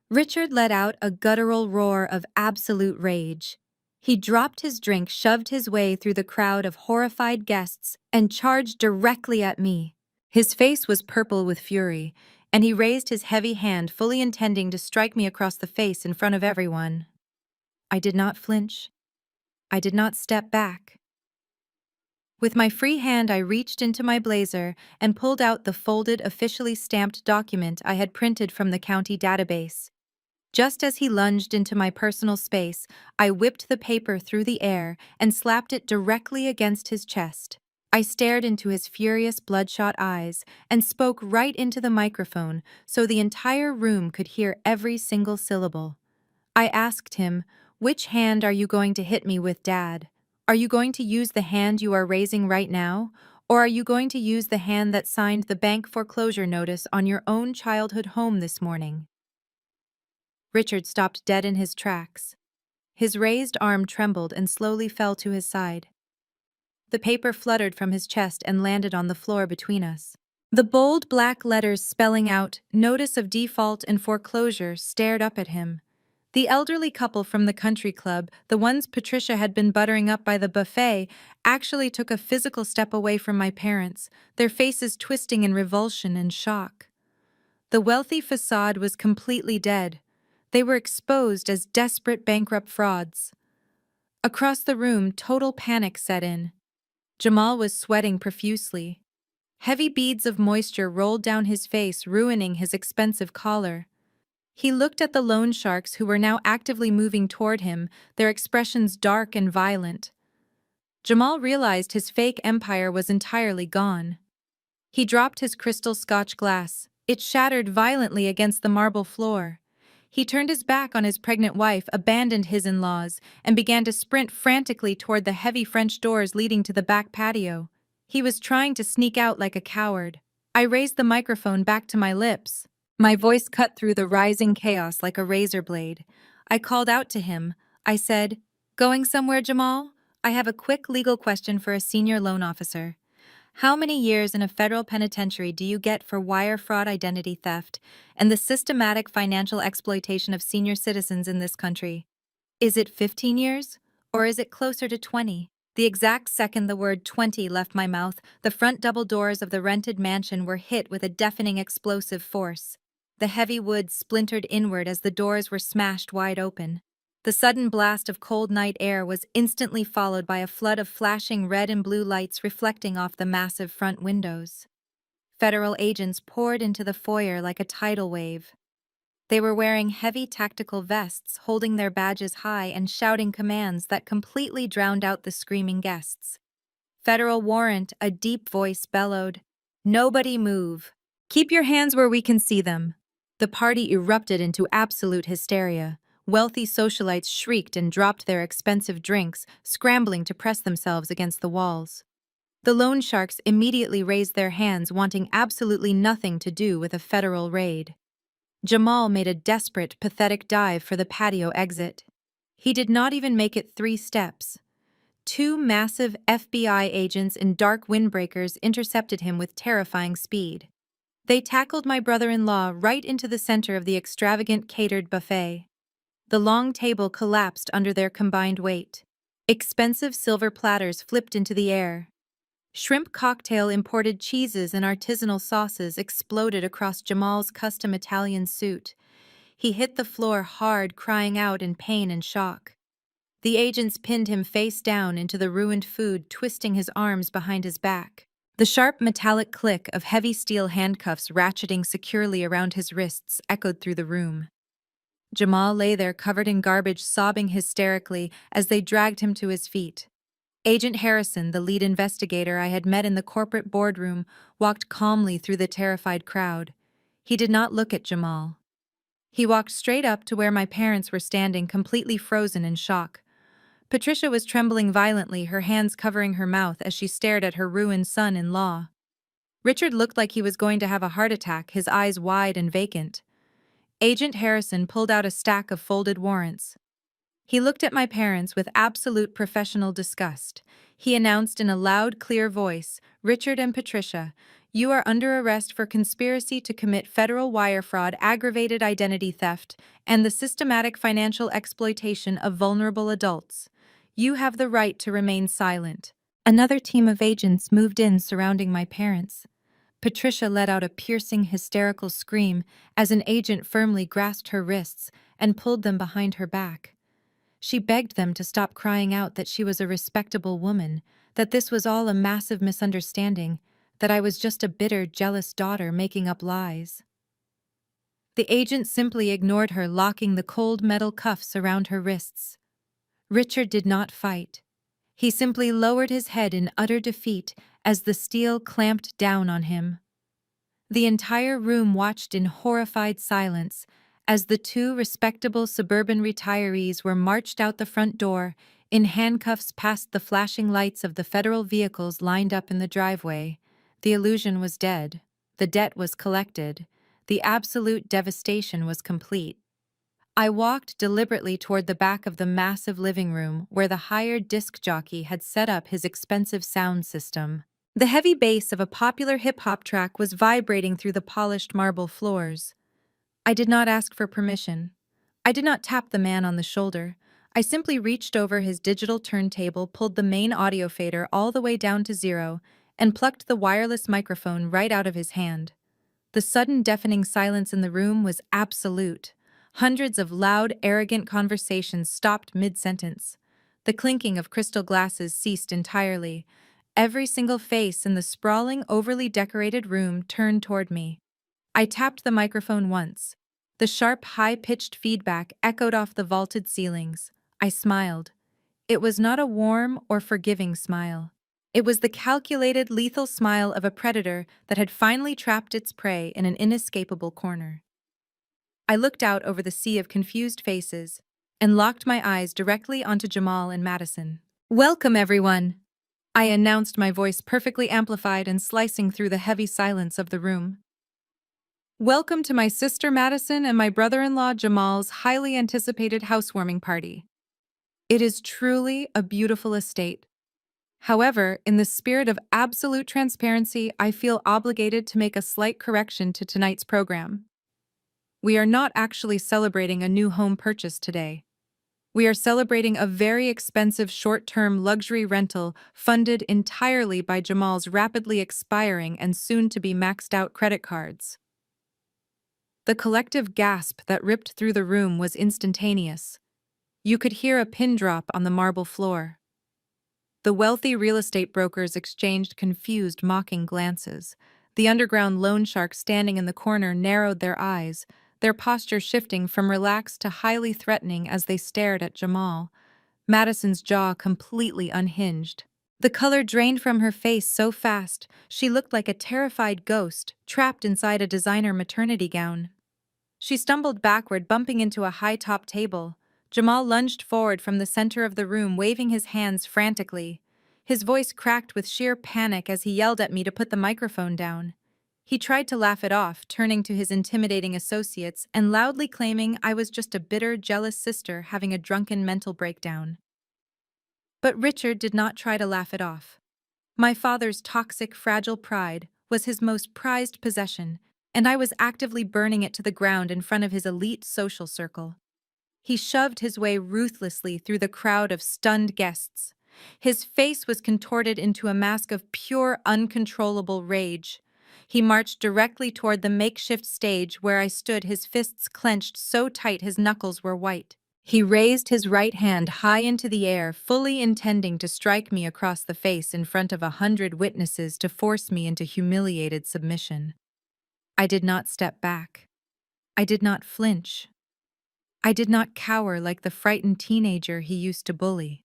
Richard let out a guttural roar of absolute rage. He dropped his drink, shoved his way through the crowd of horrified guests, and charged directly at me. His face was purple with fury, and he raised his heavy hand, fully intending to strike me across the face in front of everyone. I did not flinch. I did not step back. With my free hand, I reached into my blazer and pulled out the folded, officially stamped document I had printed from the county database. Just as he lunged into my personal space, I whipped the paper through the air and slapped it directly against his chest. I stared into his furious, bloodshot eyes and spoke right into the microphone so the entire room could hear every single syllable. I asked him, "Which hand are you going to hit me with, Dad? Are you going to use the hand you are raising right now, or are you going to use the hand that signed the bank foreclosure notice on your own childhood home this morning?" Richard stopped dead in his tracks. His raised arm trembled and slowly fell to his side. The paper fluttered from his chest and landed on the floor between us. The bold black letters spelling out "Notice of Default and Foreclosure" stared up at him. The elderly couple from the country club, the ones Patricia had been buttering up by the buffet, actually took a physical step away from my parents, their faces twisting in revulsion and shock. The wealthy facade was completely dead. They were exposed as desperate bankrupt frauds. Across the room, total panic set in. Jamal was sweating profusely. Heavy beads of moisture rolled down his face, ruining his expensive collar. He looked at the loan sharks who were now actively moving toward him, their expressions dark and violent. Jamal realized his fake empire was entirely gone. He dropped his crystal Scotch glass. It shattered violently against the marble floor. He turned his back on his pregnant wife, abandoned his in-laws, and began to sprint frantically toward the heavy French doors leading to the back patio. He was trying to sneak out like a coward. I raised the microphone back to my lips. My voice cut through the rising chaos like a razor blade. I called out to him. I said, "Going somewhere, Jamal? I have a quick legal question for a senior loan officer. How many years in a federal penitentiary do you get for wire fraud, identity theft, and the systematic financial exploitation of senior citizens in this country? Is it 15 years? Or is it closer to 20? The exact second the word 20 left my mouth, the front double doors of the rented mansion were hit with a deafening explosive force. The heavy wood splintered inward as the doors were smashed wide open. The sudden blast of cold night air was instantly followed by a flood of flashing red and blue lights reflecting off the massive front windows. Federal agents poured into the foyer like a tidal wave. They were wearing heavy tactical vests, holding their badges high and shouting commands that completely drowned out the screaming guests. "Federal warrant," a deep voice bellowed. Nobody move. Keep your hands where we can see them. The party erupted into absolute hysteria. Wealthy socialites shrieked and dropped their expensive drinks, scrambling to press themselves against the walls. The loan sharks immediately raised their hands, wanting absolutely nothing to do with a federal raid. Jamal made a desperate, pathetic dive for the patio exit. He did not even make it 3 steps. 2 massive FBI agents in dark windbreakers intercepted him with terrifying speed. They tackled my brother-in-law right into the center of the extravagant catered buffet. The long table collapsed under their combined weight. Expensive silver platters flipped into the air. Shrimp cocktail, imported cheeses, and artisanal sauces exploded across Jamal's custom Italian suit. He hit the floor hard, crying out in pain and shock. The agents pinned him face down into the ruined food, twisting his arms behind his back. The sharp metallic click of heavy steel handcuffs ratcheting securely around his wrists echoed through the room. Jamal lay there covered in garbage, sobbing hysterically as they dragged him to his feet. Agent Harrison, the lead investigator I had met in the corporate boardroom, walked calmly through the terrified crowd. He did not look at Jamal. He walked straight up to where my parents were standing, completely frozen in shock. Patricia was trembling violently, her hands covering her mouth as she stared at her ruined son-in-law. Richard looked like he was going to have a heart attack, his eyes wide and vacant. Agent Harrison pulled out a stack of folded warrants. He looked at my parents with absolute professional disgust. He announced in a loud, clear voice, "Richard and Patricia, you are under arrest for conspiracy to commit federal wire fraud, aggravated identity theft, and the systematic financial exploitation of vulnerable adults. You have the right to remain silent." Another team of agents moved in, surrounding my parents. Patricia let out a piercing, hysterical scream as an agent firmly grasped her wrists and pulled them behind her back. She begged them to stop crying out that she was a respectable woman, that this was all a massive misunderstanding, that I was just a bitter, jealous daughter making up lies. The agent simply ignored her, locking the cold metal cuffs around her wrists. Richard did not fight. He simply lowered his head in utter defeat as the steel clamped down on him. The entire room watched in horrified silence as the 2 respectable suburban retirees were marched out the front door in handcuffs past the flashing lights of the federal vehicles lined up in the driveway. The illusion was dead. The debt was collected. The absolute devastation was complete. I walked deliberately toward the back of the massive living room where the hired disc jockey had set up his expensive sound system. The heavy bass of a popular hip-hop track was vibrating through the polished marble floors. I did not ask for permission. I did not tap the man on the shoulder. I simply reached over his digital turntable, pulled the main audio fader all the way down to 0, and plucked the wireless microphone right out of his hand. The sudden deafening silence in the room was absolute. Hundreds of loud, arrogant conversations stopped mid-sentence. The clinking of crystal glasses ceased entirely. Every single face in the sprawling, overly decorated room turned toward me. I tapped the microphone once. The sharp, high-pitched feedback echoed off the vaulted ceilings. I smiled. It was not a warm or forgiving smile. It was the calculated, lethal smile of a predator that had finally trapped its prey in an inescapable corner. I looked out over the sea of confused faces and locked my eyes directly onto Jamal and Madison. "Welcome, everyone," I announced, my voice perfectly amplified and slicing through the heavy silence of the room. "Welcome to my sister Madison and my brother-in-law Jamal's highly anticipated housewarming party. It is truly a beautiful estate. However, in the spirit of absolute transparency, I feel obligated to make a slight correction to tonight's program. We are not actually celebrating a new home purchase today. We are celebrating a very expensive short-term luxury rental funded entirely by Jamal's rapidly expiring and soon-to-be maxed-out credit cards." The collective gasp that ripped through the room was instantaneous. You could hear a pin drop on the marble floor. The wealthy real estate brokers exchanged confused, mocking glances. The underground loan sharks standing in the corner narrowed their eyes, their posture shifting from relaxed to highly threatening as they stared at Jamal. Madison's jaw completely unhinged. The color drained from her face so fast, she looked like a terrified ghost trapped inside a designer maternity gown. She stumbled backward, bumping into a high-top table. Jamal lunged forward from the center of the room, waving his hands frantically. His voice cracked with sheer panic as he yelled at me to put the microphone down. He tried to laugh it off, turning to his intimidating associates and loudly claiming I was just a bitter, jealous sister having a drunken mental breakdown. But Richard did not try to laugh it off. My father's toxic, fragile pride was his most prized possession, and I was actively burning it to the ground in front of his elite social circle. He shoved his way ruthlessly through the crowd of stunned guests. His face was contorted into a mask of pure, uncontrollable rage. He marched directly toward the makeshift stage where I stood, his fists clenched so tight his knuckles were white. He raised his right hand high into the air, fully intending to strike me across the face in front of 100 witnesses to force me into humiliated submission. I did not step back. I did not flinch. I did not cower like the frightened teenager he used to bully.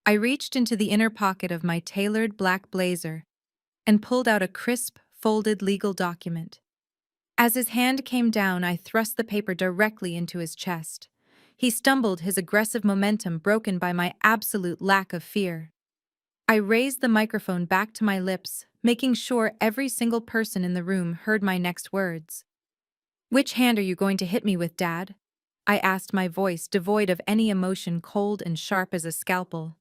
I reached into the inner pocket of my tailored black blazer and pulled out a crisp, folded legal document. As his hand came down, I thrust the paper directly into his chest. He stumbled, his aggressive momentum broken by my absolute lack of fear. I raised the microphone back to my lips, making sure every single person in the room heard my next words. "Which hand are you going to hit me with, Dad?" I asked, my voice devoid of any emotion, cold and sharp as a scalpel.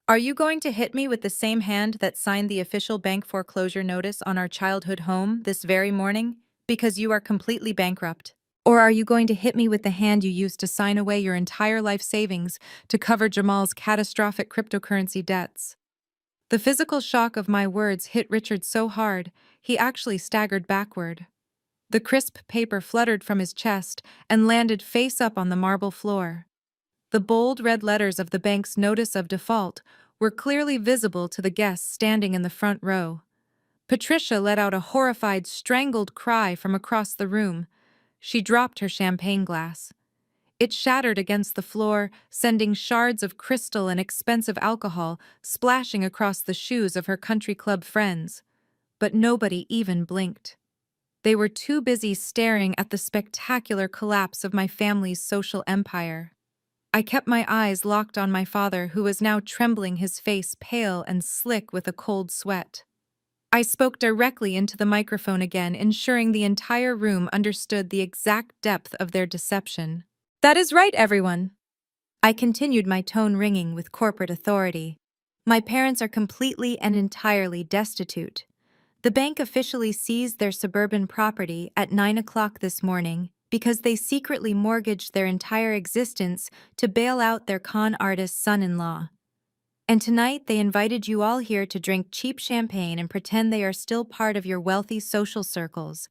"Are you going to hit me with the same hand that signed the official bank foreclosure notice on our childhood home this very morning, because you are completely bankrupt? Or are you going to hit me with the hand you used to sign away your entire life savings to cover Jamal's catastrophic cryptocurrency debts?" The physical shock of my words hit Richard so hard, he actually staggered backward. The crisp paper fluttered from his chest and landed face up on the marble floor. The bold red letters of the bank's notice of default were clearly visible to the guests standing in the front row. Patricia let out a horrified, strangled cry from across the room. She dropped her champagne glass. It shattered against the floor, sending shards of crystal and expensive alcohol splashing across the shoes of her country club friends. But nobody even blinked. They were too busy staring at the spectacular collapse of my family's social empire. I kept my eyes locked on my father, who was now trembling, his face pale and slick with a cold sweat. I spoke directly into the microphone again, ensuring the entire room understood the exact depth of their deception. "That is right, everyone." I continued, my tone ringing with corporate authority. "My parents are completely and entirely destitute. The bank officially seized their suburban property at 9 o'clock this morning because they secretly mortgaged their entire existence to bail out their con artist son-in-law. And tonight they invited you all here to drink cheap champagne and pretend they are still part of your wealthy social circles.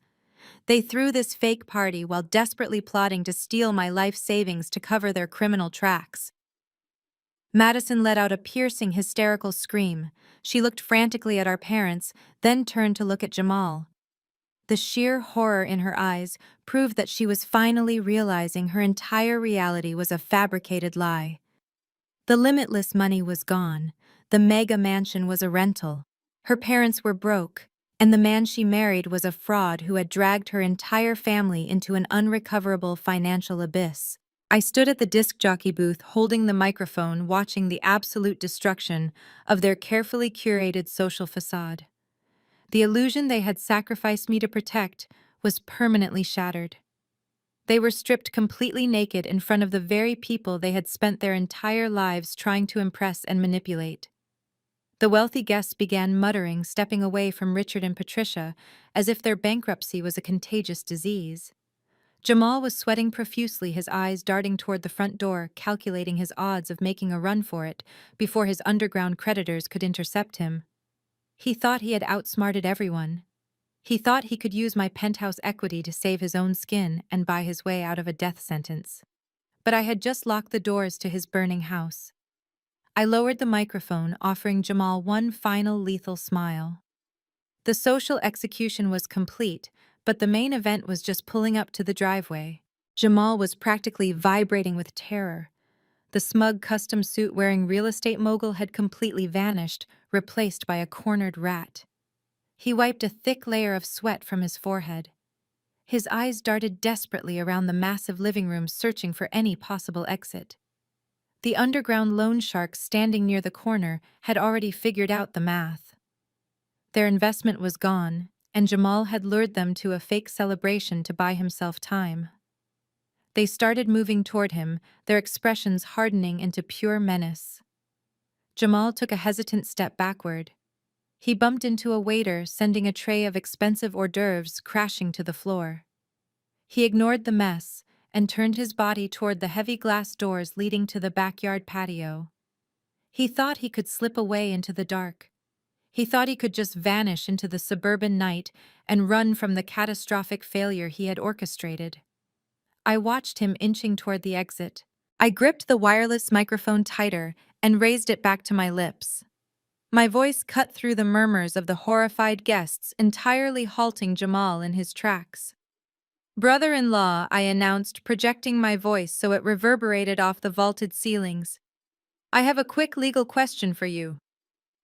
They threw this fake party while desperately plotting to steal my life savings to cover their criminal tracks." Madison let out a piercing, hysterical scream. She looked frantically at our parents, then turned to look at Jamal. The sheer horror in her eyes proved that she was finally realizing her entire reality was a fabricated lie. The limitless money was gone. The mega mansion was a rental. Her parents were broke, and the man she married was a fraud who had dragged her entire family into an unrecoverable financial abyss. I stood at the disc jockey booth holding the microphone, watching the absolute destruction of their carefully curated social facade. The illusion they had sacrificed me to protect was permanently shattered. They were stripped completely naked in front of the very people they had spent their entire lives trying to impress and manipulate. The wealthy guests began muttering, stepping away from Richard and Patricia, as if their bankruptcy was a contagious disease. Jamal was sweating profusely, his eyes darting toward the front door, calculating his odds of making a run for it before his underground creditors could intercept him. He thought he had outsmarted everyone. He thought he could use my penthouse equity to save his own skin and buy his way out of a death sentence. But I had just locked the doors to his burning house. I lowered the microphone, offering Jamal one final lethal smile. The social execution was complete, but the main event was just pulling up to the driveway. Jamal was practically vibrating with terror. The smug custom suit-wearing real estate mogul had completely vanished, replaced by a cornered rat. He wiped a thick layer of sweat from his forehead. His eyes darted desperately around the massive living room, searching for any possible exit. The underground loan sharks standing near the corner had already figured out the math. Their investment was gone, and Jamal had lured them to a fake celebration to buy himself time. They started moving toward him, their expressions hardening into pure menace. Jamal took a hesitant step backward. He bumped into a waiter, sending a tray of expensive hors d'oeuvres crashing to the floor. He ignored the mess and turned his body toward the heavy glass doors leading to the backyard patio. He thought he could slip away into the dark. He thought he could just vanish into the suburban night and run from the catastrophic failure he had orchestrated. I watched him inching toward the exit. I gripped the wireless microphone tighter and raised it back to my lips. My voice cut through the murmurs of the horrified guests, entirely halting Jamal in his tracks. "Brother-in-law," I announced, projecting my voice so it reverberated off the vaulted ceilings. "I have a quick legal question for you.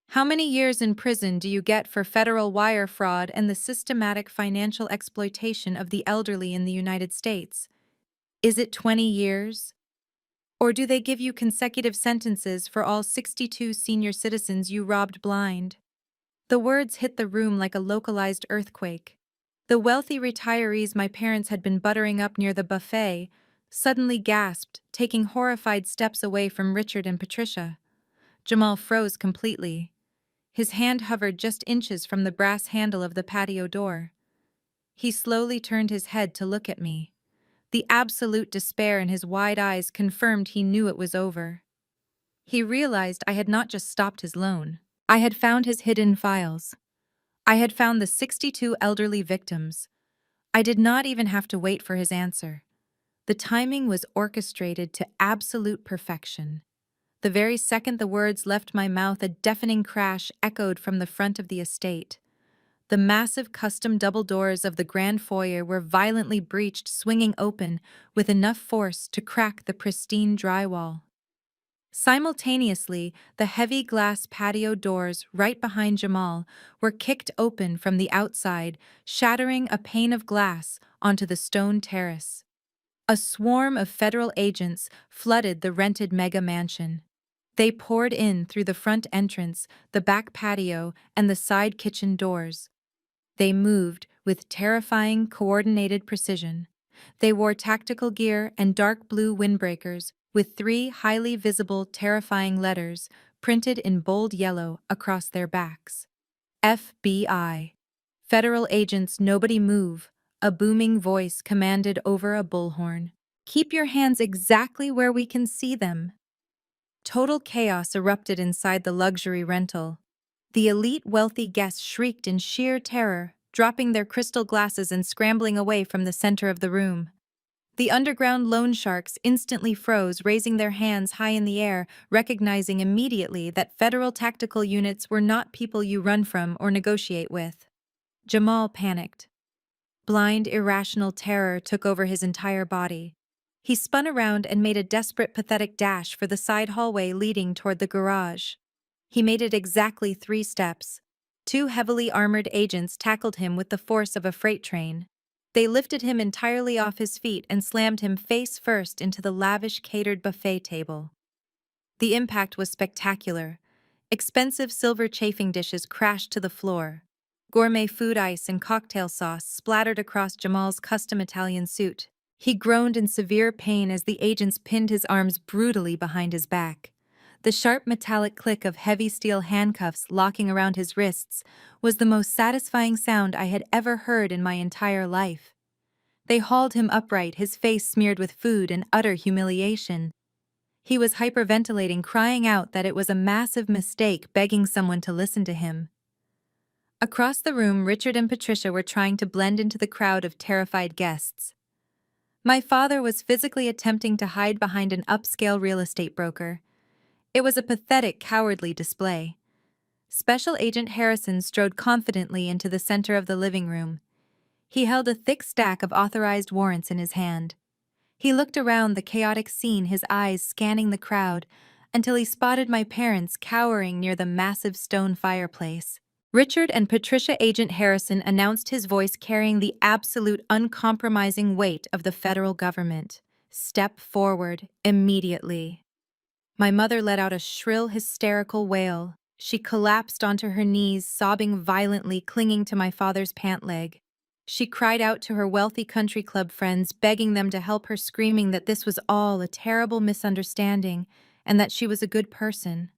How many years in prison do you get for federal wire fraud and the systematic financial exploitation of the elderly in the United States? Is it 20 years? Or do they give you consecutive sentences for all 62 senior citizens you robbed blind?" The words hit the room like a localized earthquake. The wealthy retirees my parents had been buttering up near the buffet suddenly gasped, taking horrified steps away from Richard and Patricia. Jamal froze completely. His hand hovered just inches from the brass handle of the patio door. He slowly turned his head to look at me. The absolute despair in his wide eyes confirmed he knew it was over. He realized I had not just stopped his loan. I had found his hidden files. I had found the 62 elderly victims. I did not even have to wait for his answer. The timing was orchestrated to absolute perfection. The very second the words left my mouth, a deafening crash echoed from the front of the estate. The massive custom double doors of the grand foyer were violently breached, swinging open with enough force to crack the pristine drywall. Simultaneously, the heavy glass patio doors right behind Jamal were kicked open from the outside, shattering a pane of glass onto the stone terrace. A swarm of federal agents flooded the rented mega mansion. They poured in through the front entrance, the back patio, and the side kitchen doors. They moved with terrifying, coordinated precision. They wore tactical gear and dark blue windbreakers with 3 highly visible, terrifying letters printed in bold yellow across their backs. FBI. Federal agents, nobody move, a booming voice commanded over a bullhorn. "Keep your hands exactly where we can see them." Total chaos erupted inside the luxury rental. The elite wealthy guests shrieked in sheer terror, dropping their crystal glasses and scrambling away from the center of the room. The underground loan sharks instantly froze, raising their hands high in the air, recognizing immediately that federal tactical units were not people you run from or negotiate with. Jamal panicked. Blind, irrational terror took over his entire body. He spun around and made a desperate, pathetic dash for the side hallway leading toward the garage. He made it exactly 3 steps. 2 heavily armored agents tackled him with the force of a freight train. They lifted him entirely off his feet and slammed him face first into the lavish catered buffet table. The impact was spectacular. Expensive silver chafing dishes crashed to the floor. Gourmet food ice and cocktail sauce splattered across Jamal's custom Italian suit. He groaned in severe pain as the agents pinned his arms brutally behind his back. The sharp metallic click of heavy steel handcuffs locking around his wrists was the most satisfying sound I had ever heard in my entire life. They hauled him upright, his face smeared with food in utter humiliation. He was hyperventilating, crying out that it was a massive mistake, begging someone to listen to him. Across the room, Richard and Patricia were trying to blend into the crowd of terrified guests. My father was physically attempting to hide behind an upscale real estate broker. It was a pathetic, cowardly display. Special Agent Harrison strode confidently into the center of the living room. He held a thick stack of authorized warrants in his hand. He looked around the chaotic scene, his eyes scanning the crowd, until he spotted my parents cowering near the massive stone fireplace. Richard and Patricia Agent Harrison announced, his voice carrying the absolute uncompromising weight of the federal government. "Step forward, immediately." My mother let out a shrill, hysterical wail. She collapsed onto her knees, sobbing violently, clinging to my father's pant leg. She cried out to her wealthy country club friends, begging them to help her, screaming that this was all a terrible misunderstanding and that she was a good person.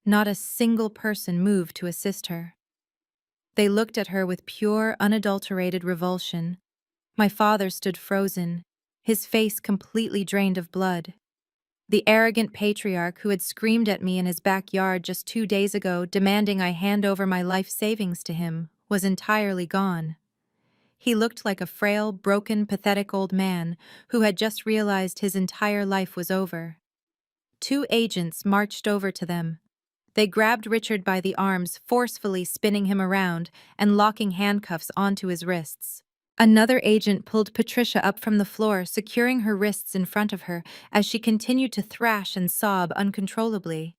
Not a single person moved to assist her. They looked at her with pure, unadulterated revulsion. My father stood frozen, his face completely drained of blood. The arrogant patriarch who had screamed at me in his backyard just 2 days ago, demanding I hand over my life savings to him, was entirely gone. He looked like a frail, broken, pathetic old man who had just realized his entire life was over. 2 agents marched over to them. They grabbed Richard by the arms, forcefully spinning him around and locking handcuffs onto his wrists. Another agent pulled Patricia up from the floor, securing her wrists in front of her as she continued to thrash and sob uncontrollably.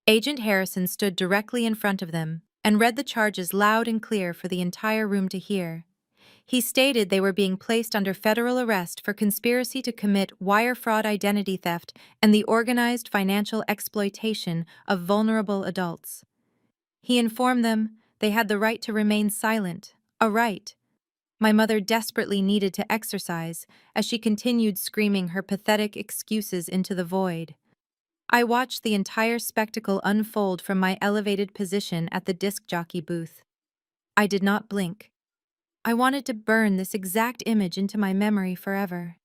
Agent Harrison stood directly in front of them and read the charges loud and clear for the entire room to hear. He stated they were being placed under federal arrest for conspiracy to commit wire fraud, identity theft, and the organized financial exploitation of vulnerable adults. He informed them they had the right to remain silent, a right my mother desperately needed to exercise as she continued screaming her pathetic excuses into the void. I watched the entire spectacle unfold from my elevated position at the disc jockey booth. I did not blink. I wanted to burn this exact image into my memory forever.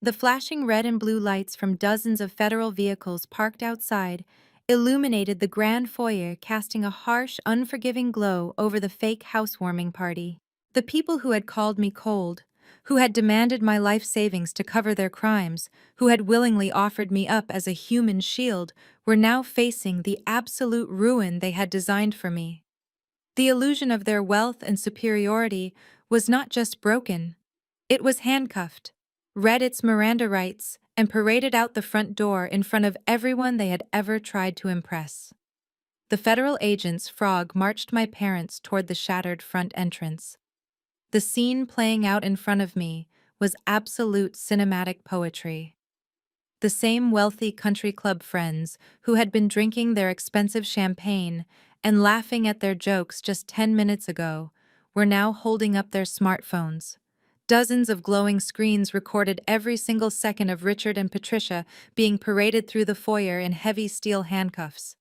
The flashing red and blue lights from dozens of federal vehicles parked outside illuminated the grand foyer, casting a harsh, unforgiving glow over the fake housewarming party. The people who had called me cold, who had demanded my life savings to cover their crimes, who had willingly offered me up as a human shield, were now facing the absolute ruin they had designed for me. The illusion of their wealth and superiority was not just broken, it was handcuffed, read its Miranda rights, and paraded out the front door in front of everyone they had ever tried to impress. The federal agents marched my parents toward the shattered front entrance. The scene playing out in front of me was absolute cinematic poetry. The same wealthy country club friends who had been drinking their expensive champagne and laughing at their jokes just 10 minutes ago were now holding up their smartphones. Dozens of glowing screens recorded every single second of Richard and Patricia being paraded through the foyer in heavy steel handcuffs.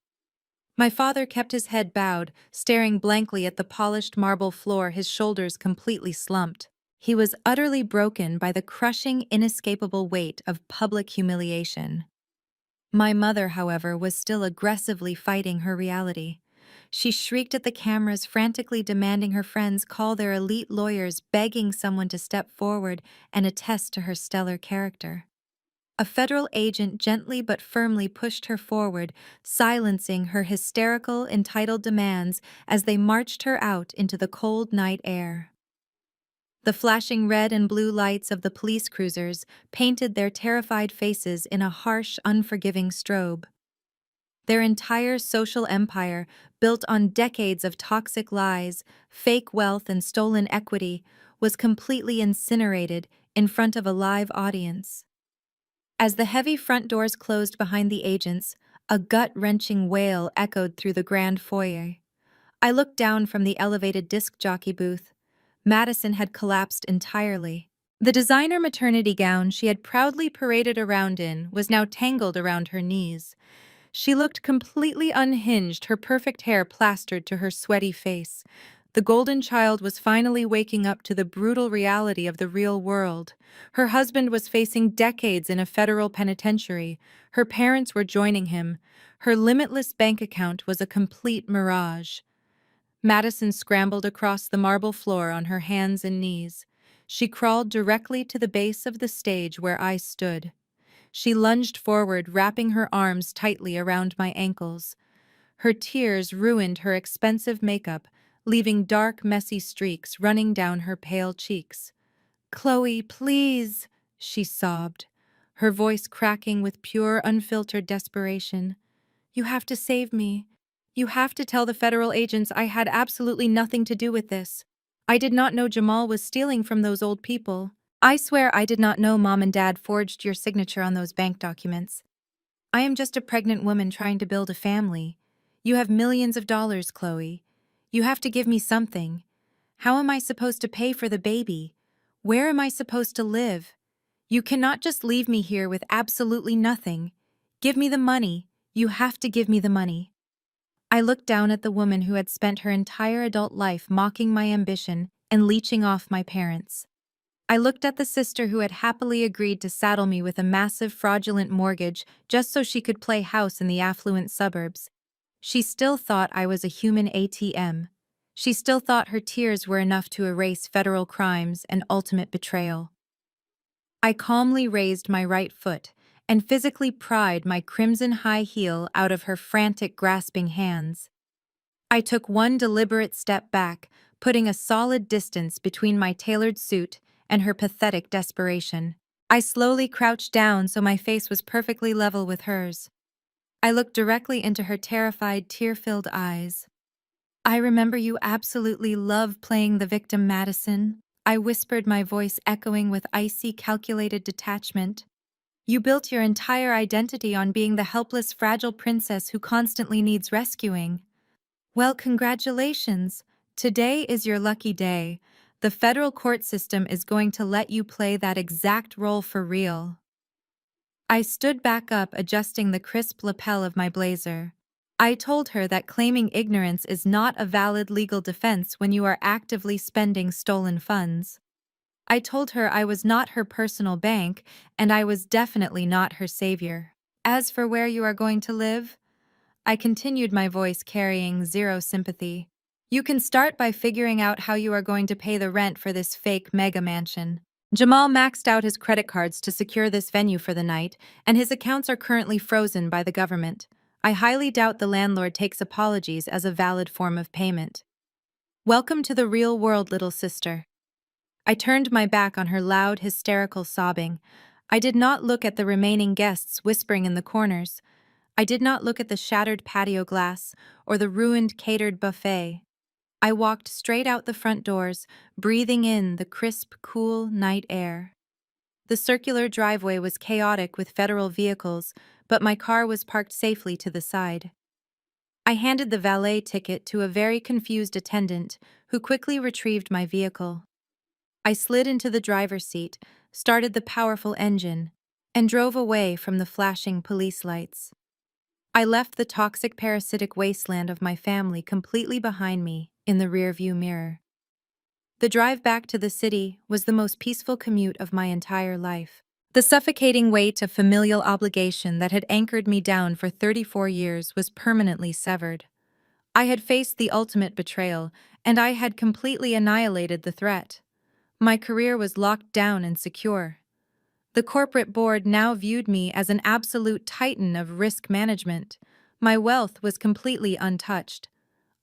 My father kept his head bowed, staring blankly at the polished marble floor, his shoulders completely slumped. He was utterly broken by the crushing, inescapable weight of public humiliation. My mother, however, was still aggressively fighting her reality. She shrieked at the cameras, frantically demanding her friends call their elite lawyers, begging someone to step forward and attest to her stellar character. A federal agent gently but firmly pushed her forward, silencing her hysterical, entitled demands as they marched her out into the cold night air. The flashing red and blue lights of the police cruisers painted their terrified faces in a harsh, unforgiving strobe. Their entire social empire, built on decades of toxic lies, fake wealth, and stolen equity, was completely incinerated in front of a live audience. As the heavy front doors closed behind the agents, a gut-wrenching wail echoed through the grand foyer. I looked down from the elevated disc jockey booth. Madison had collapsed entirely. The designer maternity gown she had proudly paraded around in was now tangled around her knees. She looked completely unhinged, her perfect hair plastered to her sweaty face. The golden child was finally waking up to the brutal reality of the real world. Her husband was facing decades in a federal penitentiary. Her parents were joining him. Her limitless bank account was a complete mirage. Madison scrambled across the marble floor on her hands and knees. She crawled directly to the base of the stage where I stood. She lunged forward, wrapping her arms tightly around my ankles. Her tears ruined her expensive makeup, leaving dark, messy streaks running down her pale cheeks. "Chloe, please," she sobbed, her voice cracking with pure, unfiltered desperation. "You have to save me. You have to tell the federal agents I had absolutely nothing to do with this. I did not know Jamal was stealing from those old people. I swear I did not know Mom and Dad forged your signature on those bank documents. I am just a pregnant woman trying to build a family. You have millions of dollars, Chloe. You have to give me something. How am I supposed to pay for the baby? Where am I supposed to live? You cannot just leave me here with absolutely nothing. Give me the money. You have to give me the money." I looked down at the woman who had spent her entire adult life mocking my ambition and leeching off my parents. I looked at the sister who had happily agreed to saddle me with a massive fraudulent mortgage just so she could play house in the affluent suburbs. She still thought I was a human ATM. She still thought her tears were enough to erase federal crimes and ultimate betrayal. I calmly raised my right foot and physically pried my crimson high heel out of her frantic, grasping hands. I took one deliberate step back, putting a solid distance between my tailored suit and her pathetic desperation. I slowly crouched down so my face was perfectly level with hers. I looked directly into her terrified, tear-filled eyes. "I remember you absolutely love playing the victim, Madison," I whispered, my voice echoing with icy, calculated detachment. "You built your entire identity on being the helpless, fragile princess who constantly needs rescuing. Well, congratulations. Today is your lucky day. The federal court system is going to let you play that exact role for real." I stood back up, adjusting the crisp lapel of my blazer. I told her that claiming ignorance is not a valid legal defense when you are actively spending stolen funds. I told her I was not her personal bank, and I was definitely not her savior. "As for where you are going to live," I continued, my voice carrying zero sympathy, "you can start by figuring out how you are going to pay the rent for this fake mega mansion. Jamal maxed out his credit cards to secure this venue for the night, and his accounts are currently frozen by the government. I highly doubt the landlord takes apologies as a valid form of payment. Welcome to the real world, little sister." I turned my back on her loud, hysterical sobbing. I did not look at the remaining guests whispering in the corners. I did not look at the shattered patio glass or the ruined catered buffet. I walked straight out the front doors, breathing in the crisp, cool night air. The circular driveway was chaotic with federal vehicles, but my car was parked safely to the side. I handed the valet ticket to a very confused attendant, who quickly retrieved my vehicle. I slid into the driver's seat, started the powerful engine, and drove away from the flashing police lights. I left the toxic, parasitic wasteland of my family completely behind me in the rearview mirror. The drive back to the city was the most peaceful commute of my entire life. The suffocating weight of familial obligation that had anchored me down for 34 years was permanently severed. I had faced the ultimate betrayal, and I had completely annihilated the threat. My career was locked down and secure. The corporate board now viewed me as an absolute titan of risk management. My wealth was completely untouched.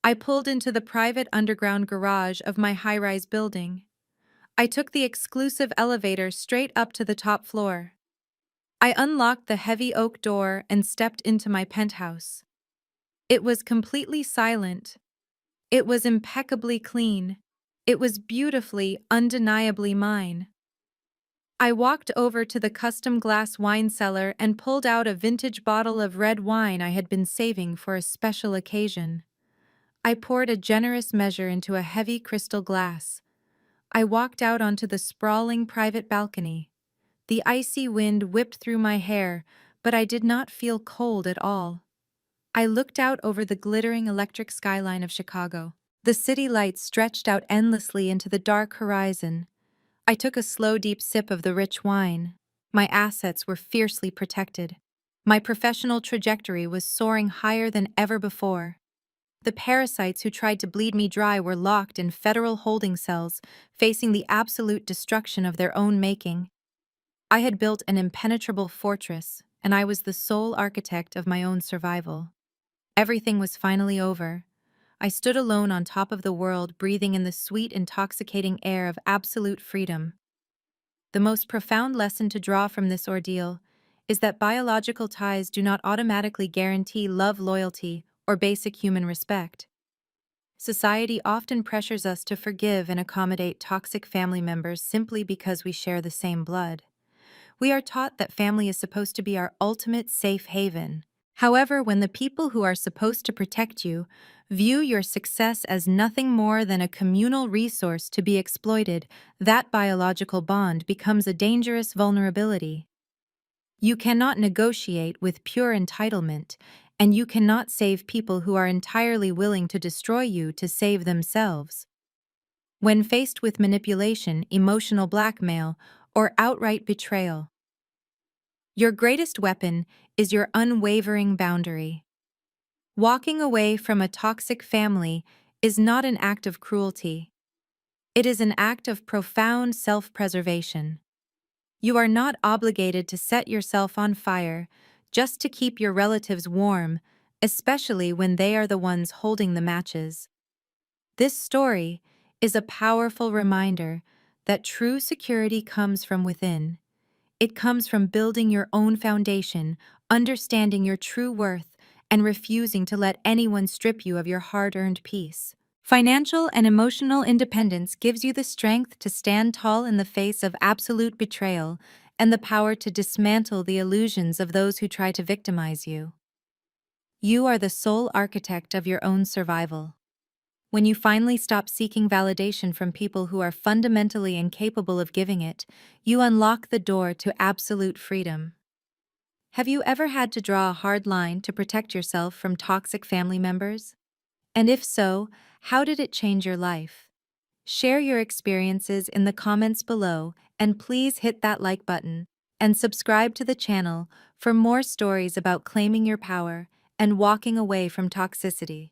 I pulled into the private underground garage of my high-rise building. I took the exclusive elevator straight up to the top floor. I unlocked the heavy oak door and stepped into my penthouse. It was completely silent. It was impeccably clean. It was beautifully, undeniably mine. I walked over to the custom glass wine cellar and pulled out a vintage bottle of red wine I had been saving for a special occasion. I poured a generous measure into a heavy crystal glass. I walked out onto the sprawling private balcony. The icy wind whipped through my hair, but I did not feel cold at all. I looked out over the glittering electric skyline of Chicago. The city lights stretched out endlessly into the dark horizon. I took a slow, deep sip of the rich wine. My assets were fiercely protected. My professional trajectory was soaring higher than ever before. The parasites who tried to bleed me dry were locked in federal holding cells, facing the absolute destruction of their own making. I had built an impenetrable fortress, and I was the sole architect of my own survival. Everything was finally over. I stood alone on top of the world, breathing in the sweet, intoxicating air of absolute freedom. The most profound lesson to draw from this ordeal is that biological ties do not automatically guarantee love, loyalty, or basic human respect. Society often pressures us to forgive and accommodate toxic family members simply because we share the same blood. We are taught that family is supposed to be our ultimate safe haven. However, when the people who are supposed to protect you view your success as nothing more than a communal resource to be exploited, that biological bond becomes a dangerous vulnerability. You cannot negotiate with pure entitlement, and you cannot save people who are entirely willing to destroy you to save themselves. When faced with manipulation, emotional blackmail, or outright betrayal, your greatest weapon is your unwavering boundary. Walking away from a toxic family is not an act of cruelty. It is an act of profound self-preservation. You are not obligated to set yourself on fire just to keep your relatives warm, especially when they are the ones holding the matches. This story is a powerful reminder that true security comes from within. It comes from building your own foundation, understanding your true worth, and refusing to let anyone strip you of your hard-earned peace. Financial and emotional independence gives you the strength to stand tall in the face of absolute betrayal and the power to dismantle the illusions of those who try to victimize you. You are the sole architect of your own survival. When you finally stop seeking validation from people who are fundamentally incapable of giving it, you unlock the door to absolute freedom. Have you ever had to draw a hard line to protect yourself from toxic family members? And if so, how did it change your life? Share your experiences in the comments below, and please hit that like button and subscribe to the channel for more stories about claiming your power and walking away from toxicity.